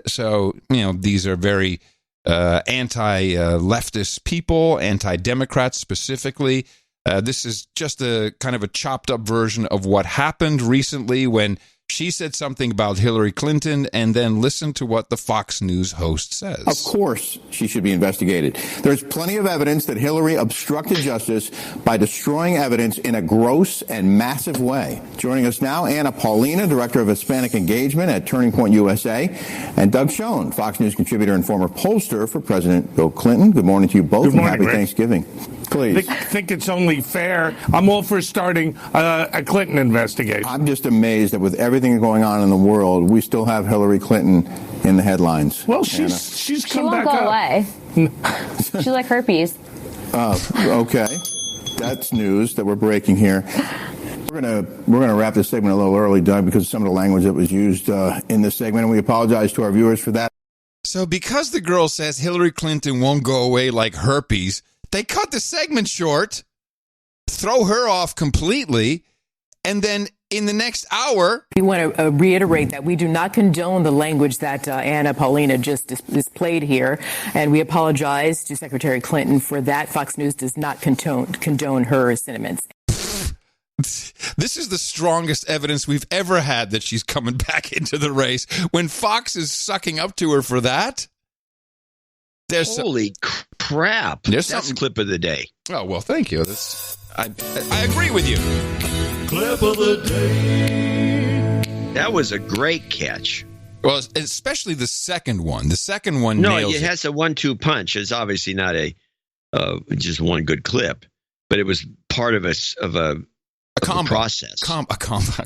So, these are very anti-leftist people, anti-Democrats specifically. This is just a kind of a chopped up version of what happened recently when she said something about Hillary Clinton, and then listen to what the Fox News host says. Of course she should be investigated. There's plenty of evidence that Hillary obstructed justice by destroying evidence in a gross and massive way. Joining us now, Anna Paulina, Director of Hispanic Engagement at Turning Point USA, and Doug Schoen, Fox News contributor and former pollster for President Bill Clinton. Good morning to you both. Good morning, and happy Rick. Thanksgiving. Please. I think it's only fair. I'm all for starting a Clinton investigation. I'm just amazed that with everything going on in the world, we still have Hillary Clinton in the headlines. Well, she's come back She won't go up. away. She's like herpes. Okay. That's news that we're breaking here. We're gonna wrap this segment a little early, Doug, because of some of the language that was used in this segment, and we apologize to our viewers for that. So because the girl says Hillary Clinton won't go away like herpes, they cut the segment short, throw her off completely, and then in the next hour... We want to reiterate that we do not condone the language that Anna Paulina just displayed here, and we apologize to Secretary Clinton for that. Fox News does not condone her sentiments. This is the strongest evidence we've ever had that she's coming back into the race. When Fox is sucking up to her for that... Holy crap. That's the clip of the day. Oh, well, thank you. I agree with you. Clip of the day. That was a great catch. Well, especially the second one. The second one nails it has a 1-2 punch. It's obviously not just one good clip, but it was part of a process.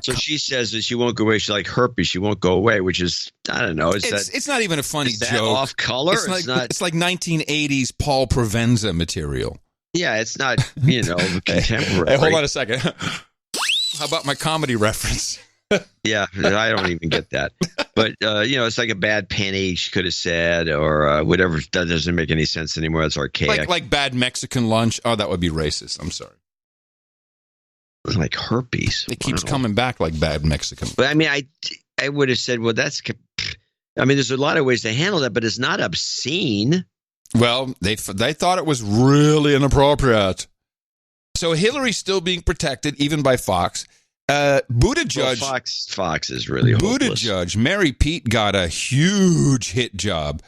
So she says that she won't go away. She's like herpes. She won't go away, which is, I don't know. It's not even a funny is that joke. Off color. It's like 1980s Paul Provenza material. Yeah, it's not, contemporary. Hey, hold on a second. How about my comedy reference? Yeah, I don't even get that. But, it's like a bad penny she could have said or whatever. That doesn't make any sense anymore. It's archaic. Like bad Mexican lunch. Oh, that would be racist. I'm sorry. Like herpes. It keeps coming back like bad Mexican. But I mean, I would have said, well, there's a lot of ways to handle that, but it's not obscene. Well, they thought it was really inappropriate. So Hillary's still being protected, even by Fox. Buttigieg. Well, Fox is really hopeless. Buttigieg, Mary Pete got a huge hit job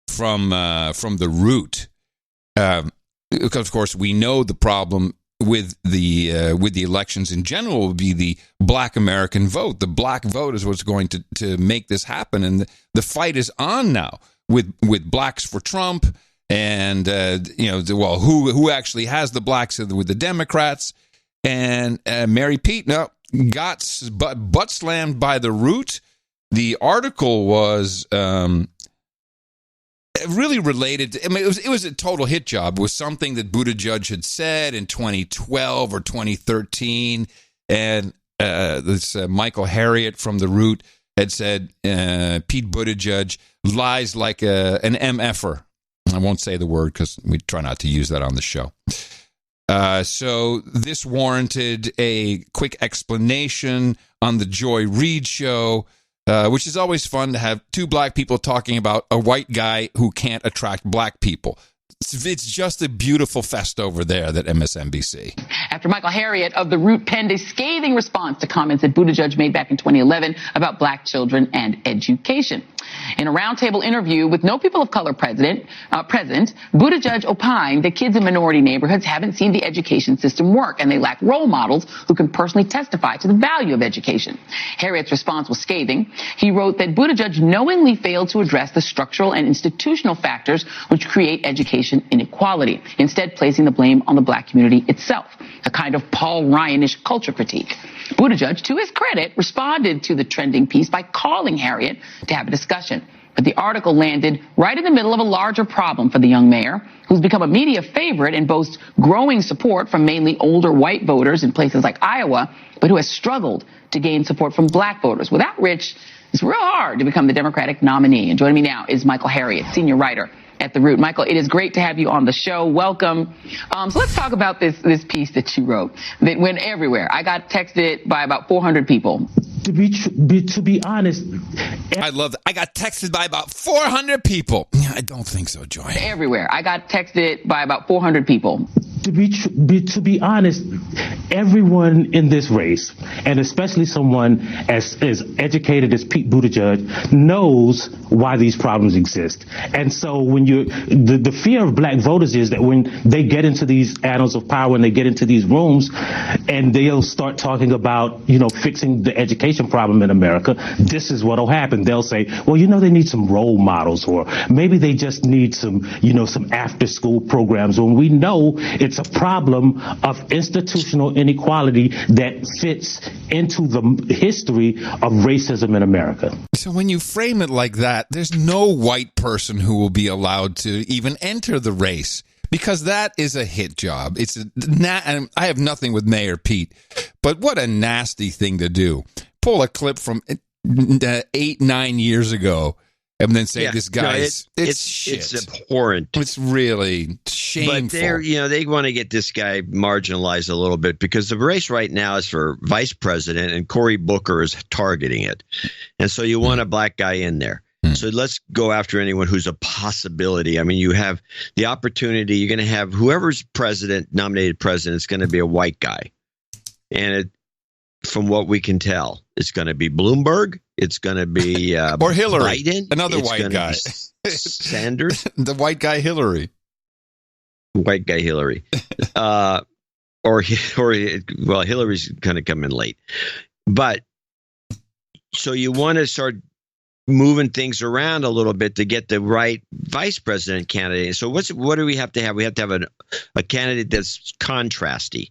from The Root. Because of course we know the problem with the elections in general would be the Black American vote. The black vote is what's going to make this happen, and the fight is on now with blacks for Trump, and who actually has the blacks with the Democrats, and Mary Pete got butt slammed by The Root. The article was really related to, it was a total hit job. It was something that Buttigieg had said in 2012 or 2013. And this Michael Harriot from The Root had said Pete Buttigieg lies like an MFer. I won't say the word because we try not to use that on the show. So this warranted a quick explanation on the Joy Reid show. Which is always fun to have two black people talking about a white guy who can't attract black people. It's just a beautiful fest over there, that MSNBC. After Michael Harriot of The Root penned a scathing response to comments that Buttigieg made back in 2011 about black children and education. In a roundtable interview with no people of color present, Buttigieg opined that kids in minority neighborhoods haven't seen the education system work, and they lack role models who can personally testify to the value of education. Harriot's response was scathing. He wrote that Buttigieg knowingly failed to address the structural and institutional factors which create education inequality, instead placing the blame on the black community itself, a kind of Paul Ryan-ish culture critique. Buttigieg, to his credit, responded to the trending piece by calling Harriot to have a discussion. But the article landed right in the middle of a larger problem for the young mayor, who's become a media favorite and boasts growing support from mainly older white voters in places like Iowa, but who has struggled to gain support from black voters. Without Rich, it's real hard to become the Democratic nominee. And joining me now is Michael Harriot, senior writer at The Root. Michael, it is great to have you on the show. Welcome. So let's talk about this piece that you wrote that went everywhere. I got texted by about 400 people. To be honest, I love that. I got texted by about 400 people. I don't think so, Joy. Everywhere. I got texted by about 400 people. To be honest, everyone in this race, and especially someone as educated as Pete Buttigieg, knows why these problems exist. And so when the fear of black voters is that when they get into these annals of power, when they get into these rooms, and they'll start talking about, fixing the education problem in America, this is what'll happen. They'll say, well, they need some role models, or maybe they just need some after school programs, when we know it's a problem of institutional inequality that fits into the history of racism in America. So when you frame it like that, there's no white person who will be allowed to even enter the race, because that is a hit job. I have nothing with Mayor Pete, but what a nasty thing to do. Pull a clip from 8-9 years ago and then say this guy's it's shit. It's abhorrent. It's really shameful. But they want to get this guy marginalized a little bit, because the race right now is for vice president, and Cory Booker is targeting it. And so you want a black guy in there. So let's go after anyone who's a possibility. I mean, you have the opportunity. You're going to have whoever's nominated president is going to be a white guy. And from what we can tell, it's going to be Bloomberg. It's going to be or Hillary, Biden. Another white guy. Sanders. The white guy Hillary. White guy Hillary. Or Hillary's going to come in late. But so you want to start moving things around a little bit to get the right vice president candidate. So what do we have to have? We have to have a candidate that's contrasty.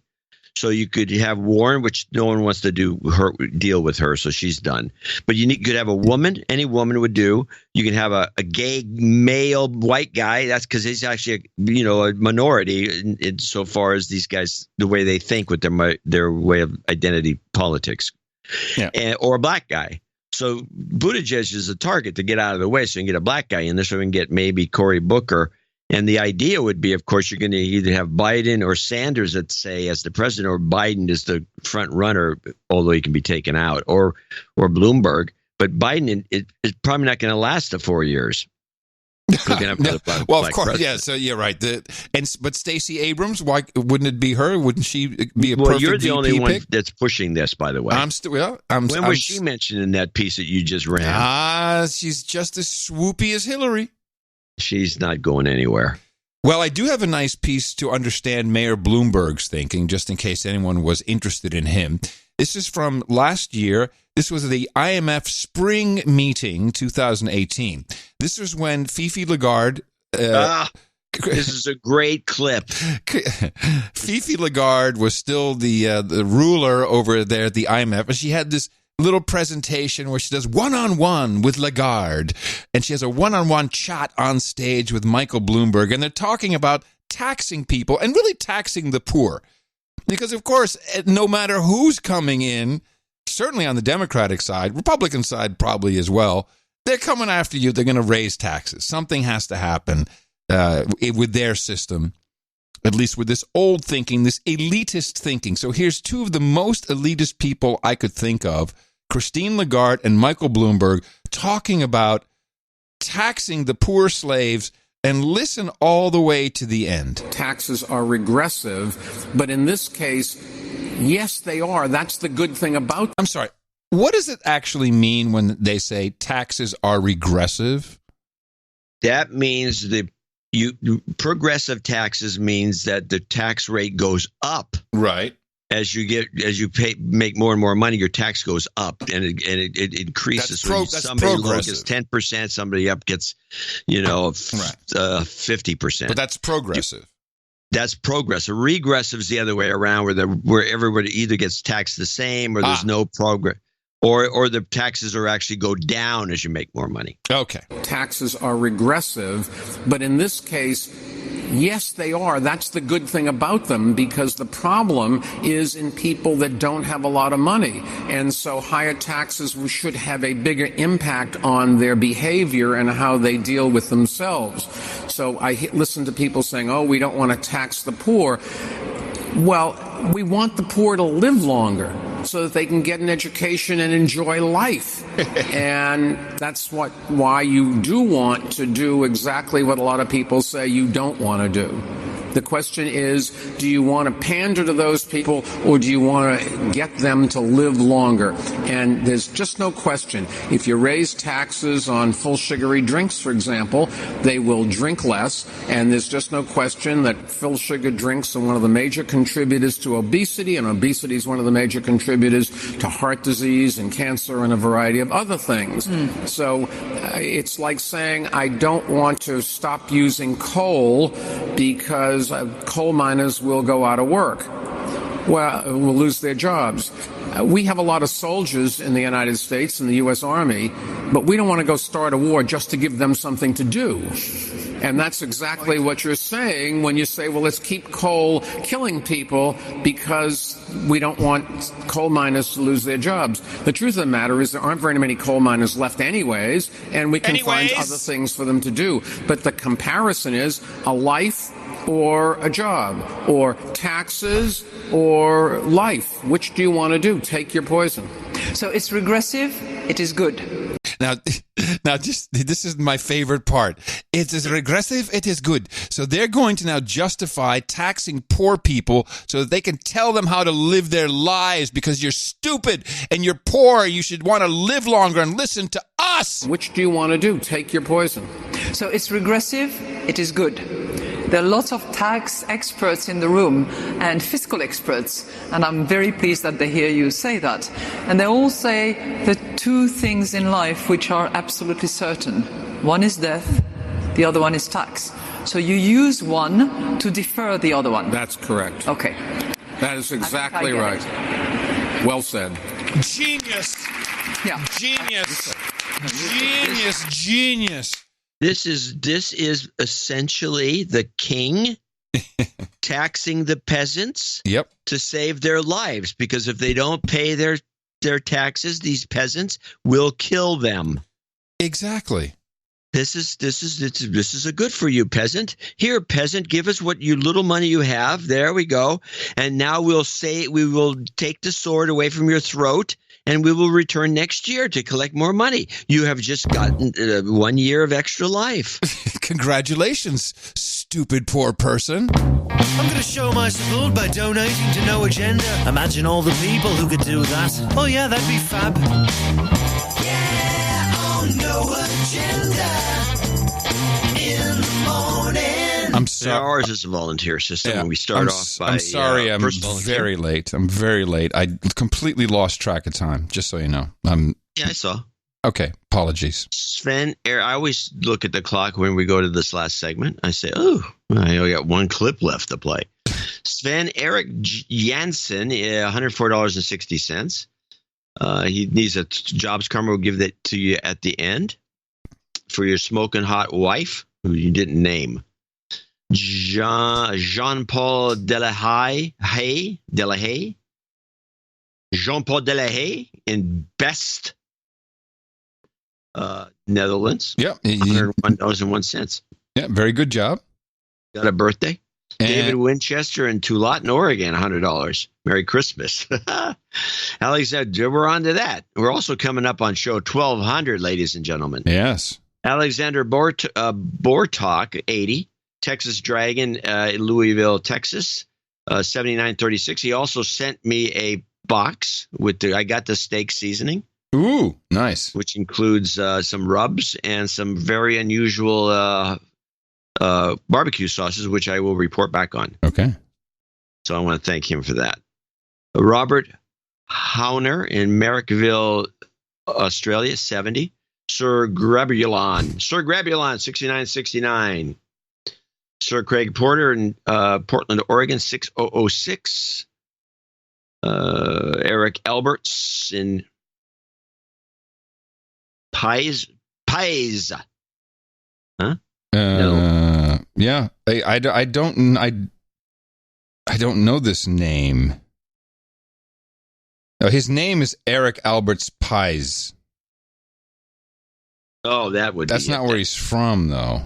So you could have Warren, which no one wants to deal with her, so she's done. But you could have a woman. Any woman would do. You can have a gay male white guy. That's because he's actually a minority in so far as these guys, the way they think with their way of identity politics, or a black guy. So Buttigieg is a target to get out of the way, so you can get a black guy in there, so we can get maybe Cory Booker. And the idea would be, of course, you're going to either have Biden or Sanders, let's say, as the president, or Biden is the front runner, although he can be taken out, or Bloomberg. But Biden is probably not going to last the 4 years. Well, of course, yeah. So you're right. But Stacey Abrams, why wouldn't it be her? Wouldn't she be a perfect you're the VP only pick? one that's pushing this, by the way. When was she mentioned in that piece that you just ran? She's just as swoopy as Hillary. She's not going anywhere. Well, I do have a nice piece to understand Mayor Bloomberg's thinking, just in case anyone was interested in him. This is from last year. This was the IMF Spring Meeting 2018. This was when Fifi Lagarde... this is a great clip. Fifi Lagarde was still the ruler over there at the IMF, and she had this little presentation where she does one-on-one with Lagarde, and she has a one-on-one chat on stage with Michael Bloomberg, and they're talking about taxing people and really taxing the poor. Because, of course, no matter who's coming in, certainly on the Democratic side, Republican side probably as well, they're coming after you. They're going to raise taxes. Something has to happen with their system, at least with this old thinking, this elitist thinking. So here's two of the most elitist people I could think of, Christine Lagarde and Michael Bloomberg, talking about taxing the poor slaves. And listen all the way to the end. Taxes are regressive, but in this case, yes, they are. That's the good thing about them. I'm sorry. What does it actually mean when they say taxes are regressive? That means progressive taxes means that the tax rate goes up. Right. As you make more and more money, your tax goes up, and it increases. Somebody low gets 10%, somebody up gets, 50%. But that's progressive. That's progressive. Regressive is the other way around, where everybody either gets taxed the same or there's no progress. Or the taxes are actually go down as you make more money. Okay. Taxes are regressive, but in this case, yes, they are. That's the good thing about them, because the problem is in people that don't have a lot of money. And so higher taxes should have a bigger impact on their behavior and how they deal with themselves. So I listen to people saying, oh, we don't want to tax the poor. Well, we want the poor to live longer so that they can get an education and enjoy life. And that's why you do want to do exactly what a lot of people say you don't want to do. The question is, do you want to pander to those people, or do you want to get them to live longer? And there's just no question. If you raise taxes on full sugary drinks, for example, they will drink less. And there's just no question that full sugar drinks are one of the major contributors to obesity, and obesity is one of the major contributors to heart disease and cancer and a variety of other things. So it's like saying, I don't want to stop using coal because coal miners will go out of work. Well, will lose their jobs. We have a lot of soldiers in the United States, in the U.S. Army, but we don't want to go start a war just to give them something to do. And that's exactly what you're saying when you say, well, let's keep coal killing people because we don't want coal miners to lose their jobs. The truth of the matter is there aren't very many coal miners left anyways, and we can find other things for them to do. But the comparison is a life or a job, or taxes or life. Which do you want to do? Take your poison. So it's regressive. It is good. Now, this is my favorite part. It is regressive. It is good. So they're going to now justify taxing poor people so that they can tell them how to live their lives because you're stupid and you're poor. You should want to live longer and listen to us. Which do you want to do? Take your poison. So it's regressive. It is good. There are lots of tax experts in the room and fiscal experts, and I'm very pleased that they hear you say that. And they all say the two things in life which are absolutely certain. One is death, the other one is tax. So you use one to defer the other one. That's correct. Okay. That is exactly right. Well said. Genius. Yeah. Genius. Genius. Genius. This is essentially the king taxing the peasants to save their lives, because if they don't pay their taxes, these peasants will kill them. Exactly. This is a good for you, peasant. Here, peasant, give us what you little money you have. There we go. And now we will take the sword away from your throat, and we will return next year to collect more money. You have just gotten 1 year of extra life. Congratulations, stupid poor person. I'm going to show my support by donating to No Agenda. Imagine all the people who could do that. Oh yeah, that'd be fab. Yeah, on No Agenda in the morning. I'm sorry. Ours is a volunteer system, and we start off by. I'm sorry, I'm very late. I'm very late. I completely lost track of time, just so you know. Yeah, I saw. Okay, apologies. Sven, I always look at the clock when we go to this last segment. I say, oh, I only got one clip left to play. Sven Eric Jansen, $104.60. He needs a Jobs Karma. We'll give that to you at the end for your smoking hot wife, who you didn't name. Jean-Paul Delahaye, Jean-Paul Delahaye in Best, Netherlands. Yeah, $101.01. Yeah, very good job. Got a birthday. David Winchester in Tualatin, Oregon, $100. Merry Christmas. Alexander, we're on to that. We're also coming up on show 1200, ladies and gentlemen. Yes. Alexander Bortok, 80. Texas Dragon, Louisville, Texas, 79.36. He also sent me a box I got the steak seasoning. Ooh, nice. Which includes some rubs and some very unusual barbecue sauces, which I will report back on. Okay. So I want to thank him for that. Robert Hauner in Merrickville, Australia, 70. Sir Grabulon, 69.69. Sir Craig Porter in Portland, Oregon, 6006. Eric Alberts in Pies. Huh? No. Yeah. I don't know this name. Oh, his name is Eric Alberts Pies. Oh, that's not where he's from, though.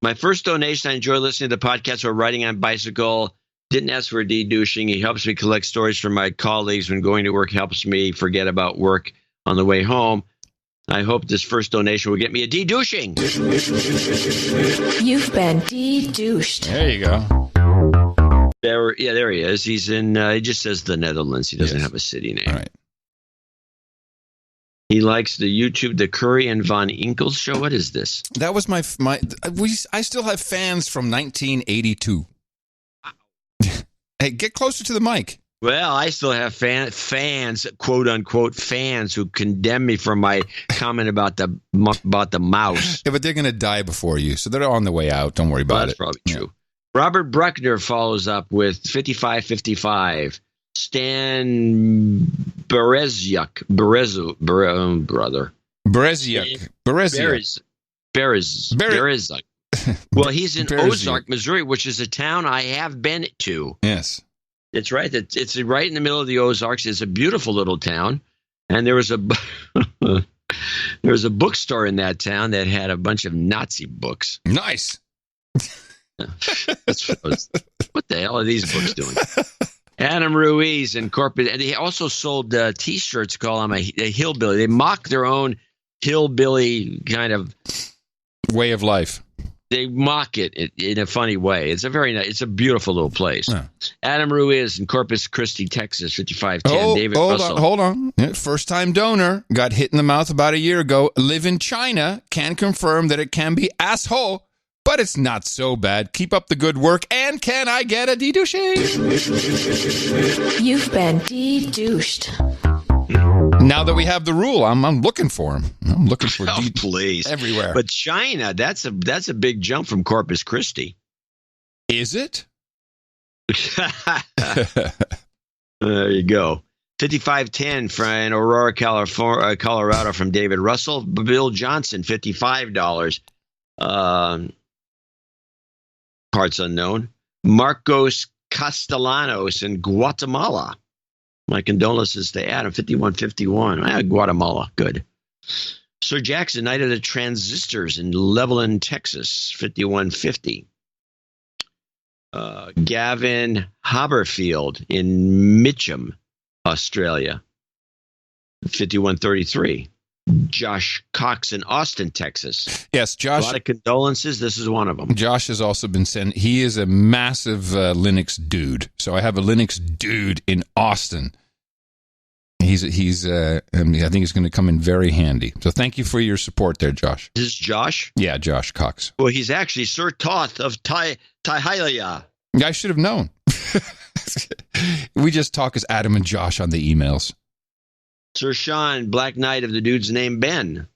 My first donation, I enjoy listening to the podcast or riding on bicycle. Didn't ask for a de-douching. He helps me collect stories from my colleagues when going to work, helps me forget about work on the way home. I hope this first donation will get me a de-douching. You've been de-douched. There you go. There he is. He's in, he just says the Netherlands. He doesn't have a city name. All right. He likes the YouTube, the Curry and Von Inkels show. What is this? That was I still have fans from 1982. Hey, get closer to the mic. Well, I still have fans, quote unquote fans, who condemn me for my comment about the mouse. Yeah, but they're going to die before you, so they're on the way out. Don't worry about That's it. Probably true. Robert Bruckner follows up with 5555. Stan Bereziuk, brother. Bereziuk. Well, he's in Ozark, Missouri, which is a town I have been to. Yes. It's right. It's right in the middle of the Ozarks. It's a beautiful little town. And there was a bookstore in that town that had a bunch of Nazi books. Nice. What the hell are these books doing? Adam Ruiz and Corporate. And they also sold T-shirts called I'm a hillbilly. They mock their own hillbilly kind of way of life. They mock it in a funny way. It's a very nice. It's a beautiful little place. Yeah. Adam Ruiz in Corpus Christi, Texas, 5510. David Russell. Hold on. First-time donor got hit in the mouth about a year ago. Live in China. Can confirm that it can be asshole, but it's not so bad. Keep up the good work. And can I get a de-douching? You've been de-douched. Now that we have the rule, I'm looking for him. I'm looking for please everywhere. But China, that's a big jump from Corpus Christi. Is it? There you go. 5510 from Aurora, Colorado from David Russell. Bill Johnson, $55. Parts unknown. Marcos Castellanos in Guatemala. My condolences to Adam, 5151. Guatemala, good. Sir Jackson, Night of the Transistors in Levelland, Texas, 5150. Gavin Haberfield in Mitcham, Australia, 5133. Josh Cox in Austin, Texas. Yes, Josh. A lot of condolences. This is one of them. Josh has also been sent. He is a massive Linux dude. So I have a Linux dude in Austin. I think he's going to come in very handy. So thank you for your support there, Josh. This is Josh? Yeah, Josh Cox. Well, he's actually Sir Toth of Taihalia. I should have known. We just talk as Adam and Josh on the emails. Sir Sean, Black Knight of the dude's name Ben.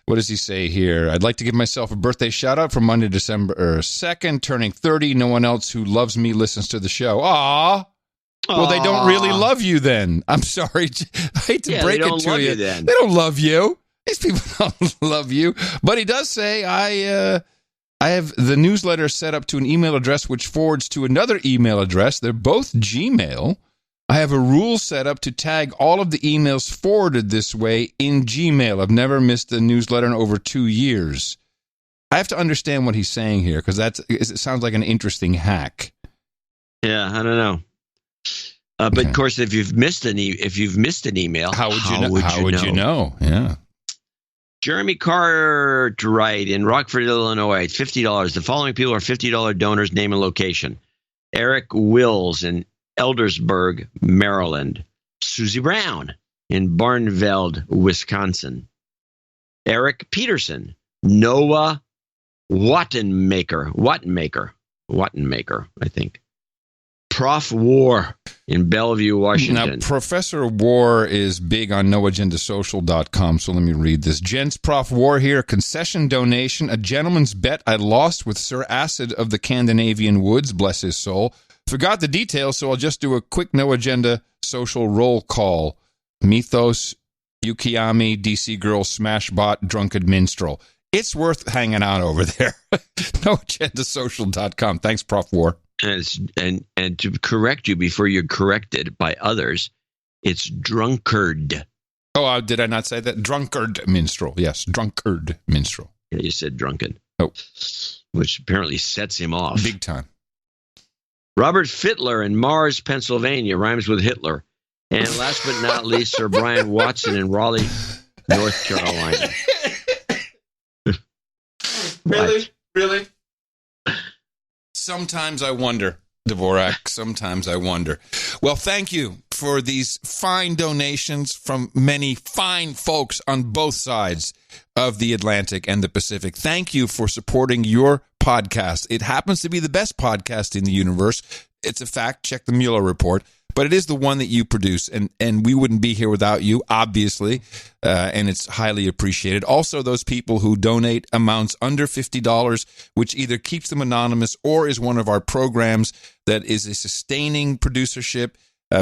What does he say here? I'd like to give myself a birthday shout out for Monday, December 2nd, turning 30. No one else who loves me listens to the show. Aww. Well, they don't really love you then. I'm sorry. I hate to break it to you. They don't love you. These people don't love you. But he does say, I have the newsletter set up to an email address which forwards to another email address. They're both Gmail. I have a rule set up to tag all of the emails forwarded this way in Gmail. I've never missed a newsletter in over 2 years. I have to understand what he's saying here because it sounds like an interesting hack. Yeah, I don't know. But of course, if you've missed an email, how would you know? Yeah. Jeremy Cartwright in Rockford, Illinois, $50. The following people are $50 donors. Name and location: Eric Wills in Eldersburg, Maryland; Susie Brown in Barnveld, Wisconsin; Eric Peterson; Noah Wattenmaker, I think; Prof. War in Bellevue, Washington. Now, Professor War is big on noagendasocial.com, so let me read this. Gents, Prof. War here, concession donation, a gentleman's bet I lost with Sir Acid of the Scandinavian Woods, bless his soul. Forgot the details, so I'll just do a quick No Agenda social roll call. Mythos Yukiyami, DC Girl, Smashbot, Drunken Minstrel. It's worth hanging out over there. NoAgendaSocial.com. Thanks, Prof. War. And to correct you before you're corrected by others, it's drunkard. Oh, did I not say that? Drunkard Minstrel. Yes, Drunkard Minstrel. Yeah, you said drunken. Oh. Which apparently sets him off. Big time. Robert Fittler in Mars, Pennsylvania, rhymes with Hitler. And last but not least, Sir Brian Watson in Raleigh, North Carolina. Really? Sometimes I wonder, Dvorak. Sometimes I wonder. Well, thank you for these fine donations from many fine folks on both sides of the Atlantic and the Pacific. Thank you for supporting your podcast. It happens to be the best podcast in the universe. It's a fact. Check the Mueller report. But it is the one that you produce, and we wouldn't be here without you, obviously, and it's highly appreciated. Also, those people who donate amounts under $50, which either keeps them anonymous or is one of our programs that is a sustaining producership.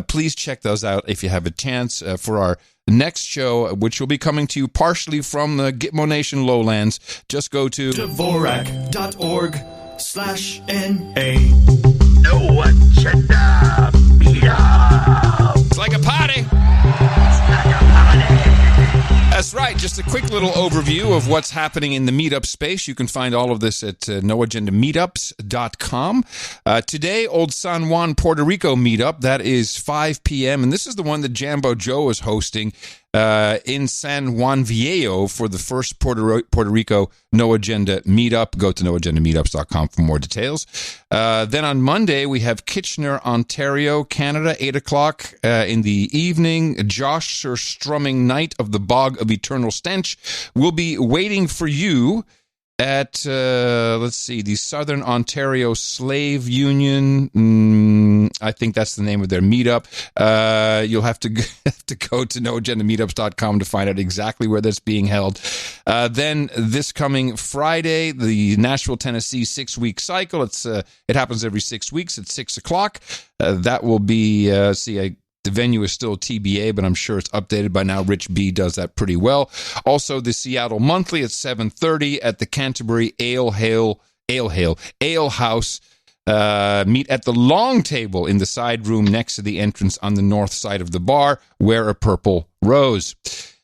Please check those out if you have a chance for our next show, which will be coming to you partially from the Gitmo Nation lowlands. Just go to Dvorak.org/NA. No agenda. It's like a party. That's right. Just a quick little overview of what's happening in the meetup space. You can find all of this at noagendameetups.com. Today, Old San Juan, Puerto Rico meetup. That is 5 p.m. And this is the one that Jambo Joe is hosting in San Juan Viejo for the first Puerto Rico No Agenda meetup. Go to noagendameetups.com for more details. Then on Monday, we have Kitchener, Ontario, Canada, 8 o'clock in the evening. Josh Sir Strumming Night of the Bog of Eternal Stench will be waiting for you at, the Southern Ontario Slave Union. I think that's the name of their meetup. You'll have to go to noagendameetups.com to find out exactly where that's being held. Then this coming Friday, the Nashville, Tennessee 6-week cycle. It happens every 6 weeks at 6 o'clock. That will be, the venue is still TBA, but I'm sure it's updated by now. Rich B does that pretty well. Also, the Seattle Monthly at 7:30 at the Canterbury Ale House. Meet at the long table in the side room next to the entrance on the north side of the bar. Wear a purple rose.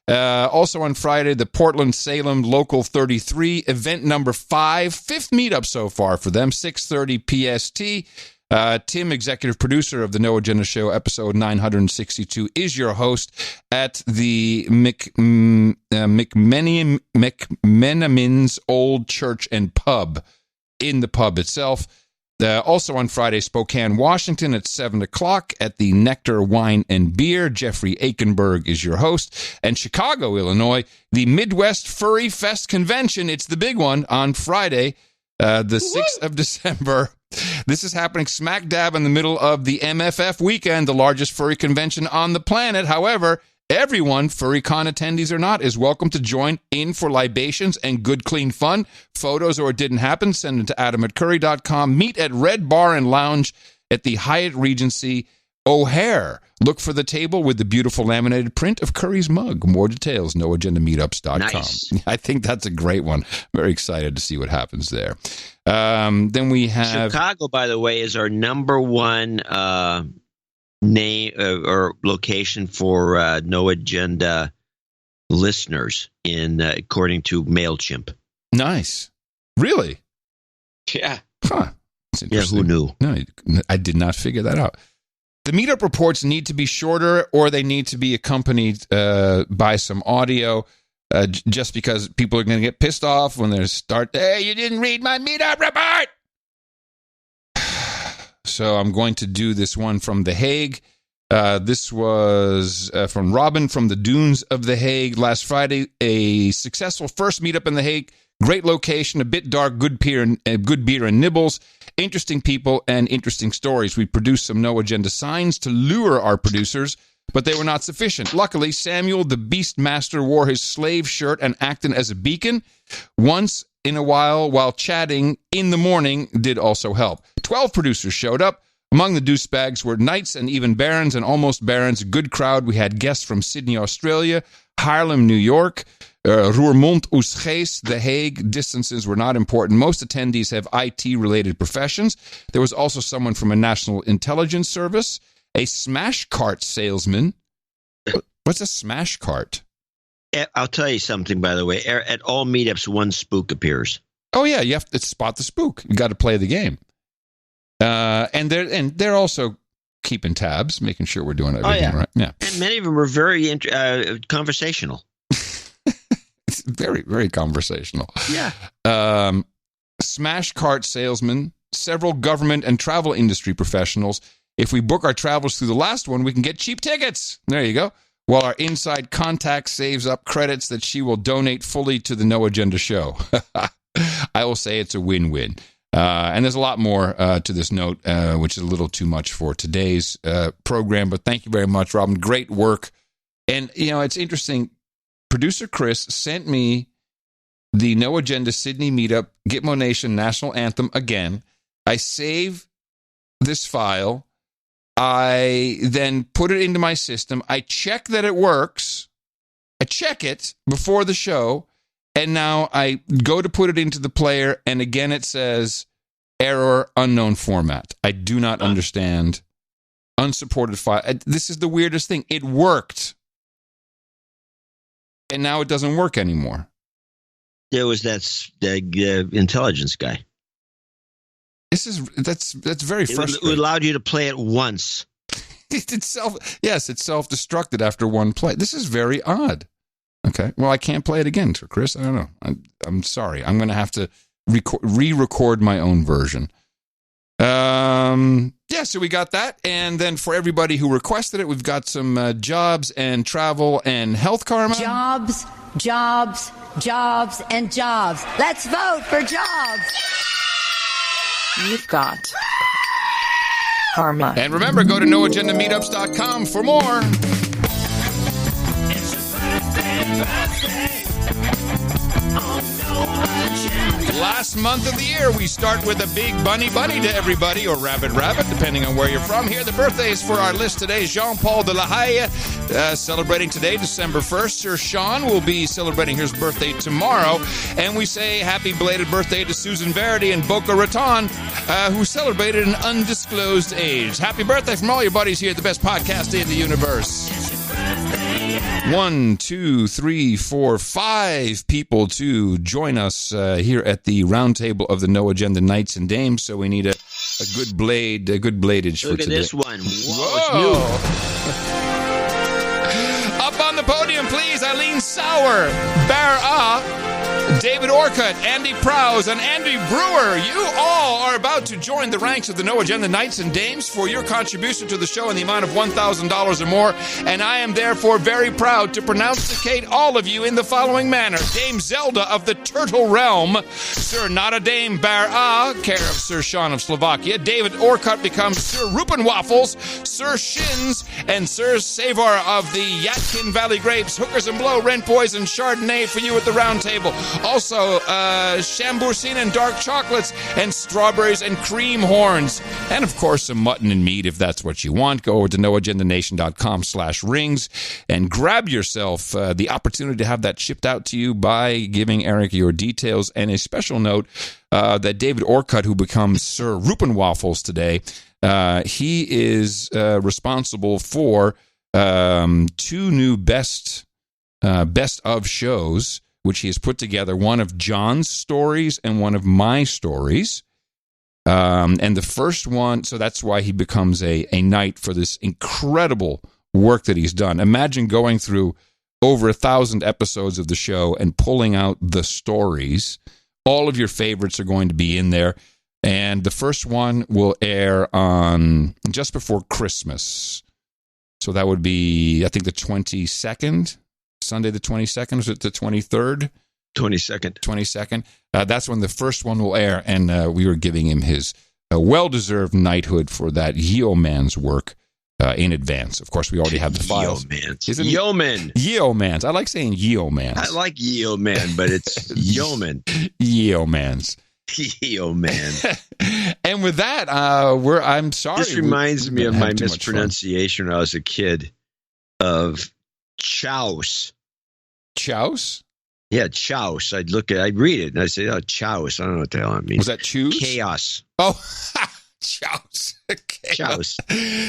Also on Friday, the Portland Salem Local 33, event number 5, 5th meetup so far for them, 6:30 PST. Tim, executive producer of the No Agenda Show, episode 962, is your host at the McMenamins Old Church and Pub, in the pub itself. Also on Friday, Spokane, Washington at 7 o'clock at the Nectar Wine and Beer. Jeffrey Aikenberg is your host. And Chicago, Illinois, the Midwest Furry Fest Convention. It's the big one on Friday, the 6th of December. This is happening smack dab in the middle of the MFF weekend, the largest furry convention on the planet. However, everyone, FurryCon attendees or not, is welcome to join in for libations and good, clean fun. Photos or it didn't happen, send them to adam@curry.com. Meet at Red Bar and Lounge at the Hyatt Regency O'Hare. Look for the table with the beautiful laminated print of Curry's mug. More details, noagendameetups.com. Nice. I think that's a great one. Very excited to see what happens there. Then we have... Chicago, by the way, is our number one name or location for No Agenda listeners according to MailChimp. Nice. Really? Yeah. Huh. That's interesting. Yeah, who knew? No, I did not figure that out. The meetup reports need to be shorter, or they need to be accompanied by some audio, just because people are going to get pissed off when they start, hey, you didn't read my meetup report! So I'm going to do this one from The Hague. This was from Robin from the Dunes of The Hague last Friday. A successful first meetup in The Hague. Great location, a bit dark, good beer and nibbles, interesting people, and interesting stories. We produced some No Agenda signs to lure our producers, but they were not sufficient. Luckily, Samuel, the Beast Master, wore his slave shirt and acted as a beacon. Once in a while chatting in the morning did also help. 12 producers showed up. Among the douchebags were knights and even barons and almost barons. A good crowd. We had guests from Sydney, Australia, Haarlem, New York. Roermond, Oesgeest, The Hague. Distances were not important. Most attendees have IT-related professions. There was also someone from a national intelligence service, a smash cart salesman. What's a smash cart? I'll tell you something, by the way. At all meetups, one spook appears. Oh, yeah, you have to spot the spook. You got to play the game. And they're also keeping tabs, making sure we're doing everything right. Yeah. And many of them are very conversational. It's very, very conversational. Yeah. Smash cart salesman, several government and travel industry professionals. If we book our travels through the last one, we can get cheap tickets. There you go. While our inside contact saves up credits that she will donate fully to the No Agenda show. I will say it's a win-win. And there's a lot more to this note, which is a little too much for today's program. But thank you very much, Robin. Great work. And, it's interesting. Producer Chris sent me the No Agenda Sydney meetup Gitmo Nation national anthem again. I save this file. I then put it into my system. I check that it works. I check it before the show. And now I go to put it into the player. And again, it says error, unknown format. I do not understand. Unsupported file. This is the weirdest thing. It worked. And now it doesn't work anymore. There was that intelligence guy. That's very frustrating. It allowed you to play it once. It's self-destructed after one play. This is very odd. Okay. Well, I can't play it again, Chris. I don't know. I'm sorry. I'm going to have to re-record my own version. So we got that. And then for everybody who requested it, we've got some jobs and travel and health karma. Jobs, jobs, jobs, and jobs. Let's vote for jobs. You've got karma. And remember, go to noagendameetups.com for more. Last month of the year, we start with a big bunny to everybody, or rabbit, depending on where you're from. Here are the birthdays for our list today. Jean-Paul de la Haye, celebrating today, December 1st. Sir Sean will be celebrating his birthday tomorrow. And we say happy belated birthday to Susan Verity in Boca Raton, who celebrated an undisclosed age. Happy birthday from all your buddies here at the best podcast in the universe. 1, 2, 3, 4, 5 people to join us here at the round table of the No Agenda Knights and Dames. So we need a good bladage for today. Look at this one. Whoa. Up on the podium, please, Eileen Sauer, Bar David Orcutt, Andy Prowse, and Andy Brewer. You all are about to join the ranks of the No Agenda Knights and Dames for your contribution to the show in the amount of $1,000 or more. And I am therefore very proud to pronounce all of you in the following manner. Dame Zelda of the Turtle Realm, Sir Not a Dame Bar care of Sir Sean of Slovakia. David Orcutt becomes Sir Rupin Waffles, Sir Shins, and Sir Savar of the Yatkin Valley Grapes. Hookers and Blow, Rent Boys, and Chardonnay for you at the round table. Also, Chambourcine and dark chocolates, and strawberries and cream horns. And, of course, some mutton and meat if that's what you want. Go over to noagendanation.com/rings and grab yourself the opportunity to have that shipped out to you by giving Eric your details. And a special note that David Orcutt, who becomes Sir Rupin Waffles today, he is responsible for 2 new best of shows, which he has put together, one of John's stories and one of my stories. And the first one, so that's why he becomes a knight for this incredible work that he's done. Imagine going through over 1,000 episodes of the show and pulling out the stories. All of your favorites are going to be in there. And the first one will air on just before Christmas. So that would be, I think, the 22nd. Sunday the 22nd, was it the 23rd? 22nd. That's when the first one will air, and we were giving him his well-deserved knighthood for that yeoman's work in advance. Of course, we already have the files. Yeoman. Yeomans. I like saying yeomans. I like yeoman, but it's yeoman. Yeomans. Yeoman. And with that, I'm sorry. This reminds me of my mispronunciation when I was a kid of Chouse. Chouse? Yeah, chouse. I'd read it, and I'd say, oh, chouse. I don't know what the hell it means. Was that choose? Chaos. Oh, chouse. Chouse.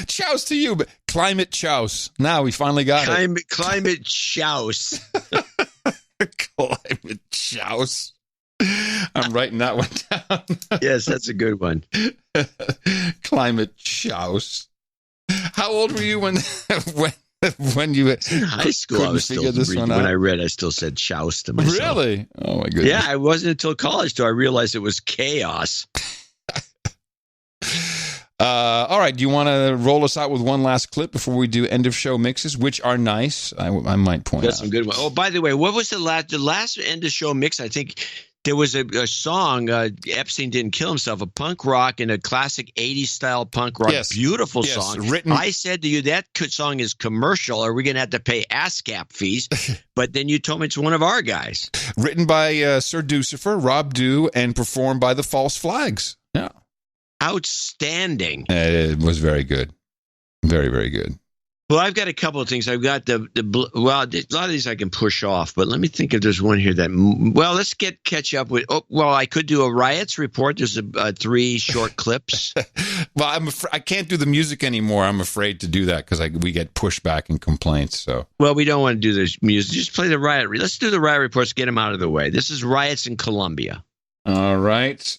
Chouse to you, but climate chouse. Now we finally got it. Climate chouse. Climate chouse. I'm writing that one down. Yes, that's a good one. Climate chouse. How old were you when you in high school? I was still when I read. I still said chouse to myself. Really? Oh my goodness. Yeah, it wasn't until college till I realized it was chaos. All right. Do you want to roll us out with one last clip before we do end of show mixes, which are nice? I might point out. That's some good one. Oh, by the way, what was the last end of show mix? I think there was a song. Epstein didn't kill himself. A punk rock and a classic 80s style punk rock. Yes. Beautiful song. I said to you that song is commercial. Are we going to have to pay ASCAP fees? But then you told me it's one of our guys. Written by Sir Deucifer, Rob Dew, and performed by the False Flags. Yeah. Outstanding. It was very good. Very, very good. Well, I've got a couple of things. I've got a lot of these I can push off, but let me think if there's one here that, let's catch up with. I could do a riots report. There's 3 short clips. Well, I can't do the music anymore. I'm afraid to do that because we get pushback and complaints. So, well, we don't want to do this music. Just play the riot. Let's do the riot reports. Get them out of the way. This is riots in Colombia. All right.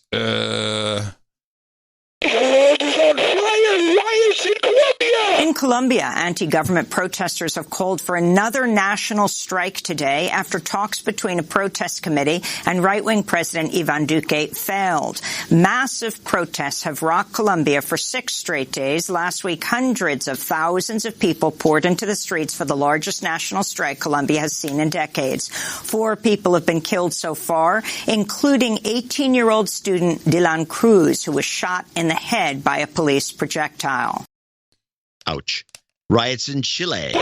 In Colombia, anti-government protesters have called for another national strike today after talks between a protest committee and right-wing President Ivan Duque failed. Massive protests have rocked Colombia for 6 straight days. Last week, hundreds of thousands of people poured into the streets for the largest national strike Colombia has seen in decades. 4 people have been killed so far, including 18-year-old student Dylan Cruz, who was shot in the head by a police projectile. Ouch. Riots in Chile.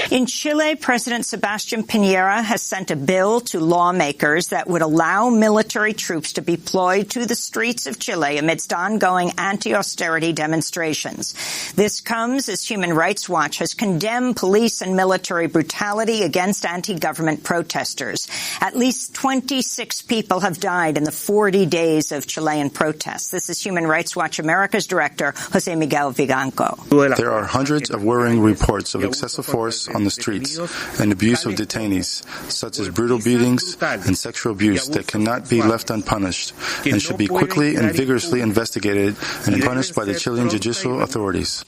In Chile, President Sebastián Piñera has sent a bill to lawmakers that would allow military troops to be deployed to the streets of Chile amidst ongoing anti-austerity demonstrations. This comes as Human Rights Watch has condemned police and military brutality against anti-government protesters. At least 26 people have died in the 40 days of Chilean protests. This is Human Rights Watch America's director, Jose Miguel Viganco. There are hundreds of worrying reports of excessive force on the streets and abuse of detainees, such as brutal beatings and sexual abuse that cannot be left unpunished and should be quickly and vigorously investigated and punished by the Chilean judicial authorities.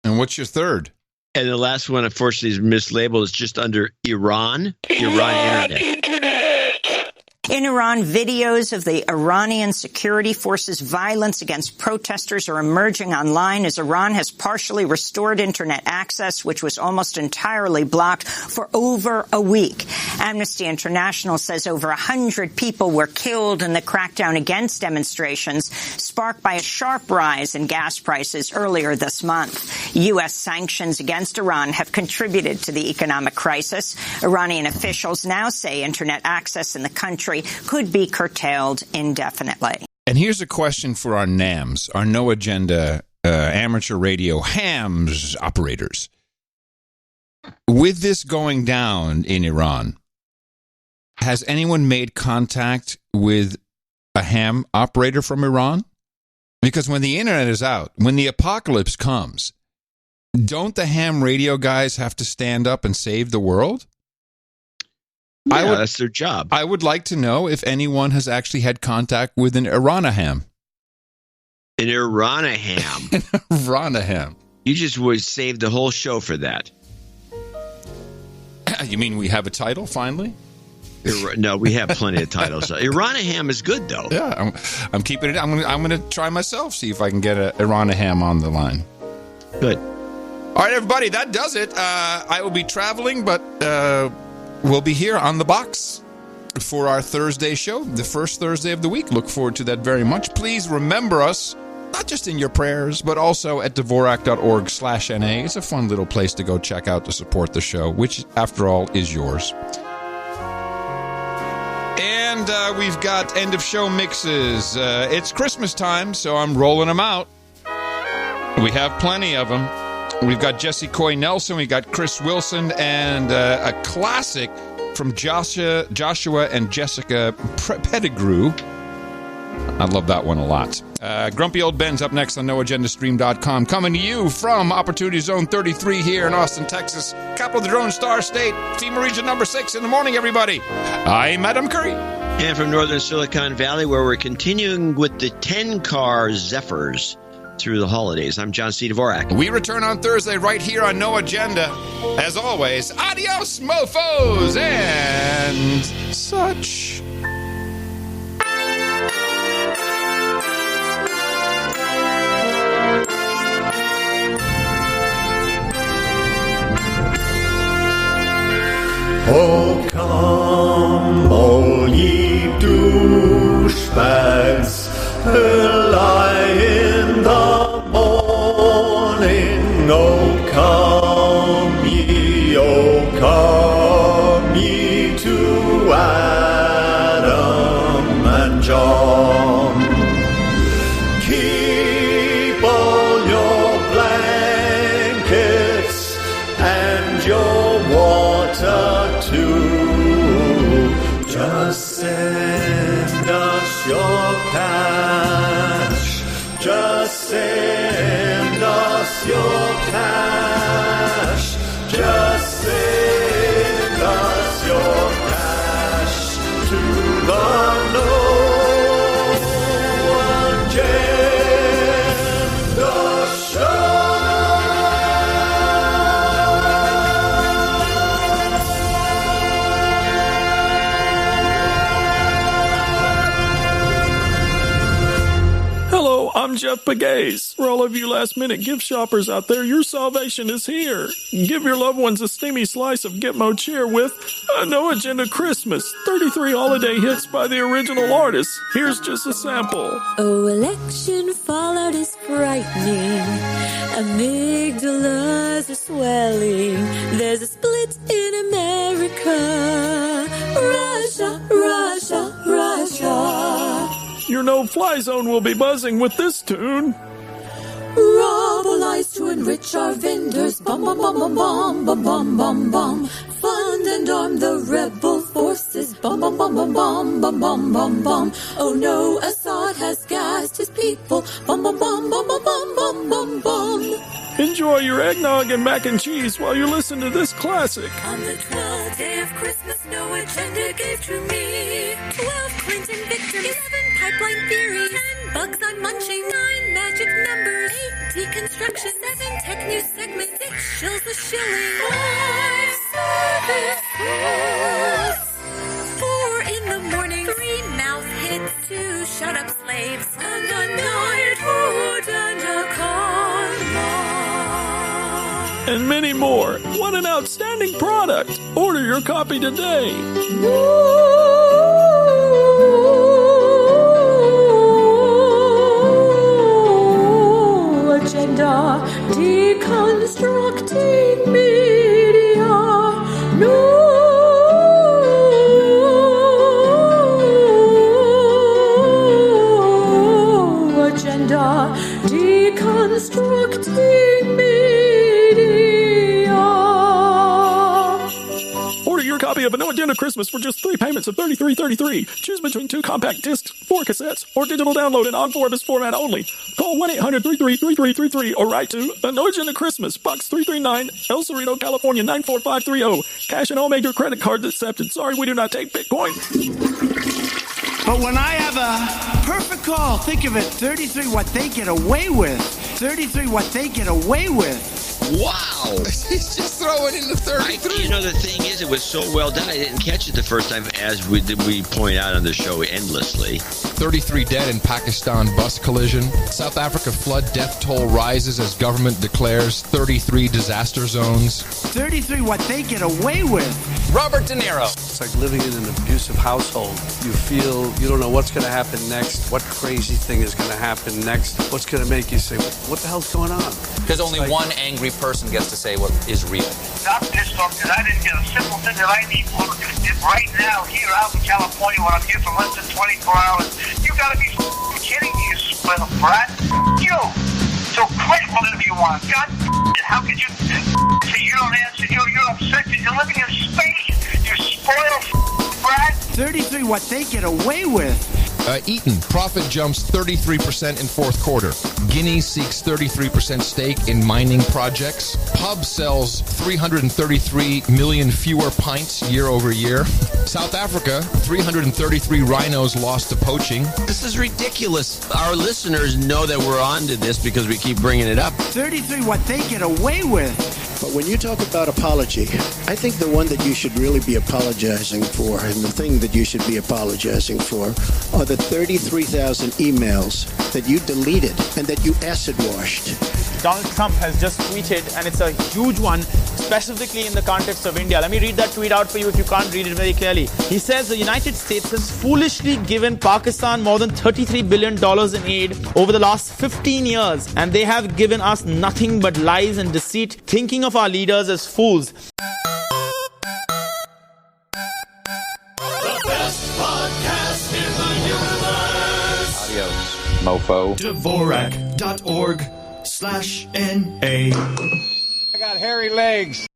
And what's your third? And the last one, unfortunately, is mislabeled. It's just under Iran. Iran Internet. In Iran, videos of the Iranian security forces' violence against protesters are emerging online as Iran has partially restored internet access, which was almost entirely blocked for over a week. Amnesty International says over 100 people were killed in the crackdown against demonstrations, sparked by a sharp rise in gas prices earlier this month. U.S. sanctions against Iran have contributed to the economic crisis. Iranian officials now say internet access in the country could be curtailed indefinitely. And here's a question for our NAMs, our no agenda amateur radio hams operators. With this going down in Iran, has anyone made contact with a ham operator from Iran? Because when the internet is out, when the apocalypse comes, don't the ham radio guys have to stand up and save the world? Yeah, that's their job. I would like to know if anyone has actually had contact with an Iranaham. An Iranaham. An Iranaham. You just would save the whole show for that. You mean we have a title finally? No, we have plenty of titles. Iranaham is good, though. Yeah, I'm keeping it. I'm going to try myself, see if I can get an Iranaham on the line. Good. All right, everybody, that does it. I will be traveling, but we'll be here on the box for our Thursday show, the first Thursday of the week. Look forward to that very much. Please remember us, not just in your prayers, but also at Dvorak.org/NA. It's a fun little place to go check out to support the show, which, after all, is yours. And we've got end of show mixes. It's Christmas time, so I'm rolling them out. We have plenty of them. We've got Jesse Coy Nelson. We got Chris Wilson, and a classic from Joshua and Jessica Pettigrew. I love that one a lot. Grumpy Old Ben's up next on NoAgendaStream.com. Coming to you from Opportunity Zone 33 here in Austin, Texas. Capital of the Drone Star State. FEMA Region number 6 in the morning, everybody. I'm Adam Curry. And from northern Silicon Valley, where we're continuing with the 10-car Zephyrs through the holidays. I'm John C. Dvorak. We return on Thursday right here on No Agenda. As always, adios, mofos, and such. Oh, come, all ye douchebags, lie in the morning. Oh, come ye to Adam and John. Keep all your blankets and your water too. Just send us your cash. Just send us your cash. Just send us your cash to the No Agenda Show. Hello, I'm Jeff Pegues. For all of you last-minute gift shoppers out there, your salvation is here. Give your loved ones a steamy slice of Gitmo cheer with a No Agenda Christmas. 33 holiday hits by the original artists. Here's just a sample. Oh, election fallout is frightening. Amygdalas are swelling. There's a split in America. Russia, Russia, Russia. Your no-fly zone will be buzzing with this tune. Rob lies to enrich our vendors. Bum, bum, bum, bum, bum, bum, bum, bum, bum. Fund and arm the rebel forces. Bum, bum, bum, bum, bum, bum, bum, bum, bum. Oh no, Assad has gassed his people. Bum, bum, bum, bum, bum, bum, bum, bum, bum. Enjoy your eggnog and mac and cheese while you listen to this classic. On the 12th day of Christmas, No Agenda gave to me 12 Clinton victims, 11 pipeline theories, 10 bugs I'm munching, 9 magic numbers, 8 deconstruction, 7 tech news segments, 6 shills a shilling, 5 service calls, 4 in the morning, 3 mouth hits, 2 shut up slaves, and a night food and a karma. And many more. What an outstanding product. Order your copy today. No Agenda, deconstructing media. No Agenda, deconstructing media. Order your copy of a No Agenda Christmas for just 3 payments of $33.33. Choose between 2 compact discs, 4 cassettes, or digital download in on-Forbes format only. Call 1-800-333333 or write to a No Agenda Christmas, Box 339, El Cerrito, California 94530. Cash and all major credit cards accepted. Sorry, we do not take Bitcoin. But when I have a perfect call, think of it, 33 what they get away with. 33 what they get away with. Wow. He's just throwing in the 33. You know, the thing is, it was so well done, I didn't catch it the first time, as we point out on the show endlessly. 33 dead in Pakistan bus collision. South Africa flood death toll rises as government declares 33 disaster zones. 33 what they get away with. Robert De Niro. It's like living in an abusive household. You feel you don't know what's going to happen next, what crazy thing is going to happen next, what's going to make you say, what the hell's going on? Because only one angry person gets to say what is real. I'm pissed off because I didn't get a simple thing that I need right now here out in California when I'm here for less than 24 hours. You gotta be kidding me, you little brat. You! So quit whatever you want. God, how could you say you don't answer? You're upset because you're living in space. You're spoiled, brat. 33, what they get away with. Eaton, profit jumps 33% in fourth quarter. Guinea seeks 33% stake in mining projects. Pub sells 333 million fewer pints year over year. South Africa, 333 rhinos lost to poaching. This is ridiculous. Our listeners know that we're on to this because we keep bringing it up. 33, what they get away with. But when you talk about apology, I think the one that you should really be apologizing for, and the thing that you should be apologizing for, are the 33,000 emails that you deleted and that you acid washed. Donald Trump has just tweeted, and it's a huge one, specifically in the context of India. Let me read that tweet out for you if you can't read it very clearly. He says the United States has foolishly given Pakistan more than $33 billion in aid over the last 15 years, and they have given us nothing but lies and deceit, thinking of our leaders as fools. The best podcast in the universe. Adios, mofo. Dvorak.org/NA. I got hairy legs.